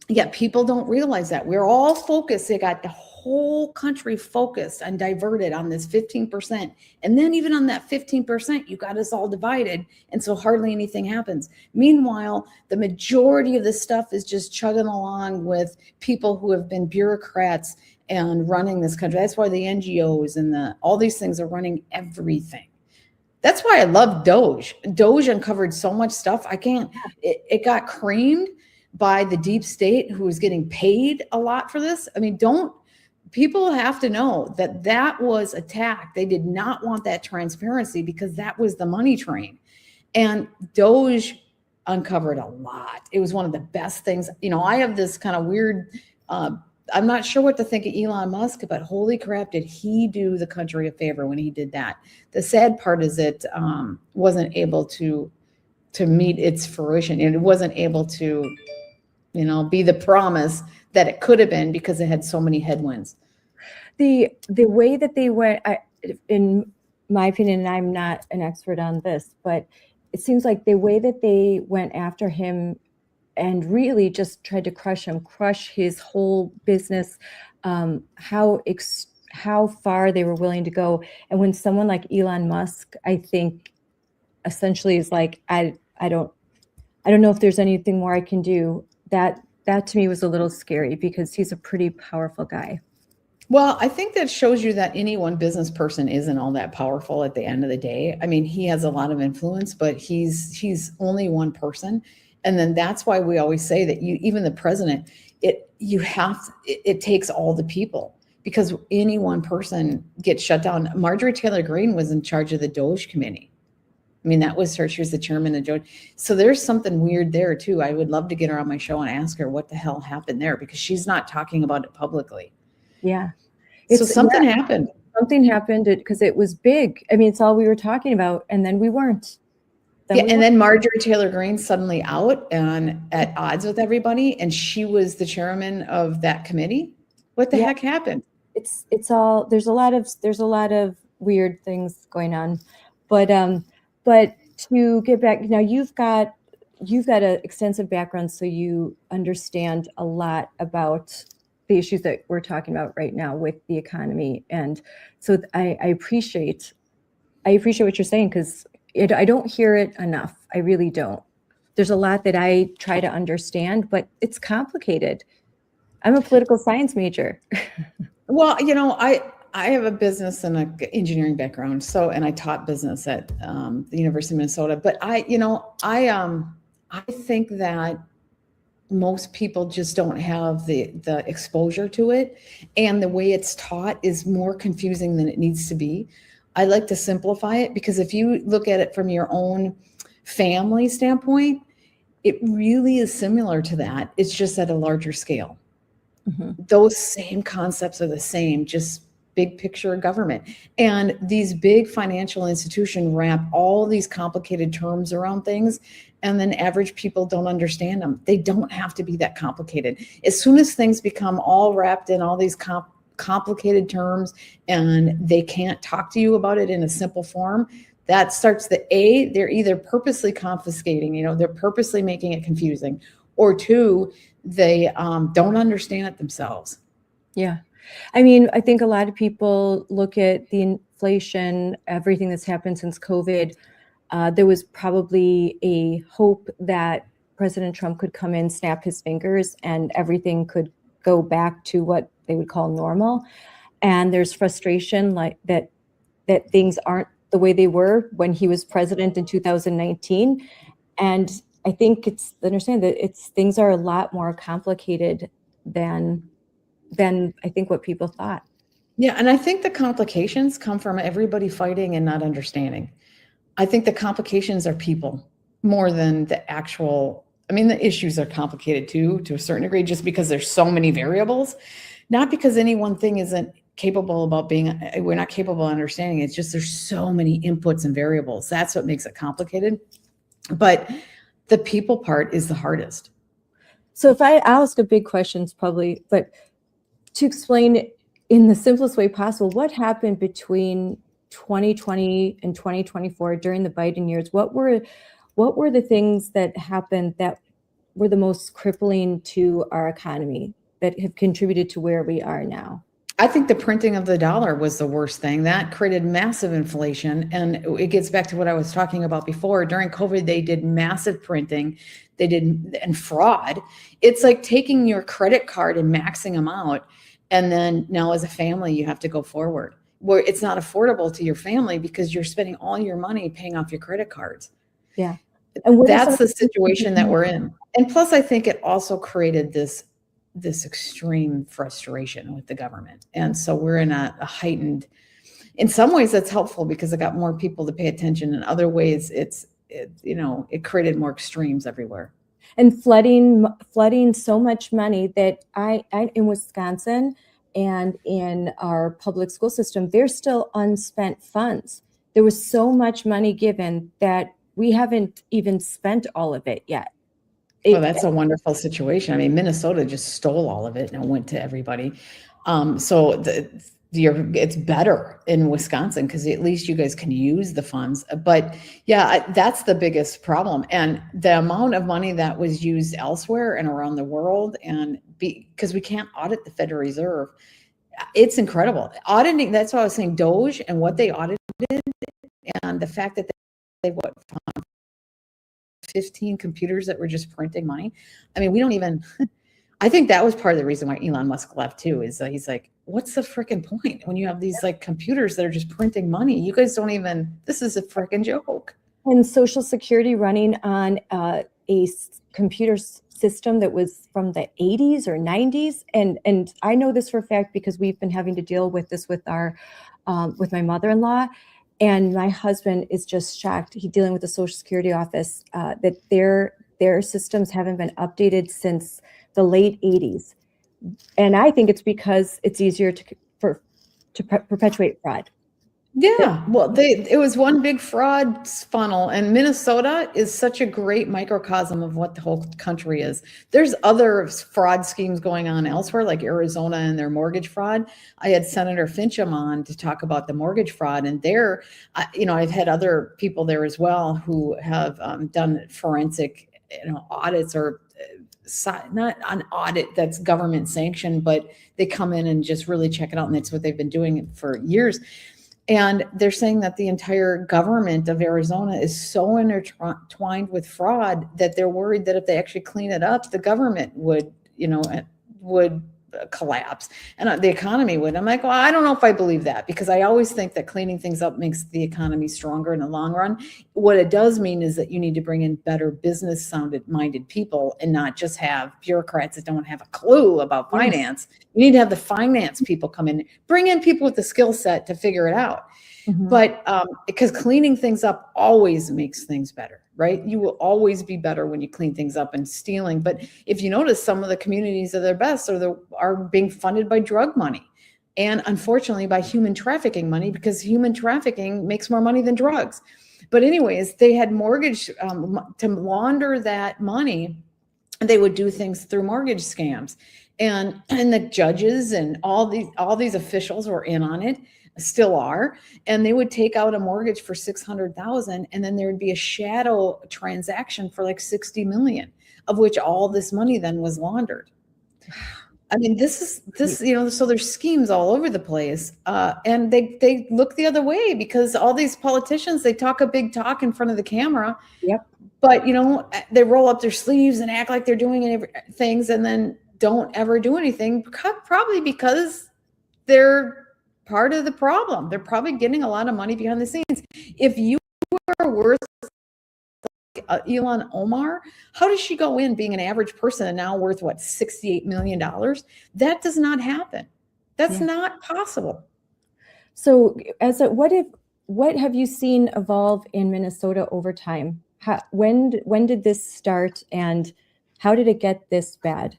Yeah, people don't realize that. We're all focused. They got the whole country focused and diverted on this 15%. And then even on that 15%, you got us all divided. And so hardly anything happens. Meanwhile, the majority of this stuff is just chugging along with people who have been bureaucrats and running this country. That's why the NGOs and all these things are running everything. That's why I love Doge. Doge uncovered so much stuff. It got creamed by the deep state, who was getting paid a lot for this. I mean, people have to know that was attacked. They did not want that transparency because that was the money train. And Doge uncovered a lot. It was one of the best things. I have this kind of weird, I'm not sure what to think of Elon Musk, but holy crap, did he do the country a favor when he did that. The sad part is it wasn't able to meet its fruition. And it wasn't able to, be the promise that it could have been because it had so many headwinds. The way that they went, in my opinion, and I'm not an expert on this, but it seems like the way that they went after him and really just tried to crush his whole business, how far they were willing to go. And when someone like Elon Musk, I think, essentially is like, I don't know if there's anything more I can do. That to me was a little scary because he's a pretty powerful guy. Well, I think that shows you that any one business person isn't all that powerful at the end of the day. I mean, he has a lot of influence, but he's only one person. And then that's why we always say that even the president, it takes all the people, because any one person gets shut down. Marjorie Taylor Greene was in charge of the Doge committee. I mean, that was her. She was the chairman of Doge. So there's something weird there too. I would love to get her on my show and ask her what the hell happened there, because she's not talking about it publicly. Yeah. So something happened. Something happened because it was big. I mean, it's all we were talking about, and then we weren't. Then Marjorie Taylor Greene suddenly out and at odds with everybody, and she was the chairman of that committee. What the Yeah. heck happened? It's all, there's a lot of weird things going on, but to get back now, you've got an extensive background, so you understand a lot about the issues that we're talking about right now with the economy, and so I appreciate what you're saying, because I don't hear it enough. I really don't. There's a lot that I try to understand, but it's complicated. I'm a political science major. Well, I have a business and an engineering background, and I taught business at the University of Minnesota. But I think that most people just don't have the exposure to it, and the way it's taught is more confusing than it needs to be. I like to simplify it, because if you look at it from your own family standpoint, it really is similar to that. It's just at a larger scale. Mm-hmm. Those same concepts are the same, just big picture government. And these big financial institutions wrap all these complicated terms around things, and then average people don't understand them. They don't have to be that complicated. As soon as things become all wrapped in all these complicated terms, and they can't talk to you about it in a simple form, that starts they're either purposely confiscating, they're purposely making it confusing, or two, they don't understand it themselves. Yeah. I mean, I think a lot of people look at the inflation, everything that's happened since COVID. There was probably a hope that President Trump could come in, snap his fingers, and everything could go back to what they would call normal. And there's frustration like that things aren't the way they were when he was president in 2019. And I think it's understand that things are a lot more complicated than I think what people thought. Yeah, and I think the complications come from everybody fighting and not understanding. I think the complications are people more than the actual. I mean, the issues are complicated too, to a certain degree, just because there's so many variables, not because any one thing isn't capable we're not capable of understanding. It's just there's so many inputs and variables. That's what makes it complicated. But the people part is the hardest. So if I'll ask a big questions probably, but to explain in the simplest way possible, what happened between 2020 and 2024 during the Biden years? What were the things that happened that were the most crippling to our economy that have contributed to where we are now? I think the printing of the dollar was the worst thing. That created massive inflation. And it gets back to what I was talking about before. During COVID, they did massive printing. And fraud. It's like taking your credit card and maxing them out. And then now as a family, you have to go forward, where it's not affordable to your family because you're spending all your money paying off your credit cards. Yeah. And that's the situation that we're in. And plus, I think it also created this extreme frustration with the government. And so we're in a heightened, in some ways that's helpful because it got more people to pay attention. In other ways, it created more extremes everywhere. And flooding so much money that I in Wisconsin and in our public school system, there's still unspent funds. There was so much money given that we haven't even spent all of it yet. Well, that's a wonderful situation. I mean, Minnesota just stole all of it and went to everybody. So it's better in Wisconsin because at least you guys can use the funds. But yeah, that's the biggest problem. And the amount of money that was used elsewhere and around the world, and because we can't audit the Federal Reserve, it's incredible. Auditing, that's why I was saying Doge and what they audited, and the fact that they found 15 computers that were just printing money. I mean, we don't even, I think that was part of the reason why Elon Musk left too, is he's like, what's the freaking point when you have these like computers that are just printing money? You guys don't even, this is a freaking joke. And Social Security running on a computer system that was from the 80s or 90s. And I know this for a fact because we've been having to deal with this with with my mother-in-law. And my husband is just shocked. He's dealing with the Social Security office that their systems haven't been updated since the late 80s. And I think it's because it's easier to perpetuate fraud. Yeah, well, it was one big fraud funnel, and Minnesota is such a great microcosm of what the whole country is. There's other fraud schemes going on elsewhere, like Arizona and their mortgage fraud. I had Senator Fincham on to talk about the mortgage fraud, and there, I've had other people there as well who have done forensic, audits or not an audit that's government sanctioned, but they come in and just really check it out, and that's what they've been doing for years. And they're saying that the entire government of Arizona is so intertwined with fraud that they're worried that if they actually clean it up, the government would collapse and the economy would. I'm like, well, I don't know if I believe that, because I always think that cleaning things up makes the economy stronger in the long run. What it does mean is that you need to bring in better business minded people and not just have bureaucrats that don't have a clue about finance. You need to have the finance people come in, bring in people with the skill set to figure it out. Mm-hmm. But because cleaning things up always makes things better, right? You will always be better when you clean things up. And stealing, but if you notice, some of the communities that are best are being funded by drug money, and unfortunately by human trafficking money, because human trafficking makes more money than drugs. But anyways, they had mortgage to launder that money, and they would do things through mortgage scams, and the judges and all these officials were in on it. Still are, and they would take out a mortgage for $600,000, and then there would be a shadow transaction for like $60 million, of which all this money then was laundered. I mean, this so there's schemes all over the place, and they look the other way, because all these politicians, they talk a big talk in front of the camera. Yep. But they roll up their sleeves and act like they're doing things, and then don't ever do anything, probably because they're part of the problem. They're probably getting a lot of money behind the scenes. If you were worth Ilhan Omar, how does she go in being an average person and now worth $68 million? That does not happen. That's not possible. So what have you seen evolve in Minnesota over time? When did this start, and how did it get this bad?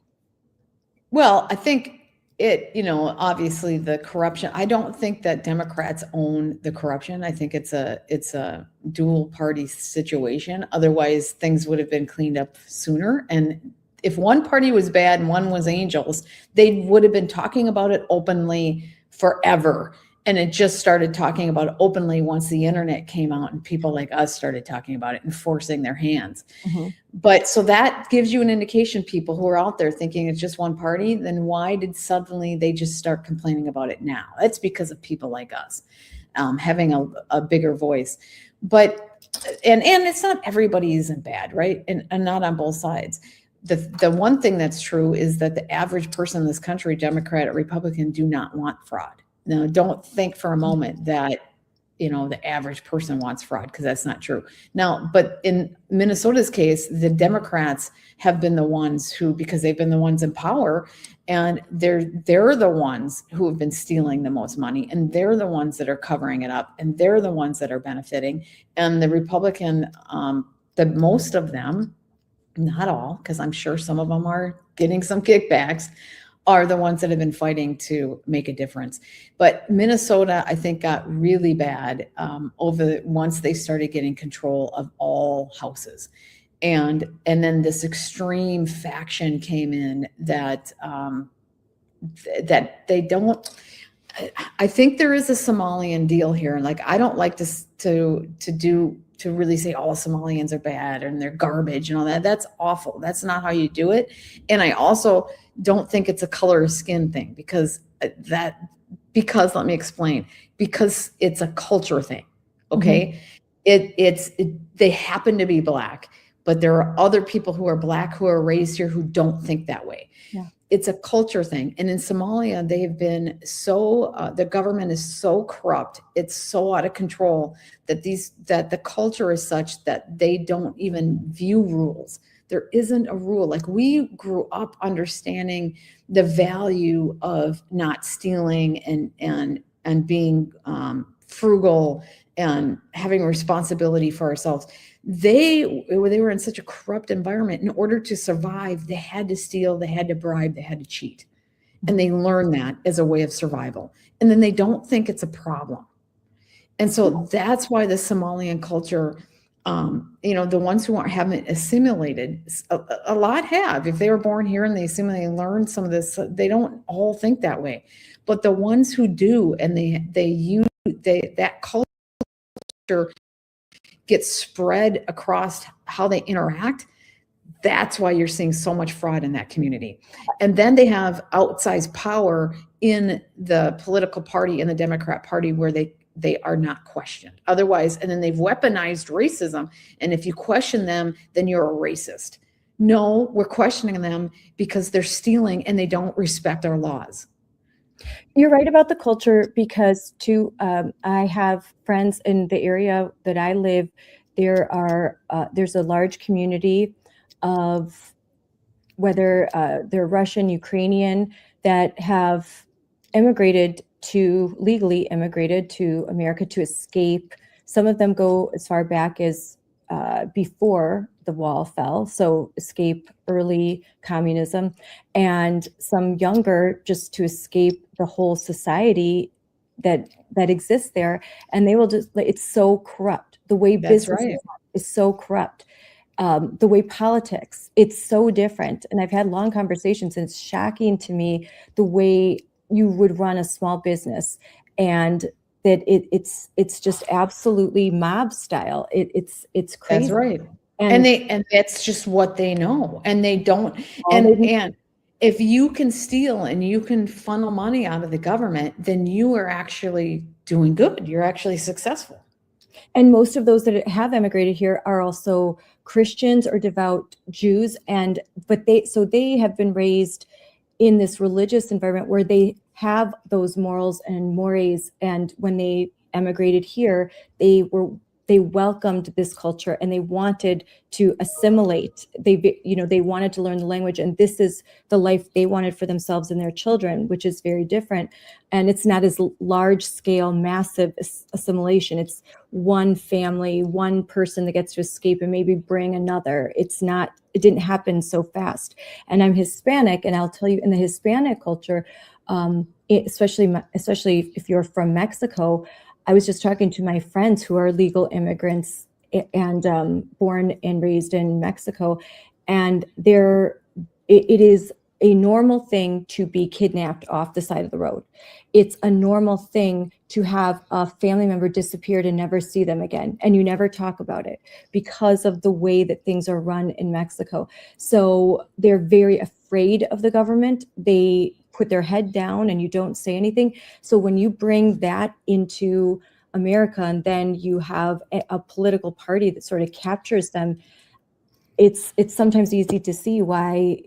Well, I think obviously the corruption. I don't think that Democrats own the corruption. I think it's a dual party situation. Otherwise, things would have been cleaned up sooner. And if one party was bad and one was angels, they would have been talking about it openly forever. And it just started talking about it openly once the internet came out and people like us started talking about it and forcing their hands. Mm-hmm. But so that gives you an indication, people who are out there thinking it's just one party, then why did suddenly they just start complaining about it now? That's because of people like us having a bigger voice. But, and it's not everybody isn't bad, right? And not on both sides. The one thing that's true is that the average person in this country, Democrat or Republican, do not want fraud. Now, don't think for a moment that, the average person wants fraud, because that's not true. Now, but in Minnesota's case, the Democrats have been the ones who, because they've been the ones in power, and they're the ones who have been stealing the most money, and they're the ones that are covering it up, and they're the ones that are benefiting. And the Republican, the most of them, not all, because I'm sure some of them are getting some kickbacks, are the ones that have been fighting to make a difference. But Minnesota, I think, got really bad once they started getting control of all houses. And then this extreme faction came in that they don't. I think there is a Somalian deal here. Like, I don't like to really say all Somalians are bad and they're garbage and all that. That's awful. That's not how you do it. And I also don't think it's a color of skin thing, because let me explain, because it's a culture thing. Okay. Mm-hmm. They happen to be Black, but there are other people who are Black who are raised here who don't think that way. Yeah. It's a culture thing. And in Somalia, they have been the government is so corrupt. It's so out of control that the culture is such that they don't even view rules. There isn't a rule. Like, we grew up understanding the value of not stealing and being frugal and having responsibility for ourselves. They were in such a corrupt environment. In order to survive, they had to steal, they had to bribe, they had to cheat. And they learn that as a way of survival. And then they don't think it's a problem. And so that's why the Somalian culture, the ones who haven't assimilated, a lot have. If they were born here and they assimilated and learned some of this, they don't all think that way. But the ones who do, and that culture gets spread across how they interact, that's why you're seeing so much fraud in that community. And then they have outsized power in the political party, in the Democrat Party, where they are not questioned otherwise. And then they've weaponized racism. And if you question them, then you're a racist. No, we're questioning them because they're stealing and they don't respect our laws. You're right about the culture, because too, I have friends in the area that I live. There's a large community of, whether they're Russian, Ukrainian, that have legally immigrated to America to escape. Some of them go as far back as before the wall fell, so escape early communism, and some younger just to escape the whole society that exists there. And they will just, it's so corrupt. The way business is so corrupt. The way politics, it's so different. And I've had long conversations, and it's shocking to me the way you would run a small business, and that it's just absolutely mob style. It's crazy. That's right. And that's just what they know. And they don't, and if you can steal and you can funnel money out of the government, then you are actually doing good. You're actually successful. And most of those that have emigrated here are also Christians or devout Jews, but they have been raised in this religious environment where they have those morals and mores. And when they emigrated here, they welcomed this culture and they wanted to assimilate. They wanted to learn the language, and this is the life they wanted for themselves and their children, which is very different. And it's not as large scale, massive assimilation. It's one family, one person that gets to escape and maybe bring another. It didn't happen so fast. And I'm Hispanic, and I'll tell you, in the Hispanic culture, especially if you're from Mexico, I was just talking to my friends who are legal immigrants and born and raised in Mexico, and it is a normal thing to be kidnapped off the side of the road. It's a normal thing to have a family member disappeared and never see them again, and you never talk about it because of the way that things are run in Mexico. So they're very afraid of the government. They put their head down and you don't say anything. So when you bring that into America, and then you have a political party that sort of captures them, it's sometimes easy to see why,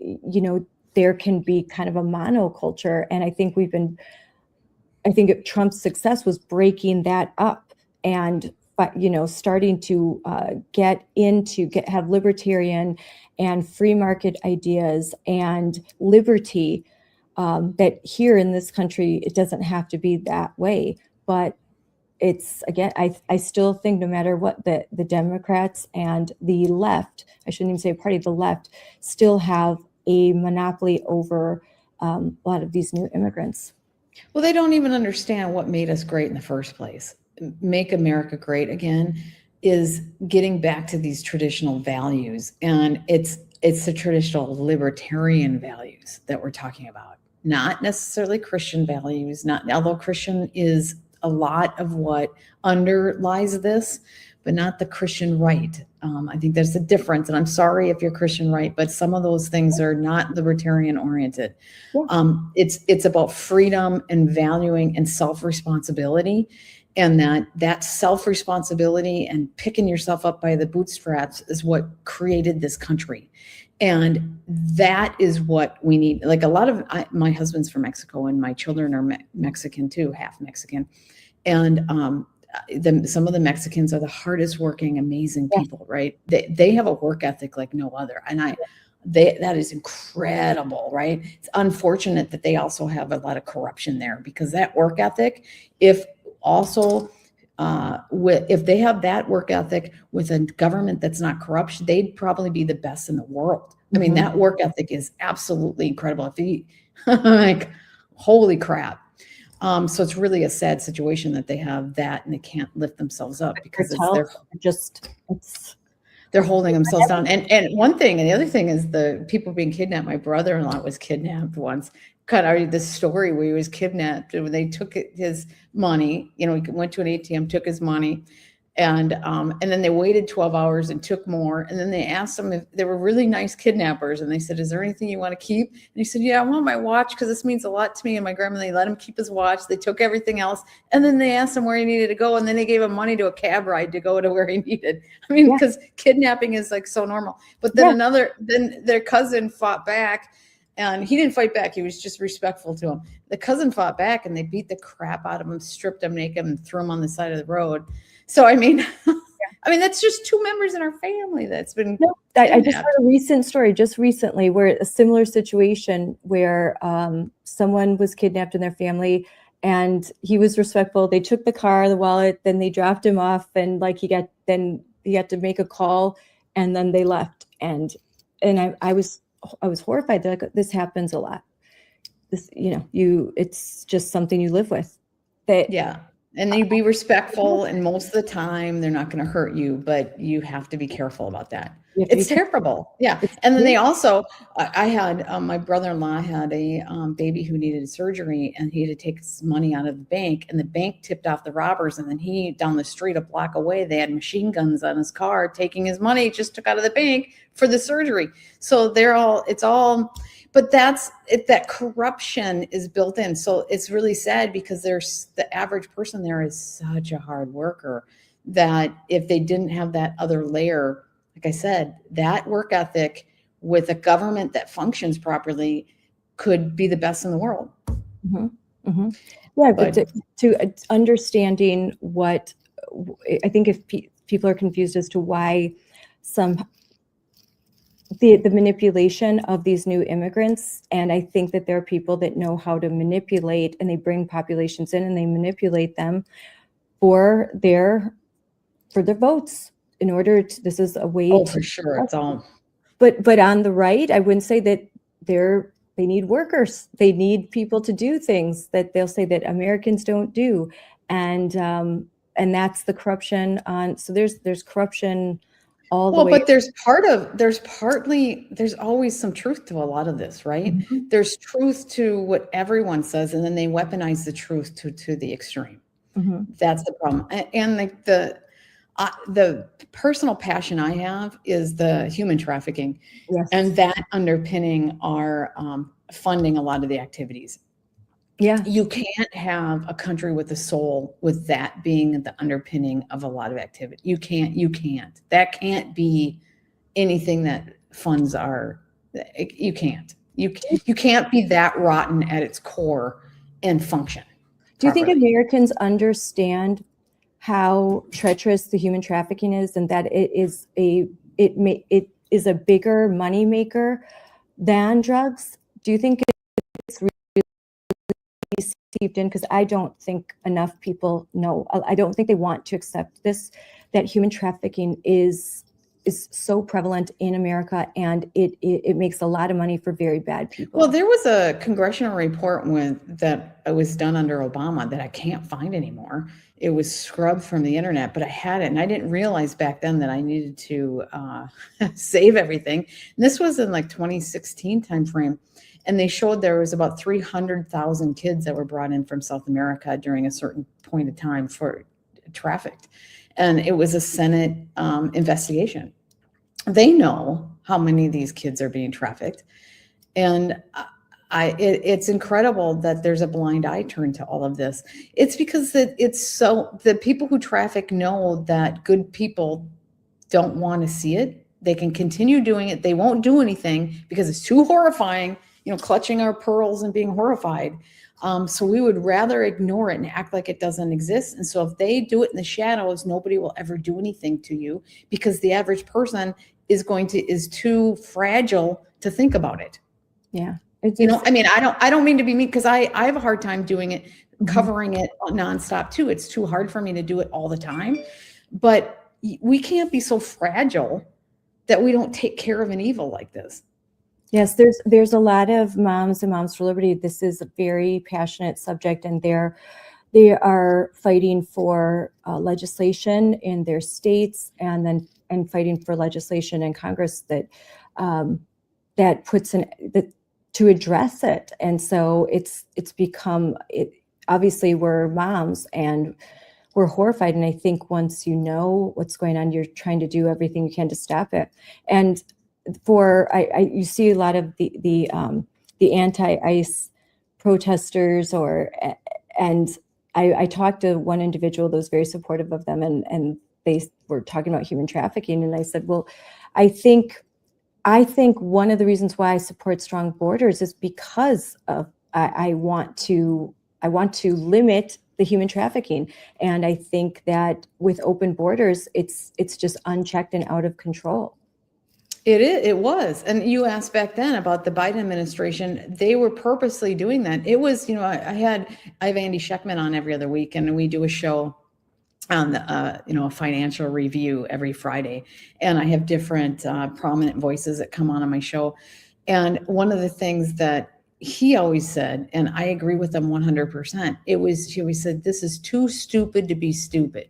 there can be kind of a monoculture. And I think Trump's success was breaking that up and, starting to have libertarian and free market ideas and liberty. That here in this country, it doesn't have to be that way. But it's, again, I still think no matter what, the Democrats and the left, I shouldn't even say party, the left, still have a monopoly over a lot of these new immigrants. Well, they don't even understand what made us great in the first place. Make America great again is getting back to these traditional values. And it's the traditional libertarian values that we're talking about. Not necessarily Christian values, although Christian is a lot of what underlies this, but not the Christian right. I think there's a difference, and I'm sorry if you're Christian right, but some of those things are not libertarian oriented. Yeah. It's about freedom and valuing and self-responsibility, and that self-responsibility and picking yourself up by the bootstraps is what created this country. And that is what we need. Like my husband's from Mexico, and my children are Mexican too, half Mexican. And some of the Mexicans are the hardest working, amazing people, right? They have a work ethic like no other. And that is incredible, right? It's unfortunate that they also have a lot of corruption there, because that work ethic, if they have that work ethic with a government that's not corrupt, they'd probably be the best in the world. I mean, that work ethic is absolutely incredible. Like, holy crap. So it's really a sad situation that they have that and they can't lift themselves up because they're holding themselves down. And one thing, and the other thing is the people being kidnapped. My brother-in-law was kidnapped once. Kind of already this story where he was kidnapped and they took his money. You know, he went to an ATM, took his money, and then they waited 12 hours and took more. And then they asked him if they were really nice kidnappers. And they said, "Is there anything you want to keep?" And he said, "Yeah, I want my watch because this means a lot to me and my grandma." They let him keep his watch. They took everything else. And then they asked him where he needed to go. And then they gave him money to a cab ride to go to where he needed. I mean, because kidnapping is like so normal. But then then their cousin fought back. And he didn't fight back. He was just respectful to him. The cousin fought back and they beat the crap out of him, stripped him naked and threw him on the side of the road. So, I mean, that's just two members in our family that's been. No, I just heard a recent story just recently where a similar situation where someone was kidnapped in their family and he was respectful. They took the car, the wallet, then they dropped him off and like he had to make a call and then they left. And I was horrified that like, this happens a lot. This, it's just something you live with. And you be respectful, and most of the time they're not going to hurt you, but you have to be careful about that. It's terrible. Yeah. And then they also, I had, my brother-in-law had a baby who needed surgery and he had to take his money out of the bank and the bank tipped off the robbers. And then he down the street a block away, they had machine guns on his car, taking his money, just took out of the bank for the surgery. So but that corruption is built in. So it's really sad because the average person there is such a hard worker that if they didn't have that other layer, like I said, that work ethic with a government that functions properly could be the best in the world. Mm-hmm. Mm-hmm. Yeah, but to understanding what I think if people are confused as to why the manipulation of these new immigrants, and I think that there are people that know how to manipulate, and they bring populations in and they manipulate them for their votes in order to. This is a way. Oh, for sure, it's all. But on the right, I wouldn't say that they need workers. They need people to do things that they'll say that Americans don't do, and that's the corruption on. So there's corruption. But there's always some truth to a lot of this, right? Mm-hmm. There's truth to what everyone says, and then they weaponize the truth to the extreme. Mm-hmm. That's the problem. And the personal passion I have is the human trafficking, and that underpinning our funding a lot of the activities. Yeah, you can't have a country with a soul with that being the underpinning of a lot of activity. You can't. That can't be anything that funds our. You can't. You can't be that rotten at its core and function. Do you think Americans understand how treacherous the human trafficking is, and that it is a bigger money maker than drugs? Do you think it's steeped in? Because I don't think enough people know. I don't think they want to accept this, that human trafficking is so prevalent in America, and it makes a lot of money for very bad people. Well, there was a congressional report that was done under Obama that I can't find anymore. It was scrubbed from the internet, but I had it, and I didn't realize back then that I needed to save everything. And this was in like 2016 timeframe. And they showed there was about 300,000 kids that were brought in from South America during a certain point of time for trafficked. And it was a Senate investigation. They know how many of these kids are being trafficked. And it's incredible that there's a blind eye turned to all of this. It's because the people who traffic know that good people don't want to see it. They can continue doing it. They won't do anything because it's too horrifying, clutching our pearls and being horrified. So we would rather ignore it and act like it doesn't exist. And so if they do it in the shadows, nobody will ever do anything to you because the average person is too fragile to think about it. Yeah. I don't mean to be mean because I have a hard time doing it, covering it nonstop too. It's too hard for me to do it all the time, but we can't be so fragile that we don't take care of an evil like this. Yes, there's a lot of moms and Moms for Liberty. This is a very passionate subject, and they are fighting for legislation in their states, and fighting for legislation in Congress that that puts that to address it. And so it's become it. Obviously, we're moms and we're horrified. And I think once you know what's going on, you're trying to do everything you can to stop it. And you see a lot of the anti-ICE protesters, and I talked to one individual that was very supportive of them, and they were talking about human trafficking, and I said, well, I think one of the reasons why I support strong borders is because of I want to limit the human trafficking, and I think that with open borders, it's just unchecked and out of control. It was. And you asked back then about the Biden administration. They were purposely doing that. It was, I have Andy Schekman on every other week, and we do a show on the, a financial review every Friday. And I have different prominent voices that come on my show. And one of the things that he always said, and I agree with him 100%, he always said, this is too stupid to be stupid.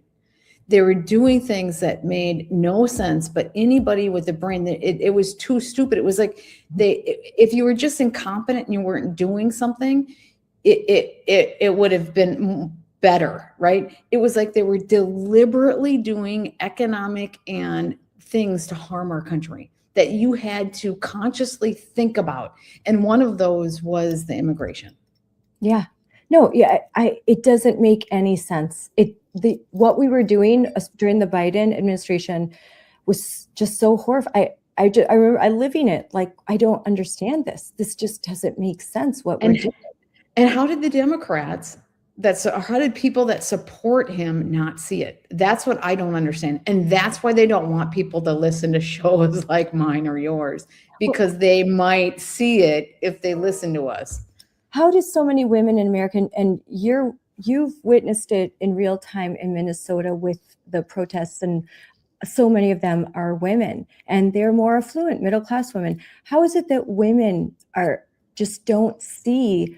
They were doing things that made no sense, but anybody with a brain, it was too stupid. It was like if you were just incompetent and you weren't doing something, it would have been better, right? It was like they were deliberately doing economic and things to harm our country that you had to consciously think about. And one of those was the immigration. Yeah. No, yeah, it doesn't make any sense. What we were doing during the Biden administration was just so horrifying. I remember living it. Like, I don't understand this. This just doesn't make sense. We're doing. And how did the Democrats how did people that support him not see it? That's what I don't understand. And that's why they don't want people to listen to shows like mine or yours, because they might see it if they listen to us. How do so many women in America, and you've witnessed it in real time in Minnesota with the protests, and so many of them are women, and they're more affluent, middle-class women. How is it that women just don't see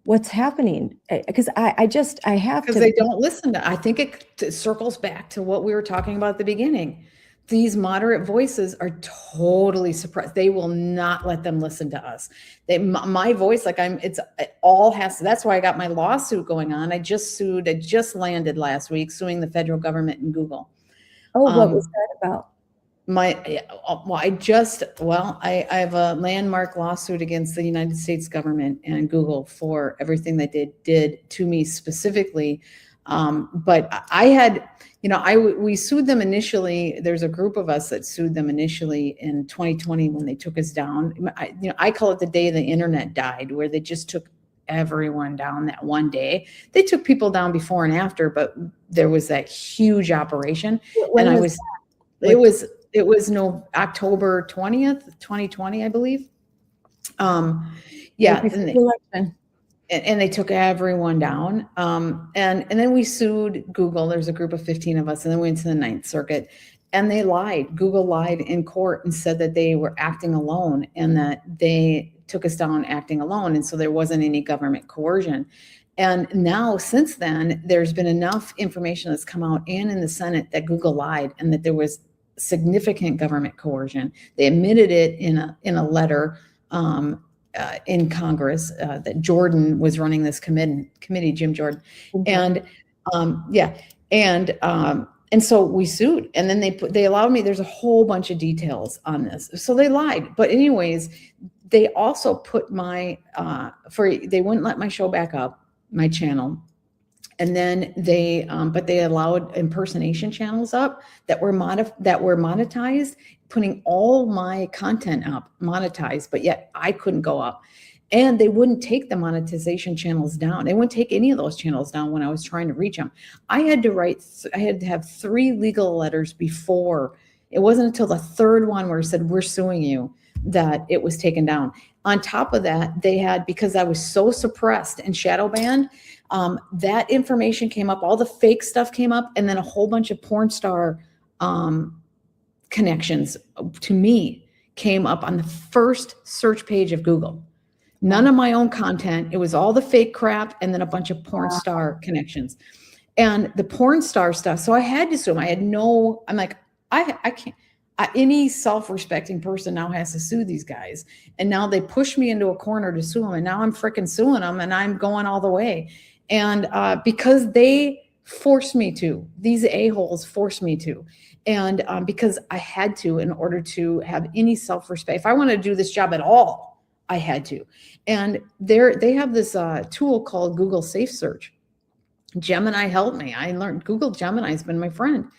what's happening? Because I have to. Because they don't listen to. I think it circles back to what we were talking about at the beginning. These moderate voices are totally suppressed. They will not let them listen to us. My voice, that's why I got my lawsuit going on. I just landed last week suing the federal government and Google. Oh, what was that about? I have a landmark lawsuit against the United States government and Google for everything that they did to me specifically. But I had, we sued them initially. There's a group of us that sued them initially in 2020 when they took us down. I call it the day the internet died, where they just took everyone down that one day. They took people down before and after, but there was that huge operation. It was October 20th, 2020, I believe. And they took everyone down. And then we sued Google. There's a group of 15 of us, and then we went to the Ninth Circuit, and they lied. Google lied in court and said that they were acting alone, and that they took us down acting alone. And so there wasn't any government coercion. And now, since then, there's been enough information that's come out and in the Senate that Google lied, and that there was significant government coercion. They admitted it in a letter in Congress that Jordan was running this committee, Jim Jordan. And so we sued, and then they allowed me. There's a whole bunch of details on this. So they lied. But anyways, they also put they wouldn't let my show back up, my channel. And then they allowed impersonation channels up that were monetized, putting all my content up, monetized, but yet I couldn't go up. And they wouldn't take the monetization channels down. They wouldn't take any of those channels down when I was trying to reach them. I had to have 3 legal letters before. It wasn't until the third one where it said, we're suing you, that it was taken down. On top of that, they had, because I was so suppressed and shadow banned, that information came up, all the fake stuff came up, and then a whole bunch of porn star connections to me came up on the first search page of Google. None of my own content. It was all the fake crap and then a bunch of porn star connections. And the porn star stuff. So I had to sue them. I'm like, I can't. Any self-respecting person now has to sue these guys. And now they push me into a corner to sue them. And now I'm freaking suing them and I'm going all the way. And because they forced me to, these a-holes forced me to. And because I had to in order to have any self-respect. If I wanted to do this job at all, I had to. And they have this tool called Google Safe Search. Gemini helped me. I learned Google Gemini has been my friend.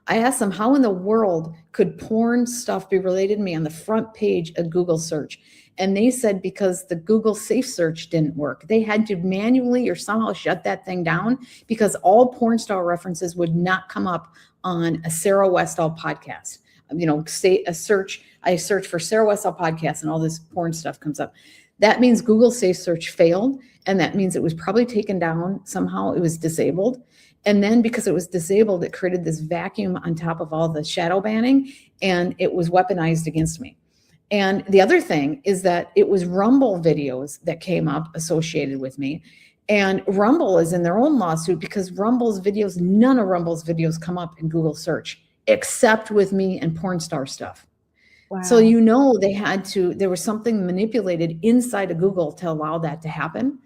I asked them, how in the world could porn stuff be related to me on the front page of Google search? And they said because the Google Safe Search didn't work. They had to manually or somehow shut that thing down because all porn star references would not come up on a Sarah Westall podcast. You know, say a search, I search for Sarah Westall podcast and all this porn stuff comes up. That means Google Safe Search failed. And that means it was probably taken down somehow. It was disabled. And then because it was disabled, it created this vacuum on top of all the shadow banning, and it was weaponized against me. And the other thing is that it was Rumble videos that came up associated with me. And Rumble is in their own lawsuit because Rumble's videos, none of Rumble's videos come up in Google search, except with me and porn star stuff. Wow. So, you know, there was something manipulated inside of Google to allow that to happen.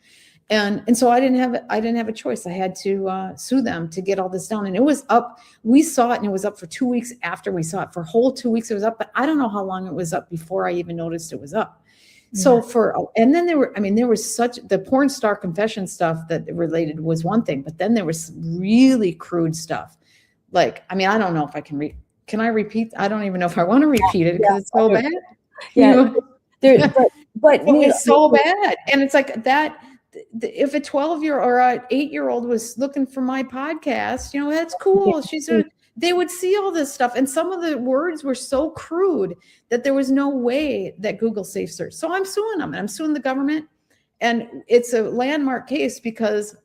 And so I didn't have a choice. I had to sue them to get all this down. And it was up. We saw it and it was up for 2 weeks after we saw it. For a whole 2 weeks it was up, but I don't know how long it was up before I even noticed it was up. Yeah. So and then there was the porn star confession stuff that related was one thing, but then there was really crude stuff. Like, I mean, I don't know if I can I repeat? I don't even know if I want to repeat it because it's so bad. Yeah. You know? but it's so bad. And it's like that. If a 12-year or an 8-year-old was looking for my podcast, you know, that's cool. They would see all this stuff. And some of the words were so crude that there was no way that Google Safe Search. So I'm suing them and I'm suing the government. And it's a landmark case because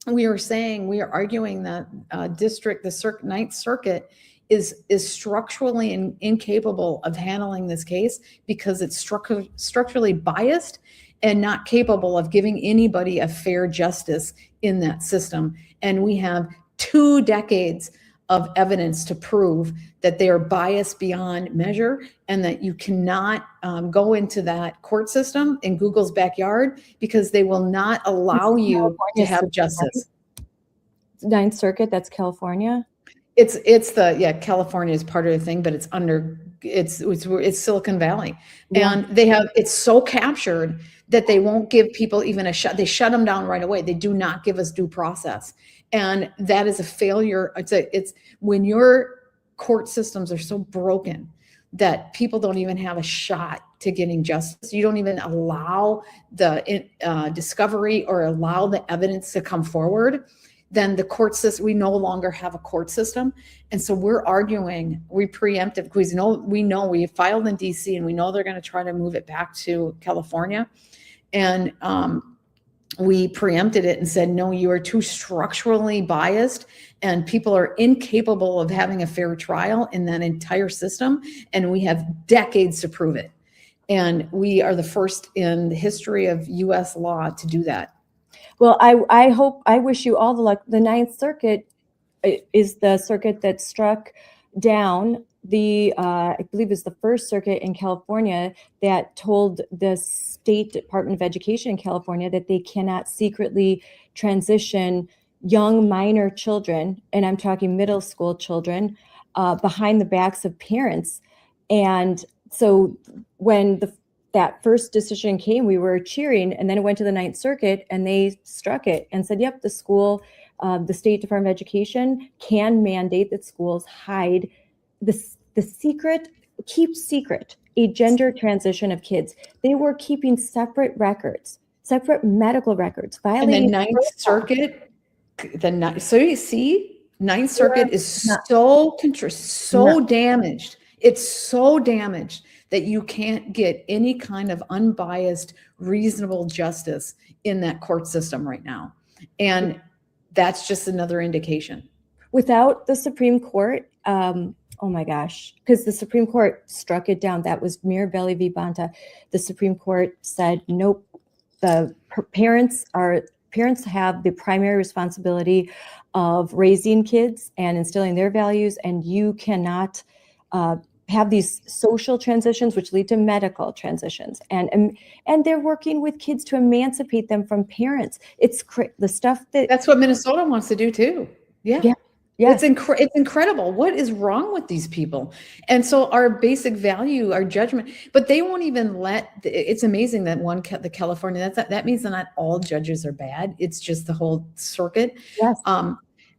we are arguing that the Ninth Circuit is structurally incapable of handling this case because it's structurally biased and not capable of giving anybody a fair justice in that system. And we have 2 decades of evidence to prove that they are biased beyond measure and that you cannot go into that court system in Google's backyard because they will not allow you to have justice. Ninth Circuit, that's California? California is part of the thing, but it's Silicon Valley. Yeah. And it's so captured that they won't give people even a shot. They shut them down right away. They do not give us due process. And that is a failure. It's when your court systems are so broken that people don't even have a shot to getting justice. You don't even allow the discovery or allow the evidence to come forward. Then the court system, we no longer have a court system. And so we're arguing, we preemptive, because we know we filed in DC and we know they're going to try to move it back to California. And we preempted it and said, no, you are too structurally biased and people are incapable of having a fair trial in that entire system. And we have decades to prove it. And we are the first in the history of US law to do that. Well, I wish you all the luck. The Ninth Circuit is the circuit that struck down I believe is the first circuit in California that told the State Department of Education in California that they cannot secretly transition young minor children, and I'm talking middle school children, behind the backs of parents. And so when that first decision came, we were cheering, and then it went to the Ninth Circuit and they struck it and said, yep, the State Department of Education can mandate that schools hide keep secret a gender transition of kids. They were keeping separate records, separate medical records. And the Ninth Circuit, so you see, Ninth Circuit is so damaged. It's so damaged that you can't get any kind of unbiased, reasonable justice in that court system right now. And that's just another indication. without the Supreme Court, oh my gosh, because the Supreme Court struck it down. That was Mirabelli v. Bonta. The Supreme Court said, nope, the parents have the primary responsibility of raising kids and instilling their values, and you cannot have these social transitions which lead to medical transitions, and they're working with kids to emancipate them from parents. It's the stuff that's what Minnesota wants to do too. Yeah. Yes. It's incredible. What is wrong with these people? And so our basic value, our judgment, but they won't even it's amazing that the California, that means that not all judges are bad. It's just the whole circuit. Yes.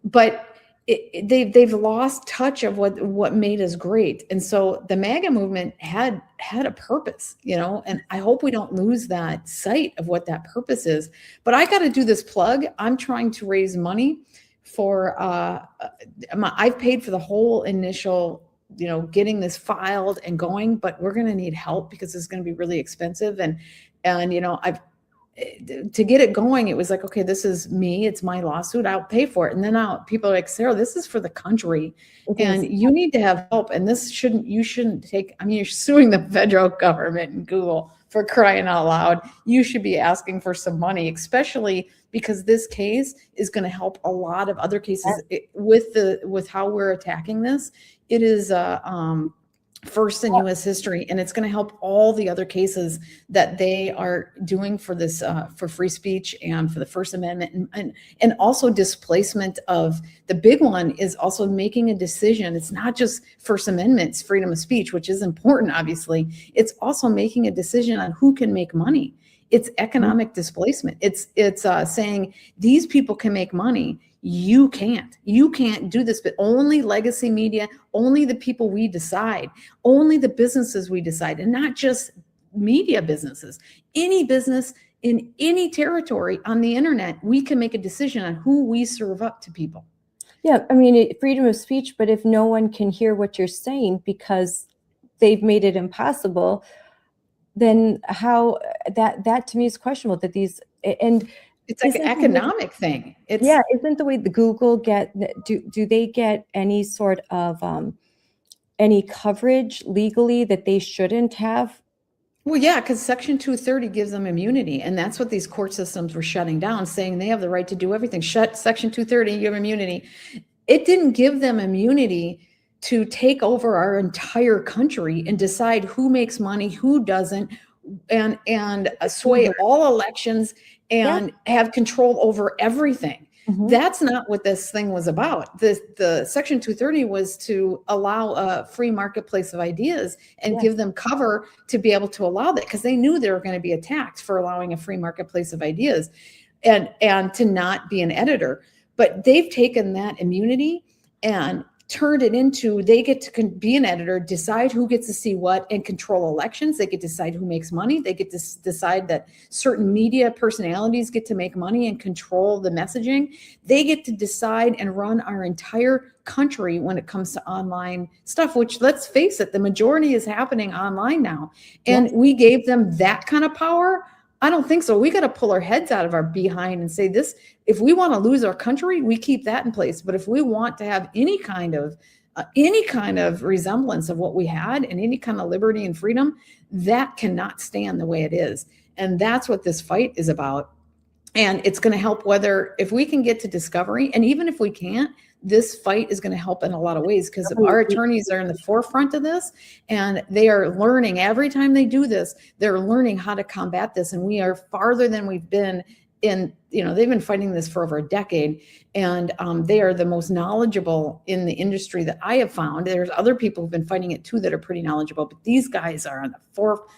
But they've lost touch of what made us great. And so the MAGA movement had a purpose, and I hope we don't lose that sight of what that purpose is. But I got to do this plug. I'm trying to raise money for I've paid for the whole initial, getting this filed and going, but we're going to need help because it's going to be really expensive. And to get it going, it was like, okay, this is me. It's my lawsuit. I'll pay for it. And then people are like, Sarah, this is for the country and you need to have help. And you shouldn't take, you're suing the federal government and Google for crying out loud. You should be asking for some money, especially because this case is going to help a lot of other cases with how we're attacking this. It is first in U.S. history, and it's going to help all the other cases that they are doing for this, for free speech and for the First Amendment, and also displacement of the big one is also making a decision. It's not just First Amendment, it's freedom of speech, which is important, obviously. It's also making a decision on who can make money. It's economic displacement. It's saying these people can make money. You can't do this, but only legacy media, only the people we decide, only the businesses we decide, and not just media businesses. Any business in any territory on the internet, we can make a decision on who we serve up to people. Yeah, freedom of speech, but if no one can hear what you're saying because they've made it impossible, then how that to me is questionable. That these and it's like an economic thing. Isn't the way the Google do they get any sort of any coverage legally that they shouldn't have? Well, yeah, because Section 230 gives them immunity, and that's what these court systems were shutting down, saying they have the right to do everything. Shut Section 230, you have immunity. It didn't give them immunity to take over our entire country and decide who makes money, who doesn't, and sway all elections and have control over everything. Mm-hmm. That's not what this thing was about. The Section 230 was to allow a free marketplace of ideas and give them cover to be able to allow that, because they knew they were going to be attacked for allowing a free marketplace of ideas and to not be an editor. But they've taken that immunity and turned it into, they get to be an editor, decide who gets to see what, and control elections. They get to decide who makes money. They get to decide that certain media personalities get to make money and control the messaging. They get to decide and run our entire country when it comes to online stuff, which, let's face it, the majority is happening online now. And we gave them that kind of power. I don't think so. We got to pull our heads out of our behind and say this, if we want to lose our country, we keep that in place. But if we want to have any kind of resemblance of what we had and any kind of liberty and freedom, that cannot stand the way it is. And that's what this fight is about. And it's going to help if we can get to discovery, and even if we can't, this fight is going to help in a lot of ways, because our attorneys are in the forefront of this, and they are learning every time they do this, they're learning how to combat this. And we are farther than we've been in, they've been fighting this for over a decade, and they are the most knowledgeable in the industry that I have found. There's other people who've been fighting it too that are pretty knowledgeable, but these guys are on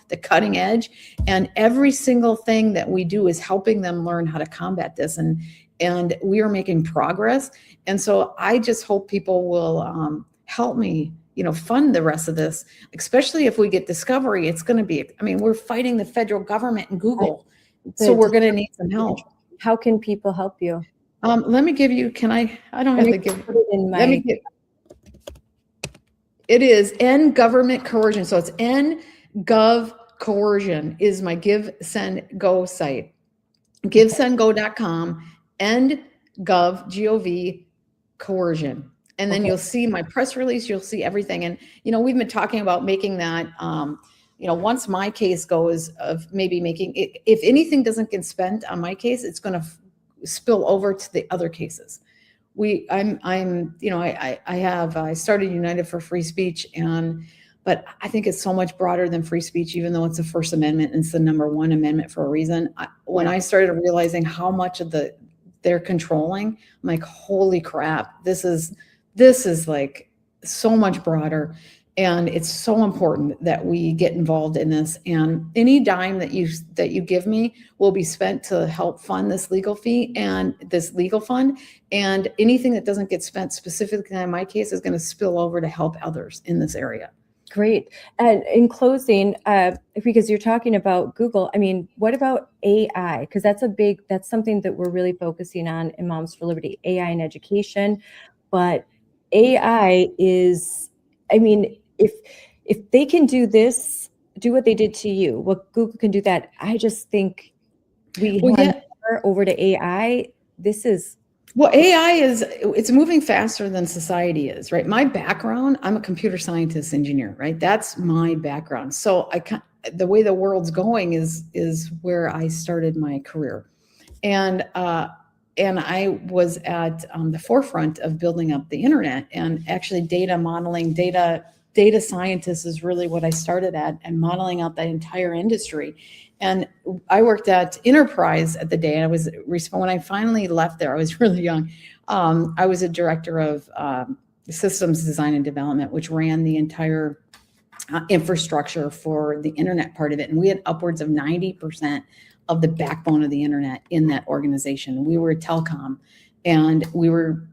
the cutting edge, and every single thing that we do is helping them learn how to combat this. And we are making progress. And so I just hope people will help me, fund the rest of this, especially if we get discovery. It's going to be, we're fighting the federal government and Google. So we're going to need some help. How can people help you? Let me give you, I don't have to give it. It is End Government Coercion. So it's End Gov Coercion is my Give, Send, Go site. GiveSendGo.com. End Gov, G-O-V, coercion. And then you'll see my press release, you'll see everything. And, we've been talking about making that, once my case goes of maybe making it, if anything doesn't get spent on my case, it's going to spill over to the other cases. I started United for Free Speech, but I think it's so much broader than free speech, even though it's the First Amendment and it's the #1 amendment for a reason. When I started realizing how much of they're controlling, I'm like, holy crap, this is like so much broader. And it's so important that we get involved in this. And any dime that you give me will be spent to help fund this legal fee and this legal fund. And anything that doesn't get spent specifically in my case is going to spill over to help others in this area. Great. And in closing, because you're talking about Google, I mean, what about AI? Because that's something that we're really focusing on in Moms for Liberty, AI in education. But AI is, I mean, if they can do this, do what they did to you, what Google can do that, I just think over to AI. AI it's moving faster than society is, right? My background, I'm a computer scientist engineer, right? That's my background. So the way the world's going is where I started my career. And I was at the forefront of building up the internet, and actually data modeling, data scientist is really what I started at, and modeling out the entire industry. And I worked at Enterprise at the day, and when I finally left there, I was really young. I was a director of systems design and development, which ran the entire infrastructure for the internet part of it. And we had upwards of 90% of the backbone of the internet in that organization. We were a telecom, and we were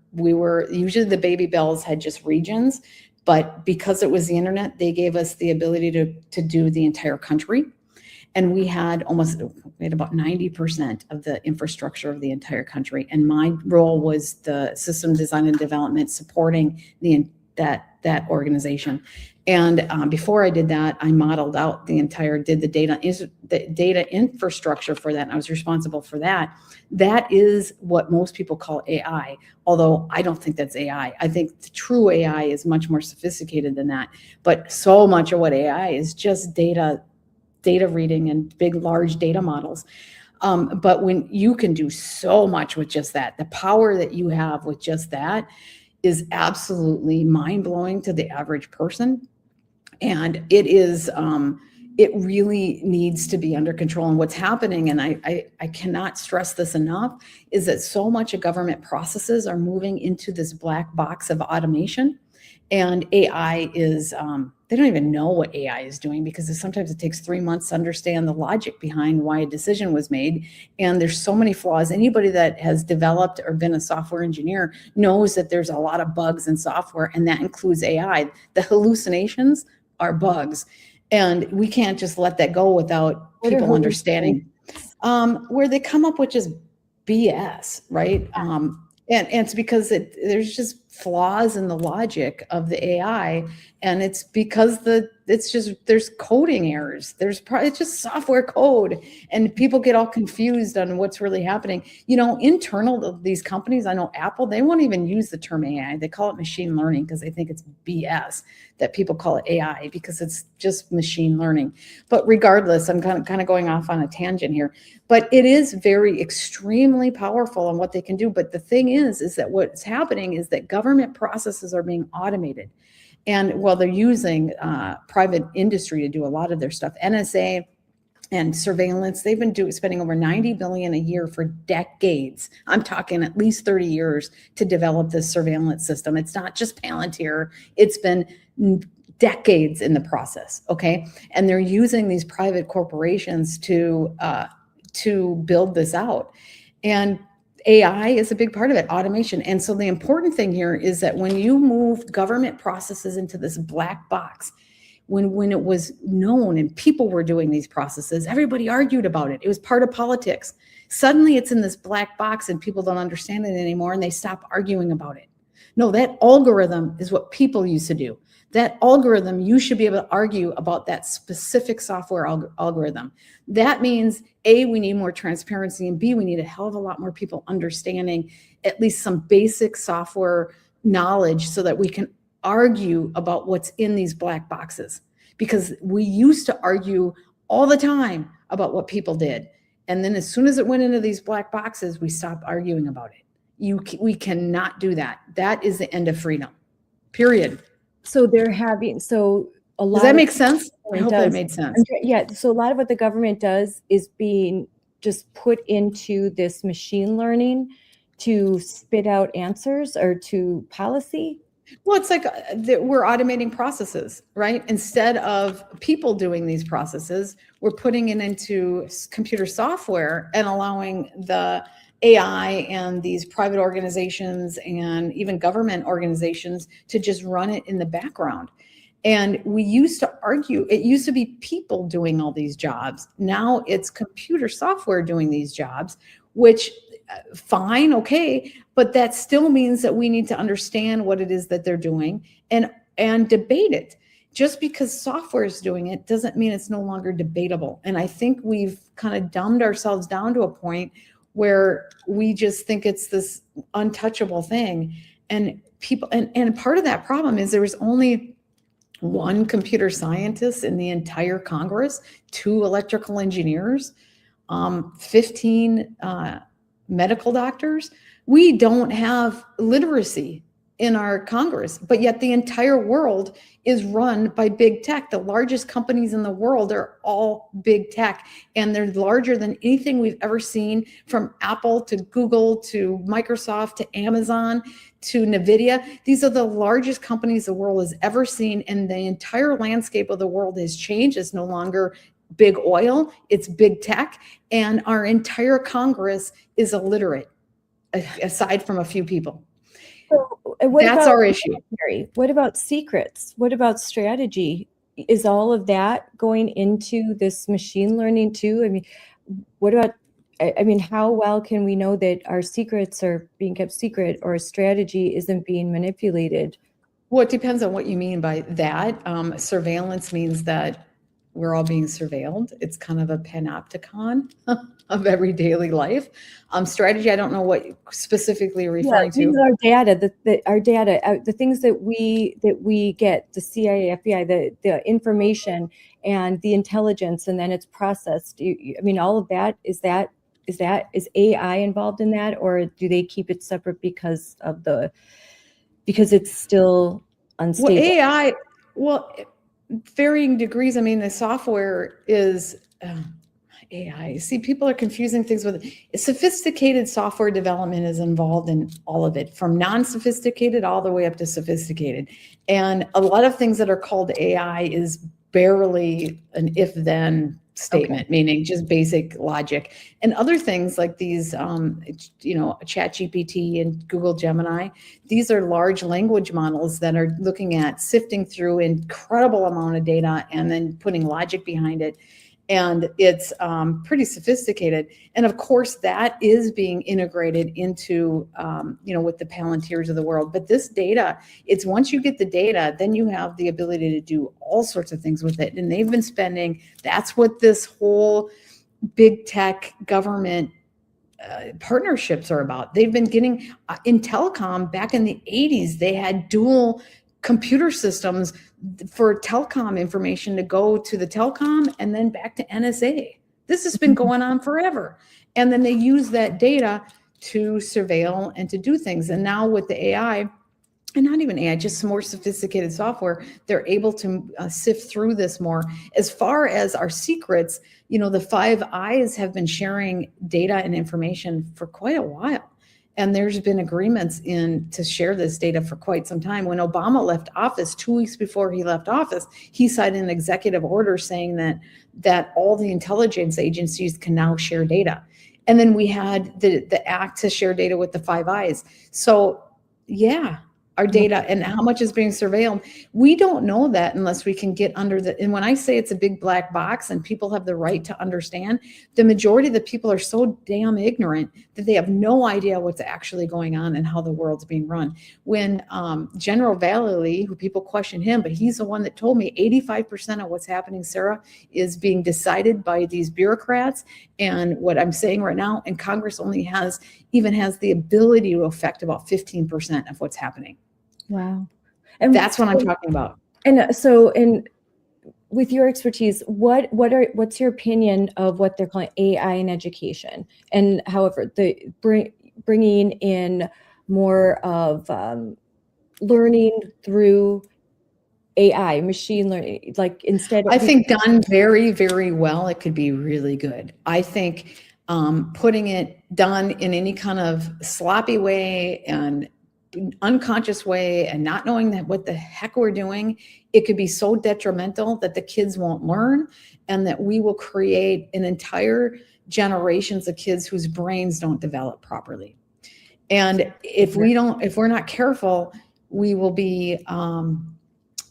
usually the baby bells had just regions, but because it was the internet, they gave us the ability to do the entire country. And we had about 90% of the infrastructure of the entire country. And my role was the system design and development supporting that organization. And before I did that, I modeled out did the data infrastructure for that. And I was responsible for that. That is what most people call AI, although I don't think that's AI. I think the true AI is much more sophisticated than that. But so much of what AI is just data reading and large data models. But when you can do so much with just that, the power that you have with just that is absolutely mind-blowing to the average person. And it really needs to be under control. And what's happening, and I cannot stress this enough, is that so much of government processes are moving into this black box of automation. And AI is, they don't even know what AI is doing, because sometimes it takes 3 months to understand the logic behind why a decision was made. And there's so many flaws. Anybody that has developed or been a software engineer knows that there's a lot of bugs in software, and that includes AI. The hallucinations are bugs. And we can't just let that go without people understanding. Where they come up with just BS, right? And it's because there's just flaws in the logic of the AI, and it's because there's coding errors. It's just software code, and people get all confused on what's really happening. Internal to these companies, I know Apple, they won't even use the term AI. They call it machine learning because they think it's BS that people call it AI, because it's just machine learning. But regardless, I'm kind of going off on a tangent here, but it is very extremely powerful on what they can do. But the thing is that what's happening is that government processes are being automated. And while they're using private industry to do a lot of their stuff, NSA and surveillance, they've been spending over $90 billion a year for decades. I'm talking at least 30 years to develop this surveillance system. It's not just Palantir. It's been decades in the process, okay? And they're using these private corporations to build this out. And AI is a big part of it, automation. And so the important thing here is that when you move government processes into this black box, when it was known and people were doing these processes, everybody argued about it. It was part of politics. Suddenly it's in this black box and people don't understand it anymore, and they stop arguing about it. No, that algorithm is what people used to do. That algorithm, you should be able to argue about that specific software algorithm. That means A, we need more transparency, and B, we need a hell of a lot more people understanding at least some basic software knowledge so that we can argue about what's in these black boxes. Because we used to argue all the time about what people did. And then as soon as it went into these black boxes, we stopped arguing about it. We cannot do that. That is the end of freedom, period. So they're having, so a lot. Does that make sense? I hope that made sense. Yeah. So a lot of what the government does is being just put into this machine learning to spit out answers or to policy. Well, it's like we're automating processes, right? Instead of people doing these processes, we're putting it into computer software and allowing the AI and these private organizations and even government organizations to just run it in the background. And we used to argue, it used to be people doing all these jobs. Now it's computer software doing these jobs, which fine, okay, but that still means that we need to understand what it is that they're doing and debate it. Just because software is doing it doesn't mean it's no longer debatable. And I think we've kind of dumbed ourselves down to a point where we just think it's this untouchable thing. And people, and part of that problem is there was only one computer scientist in the entire Congress, 2 electrical engineers, 15 medical doctors. We don't have literacy in our Congress, but yet the entire world is run by big tech. The largest companies in the world are all big tech, and they're larger than anything we've ever seen, from Apple to Google to Microsoft to Amazon to NVIDIA. These are the largest companies the world has ever seen, and the entire landscape of the world has changed. It's no longer big oil, it's big tech, and our entire Congress is illiterate, aside from a few people. So that's our issue. What about secrets? What about strategy? Is all of that going into this machine learning too? I mean, what about, I mean, how well can we know that our secrets are being kept secret or strategy isn't being manipulated? Well, it depends on what you mean by that. Surveillance means that we're all being surveilled. It's kind of a panopticon of every daily life. Strategy, I don't know what specifically you're referring to. Our data, our data, the things that we get, the CIA, FBI, the information and the intelligence, and then it's processed. I mean, all of that, is AI involved in that, or do they keep it separate because it's still unstable? Well, AI, varying degrees. I mean, the software is AI. See, people are confusing things with it. Sophisticated software development is involved in all of it, from non-sophisticated all the way up to sophisticated. And a lot of things that are called AI is barely an if-then statement, meaning just basic logic. And other things like these, ChatGPT and Google Gemini, these are large language models that are looking at sifting through incredible amount of data and then putting logic behind it. And it's pretty sophisticated. And of course, that is being integrated into, with the Palantirs of the world. But this data, it's once you get the data, then you have the ability to do all sorts of things with it. And they've been spending, that's what this whole big tech government partnerships are about. They've been getting, in telecom back in the 80s, they had dual computer systems for telecom information to go to the telecom and then back to NSA. This has been going on forever. And then they use that data to surveil and to do things. And now with the AI, and not even AI, just some more sophisticated software, they're able to sift through this more. As far as our secrets, the Five Eyes have been sharing data and information for quite a while. And there's been agreements to share this data for quite some time. When Obama left office, 2 weeks before he left office, he signed an executive order saying that all the intelligence agencies can now share data. And then we had the act to share data with the Five Eyes. So yeah, our data and how much is being surveilled. We don't know that unless we can get under the, and when I say it's a big black box and people have the right to understand, the majority of the people are so damn ignorant that they have no idea what's actually going on and how the world's being run. When General Valley, who people question him, but he's the one that told me 85% of what's happening, Sarah, is being decided by these bureaucrats. And what I'm saying right now, and Congress only has the ability to affect about 15% of what's happening. Wow. And that's what I'm talking about. And so, with your expertise, what's your opinion of what they're calling AI in education? And however, bringing in more of learning through AI, machine learning, like instead of— I think done very, very well, it could be really good. I think putting it done in any kind of sloppy way and unconscious way and not knowing that what the heck we're doing, it could be so detrimental that the kids won't learn, and that we will create an entire generations of kids whose brains don't develop properly. And if we're not careful, we will be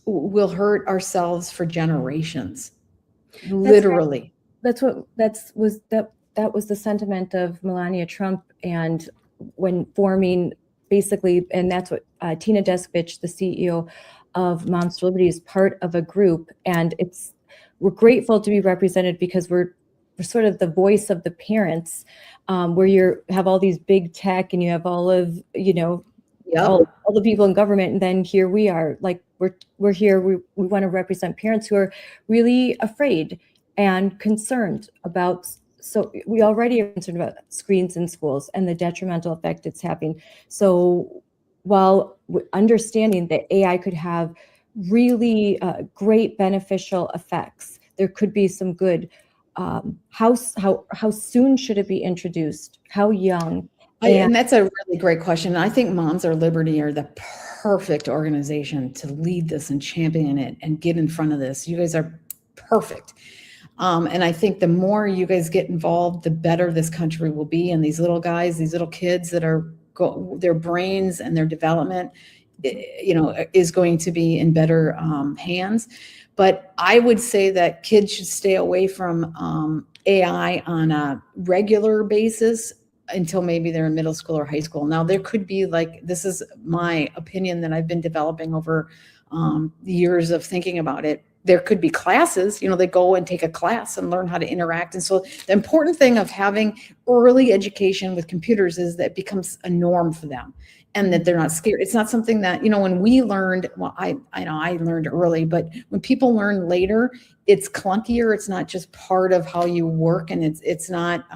we'll hurt ourselves for generations. Literally. That was the sentiment of Melania Trump, and when forming basically, and that's what Tina Deskovich, the CEO of Moms for Liberty, is part of a group, and we're grateful to be represented because we're sort of the voice of the parents, where you have all these big tech and you have all of all the people in government, and then here we are, like we're here. We want to represent parents who are really afraid and concerned about. So we already are concerned about screens in schools and the detrimental effect it's having. So while understanding that AI could have really great beneficial effects, there could be some good. How soon should it be introduced? How young? And that's a really great question. I think Moms for Liberty are the perfect organization to lead this and champion it and get in front of this. You guys are perfect. And I think the more you guys get involved, the better this country will be. And these little guys, these little kids that are their brains and their development, is going to be in better hands. But I would say that kids should stay away from AI on a regular basis until maybe they're in middle school or high school. Now, there could be, like, this is my opinion that I've been developing over years of thinking about it. There could be classes, they go and take a class and learn how to interact. And so the important thing of having early education with computers is that it becomes a norm for them and that they're not scared. It's not something that, when we learned, well, I know I learned early, but when people learn later, it's clunkier. It's not just part of how you work, and it's not,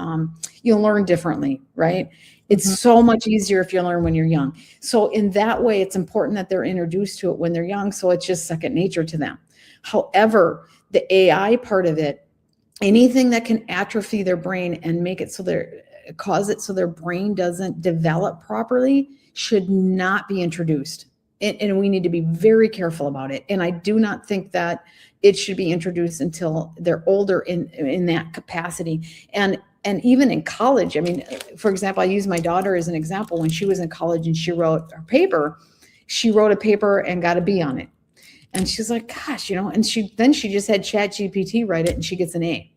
you'll learn differently, right? It's so much easier if you learn when you're young. So in that way, it's important that they're introduced to it when they're young. So it's just second nature to them. However, the AI part of it, anything that can atrophy their brain and make it so cause it so their brain doesn't develop properly should not be introduced. And we need to be very careful about it. And I do not think that it should be introduced until they're older in that capacity. And even in college, I mean, for example, I use my daughter as an example. When she was in college and she wrote a paper and got a B on it. And she's like, gosh, and she just had ChatGPT write it and she gets an A.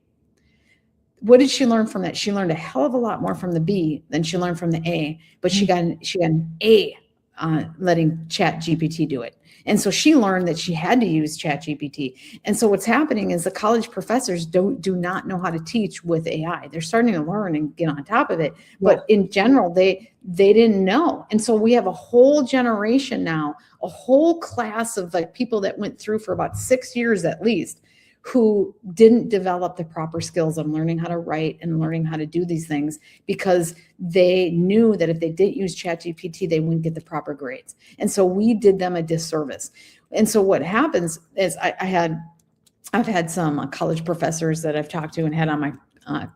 What did she learn from that? She learned a hell of a lot more from the B than she learned from the A, but she got an A on letting ChatGPT do it. And so she learned that she had to use ChatGPT. And so what's happening is the college professors do not know how to teach with AI. They're starting to learn and get on top of it. But in general, they didn't know. And so we have a whole generation now, a whole class of like people that went through for about 6 years at least, who didn't develop the proper skills of learning how to write and learning how to do these things because they knew that if they didn't use ChatGPT, they wouldn't get the proper grades. And so we did them a disservice. And so what happens is I've had some college professors that I've talked to and had on my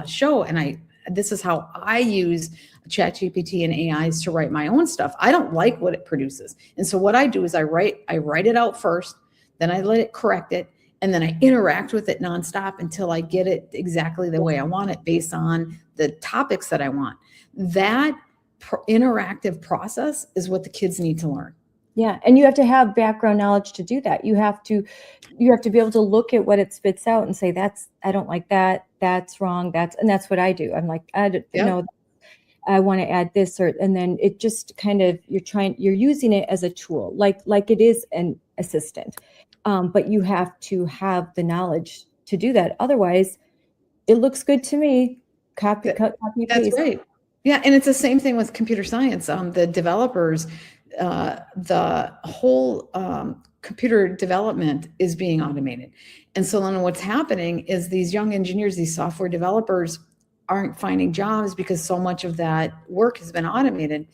show. And this is how I use ChatGPT and AIs to write my own stuff. I don't like what it produces. And so what I do is I write it out first, then I let it correct it. And then I interact with it nonstop until I get it exactly the way I want it based on the topics that I want. That interactive process is what the kids need to learn. Yeah, and you have to have background knowledge to do that. You have to be able to look at what it spits out and say, I don't like that, that's wrong, and that's what I do. I'm like, no, I want to add this, and then it just kind of, you're using it as a tool, like it is an assistant. But you have to have the knowledge to do that. Otherwise, it looks good to me. Copy, paste. That's right. Yeah, and it's the same thing with computer science. The developers, the whole computer development is being automated. And so then what's happening is these young engineers, these software developers aren't finding jobs because so much of that work has been automated.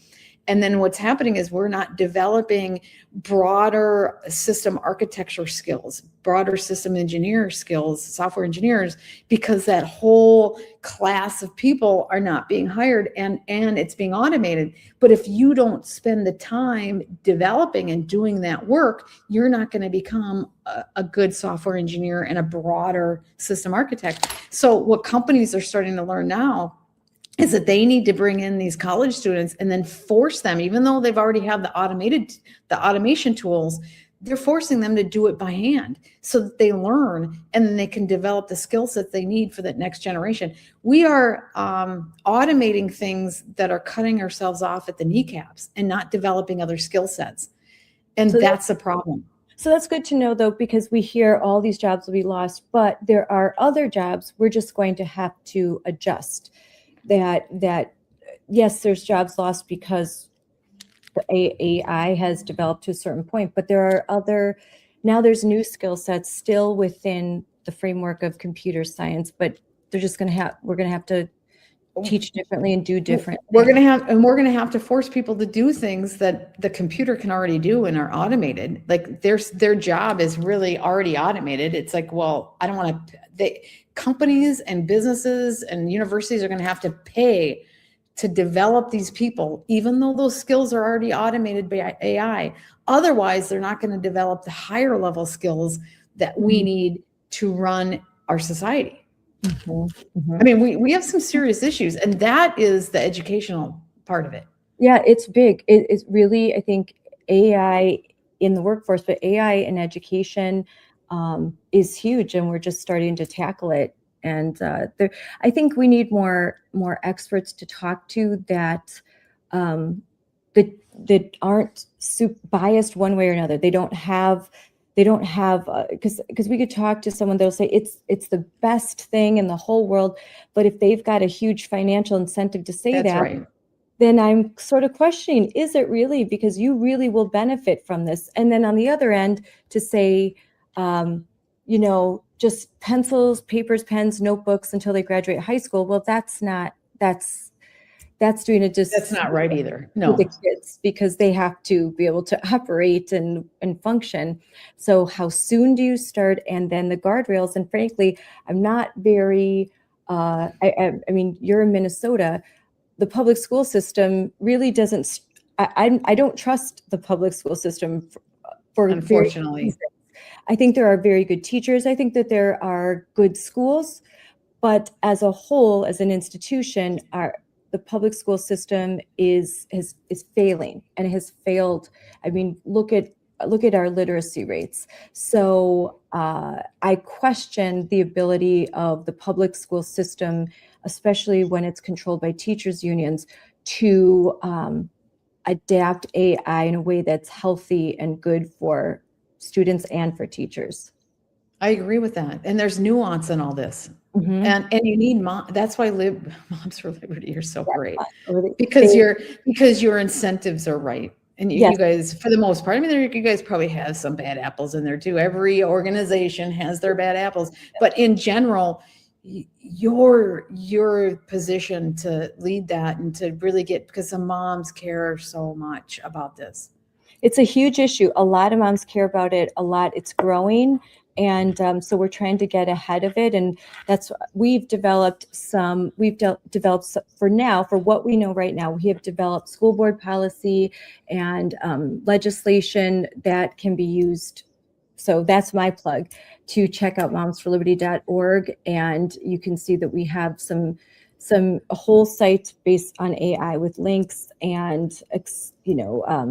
And then what's happening is we're not developing broader system architecture skills, broader system engineer skills, software engineers, because that whole class of people are not being hired and it's being automated. But if you don't spend the time developing and doing that work, you're not going to become a good software engineer and a broader system architect. So what companies are starting to learn now is that they need to bring in these college students and then force them, even though they've already have the automation tools, they're forcing them to do it by hand so that they learn and then they can develop the skill sets they need for that next generation. We are automating things that are cutting ourselves off at the kneecaps and not developing other skill sets. And so that's the problem. So that's good to know, though, because we hear all these jobs will be lost, but there are other jobs we're just going to have to adjust. That yes, there's jobs lost because the AI has developed to a certain point, but there are there's new skill sets still within the framework of computer science, but we're going to have to teach differently and do different. We're going to have to force people to do things that the computer can already do and are automated. Like their job is really already automated. It's like, well, I don't want to, companies and businesses and universities are going to have to pay to develop these people, even though those skills are already automated by AI. Otherwise, they're not going to develop the higher level skills that we need to run our society. Mm-hmm. Mm-hmm. I mean, we have some serious issues, and that is the educational part of it. Yeah, it's big. It's really, I think, AI in the workforce, but AI in education is huge, and we're just starting to tackle it. And I think we need more experts to talk to that aren't biased one way or another. They don't have because we could talk to someone that'll say it's the best thing in the whole world, but if they've got a huge financial incentive to say that, right, then I'm sort of questioning, is it really? Because you really will benefit from this. And then on the other end, to say, just pencils, papers, pens, notebooks until they graduate high school. Well, that's doing it just. That's not right either. No. With the kids, because they have to be able to operate and function. So how soon do you start? And then the guardrails. And frankly, I'm not very, I mean, you're in Minnesota. The public school system really doesn't, I don't trust the public school system for unfortunately. I think there are very good teachers. I think that there are good schools, but as a whole, as an institution, the public school system is failing, and it has failed. I mean, look at our literacy rates. So I question the ability of the public school system, especially when it's controlled by teachers' unions, to adapt AI in a way that's healthy and good for students and for teachers. I agree with that. And there's nuance in all this. Mm-hmm. And you need that's why Moms for Liberty are so great, because your incentives are right. And you guys, for the most part, I mean, you guys probably have some bad apples in there too. Every organization has their bad apples, but in general, your position to lead that and to really because the moms care so much about this. It's a huge issue. A lot of moms care about it a lot. It's growing. And so we're trying to get ahead of it. And we've developed for what we know right now, we have developed school board policy and legislation that can be used. So that's my plug, to check out momsforliberty.org. And you can see that we have some a whole site based on AI with links and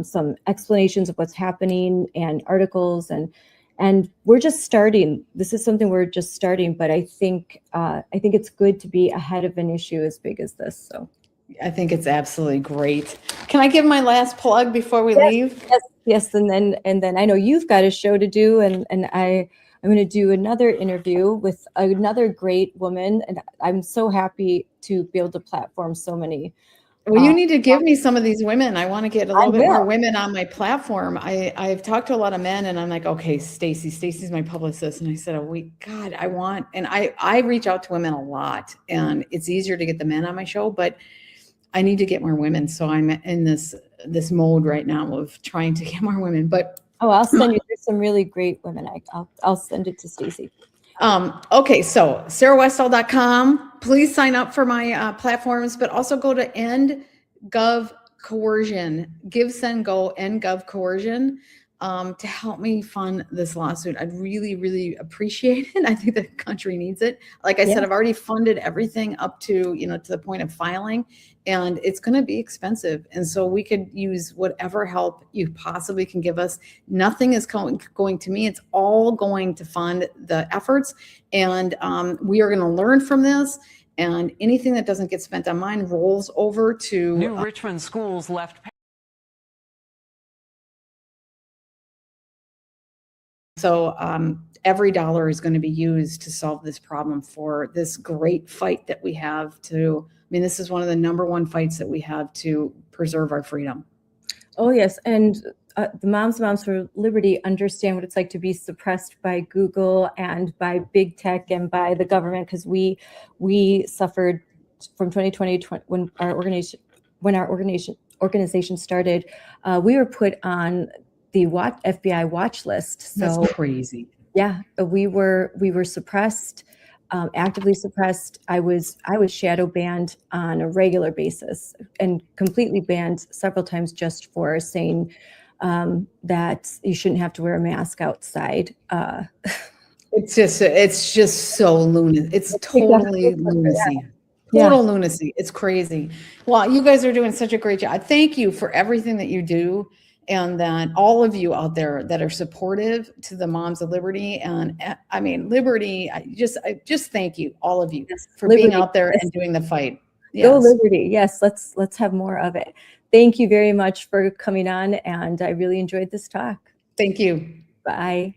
some explanations of what's happening and articles, and we're just starting. This is something we're just starting, but I think it's good to be ahead of an issue as big as this. So I think it's absolutely great. Can I give my last plug before we leave? Yes, and then I know you've got a show to do, and I'm going to do another interview with another great woman, and I'm so happy to be able to platform so many. Well, you need to give me some of these women. I want to get a little bit more women on my platform. I've talked to a lot of men, and I'm like, okay, Stacy's my publicist. And I said, I reach out to women a lot, and it's easier to get the men on my show, but I need to get more women. So I'm in this mode right now of trying to get more women, but I'll send you some really great women. I'll send it to Stacy. Okay, so sarahwestall.com. Please sign up for my platforms, but also go to End Gov Coercion, Give, Send, Go, End Gov Coercion, to help me fund this lawsuit. I'd really, really appreciate it. I think the country needs it. Like I said, I've already funded everything up to, to the point of filing, and it's going to be expensive. And so we could use whatever help you possibly can give us. Nothing is going to me. It's all going to fund the efforts. And we are going to learn from this. And anything that doesn't get spent on mine rolls over to New Richmond schools left. So every dollar is going to be used to solve this problem for this great fight that we have to, this is one of the #1 fights that we have to preserve our freedom. Oh, yes. And the Moms for Liberty understand what it's like to be suppressed by Google and by big tech and by the government, because we suffered from 2020 when our organization started. We were put on the FBI watch list. So that's crazy. Yeah, we were suppressed, actively suppressed. I was shadow banned on a regular basis and completely banned several times just for saying that you shouldn't have to wear a mask outside. It's just so lunacy. It's totally lunacy. Total lunacy. It's crazy. Well, you guys are doing such a great job. Thank you for everything that you do. And that all of you out there that are supportive to the Moms of Liberty, and Liberty, I just thank you, all of you, for Liberty, being out there and doing the fight. Yes. Go Liberty. Yes, let's have more of it. Thank you very much for coming on, and I really enjoyed this talk. Thank you. Bye.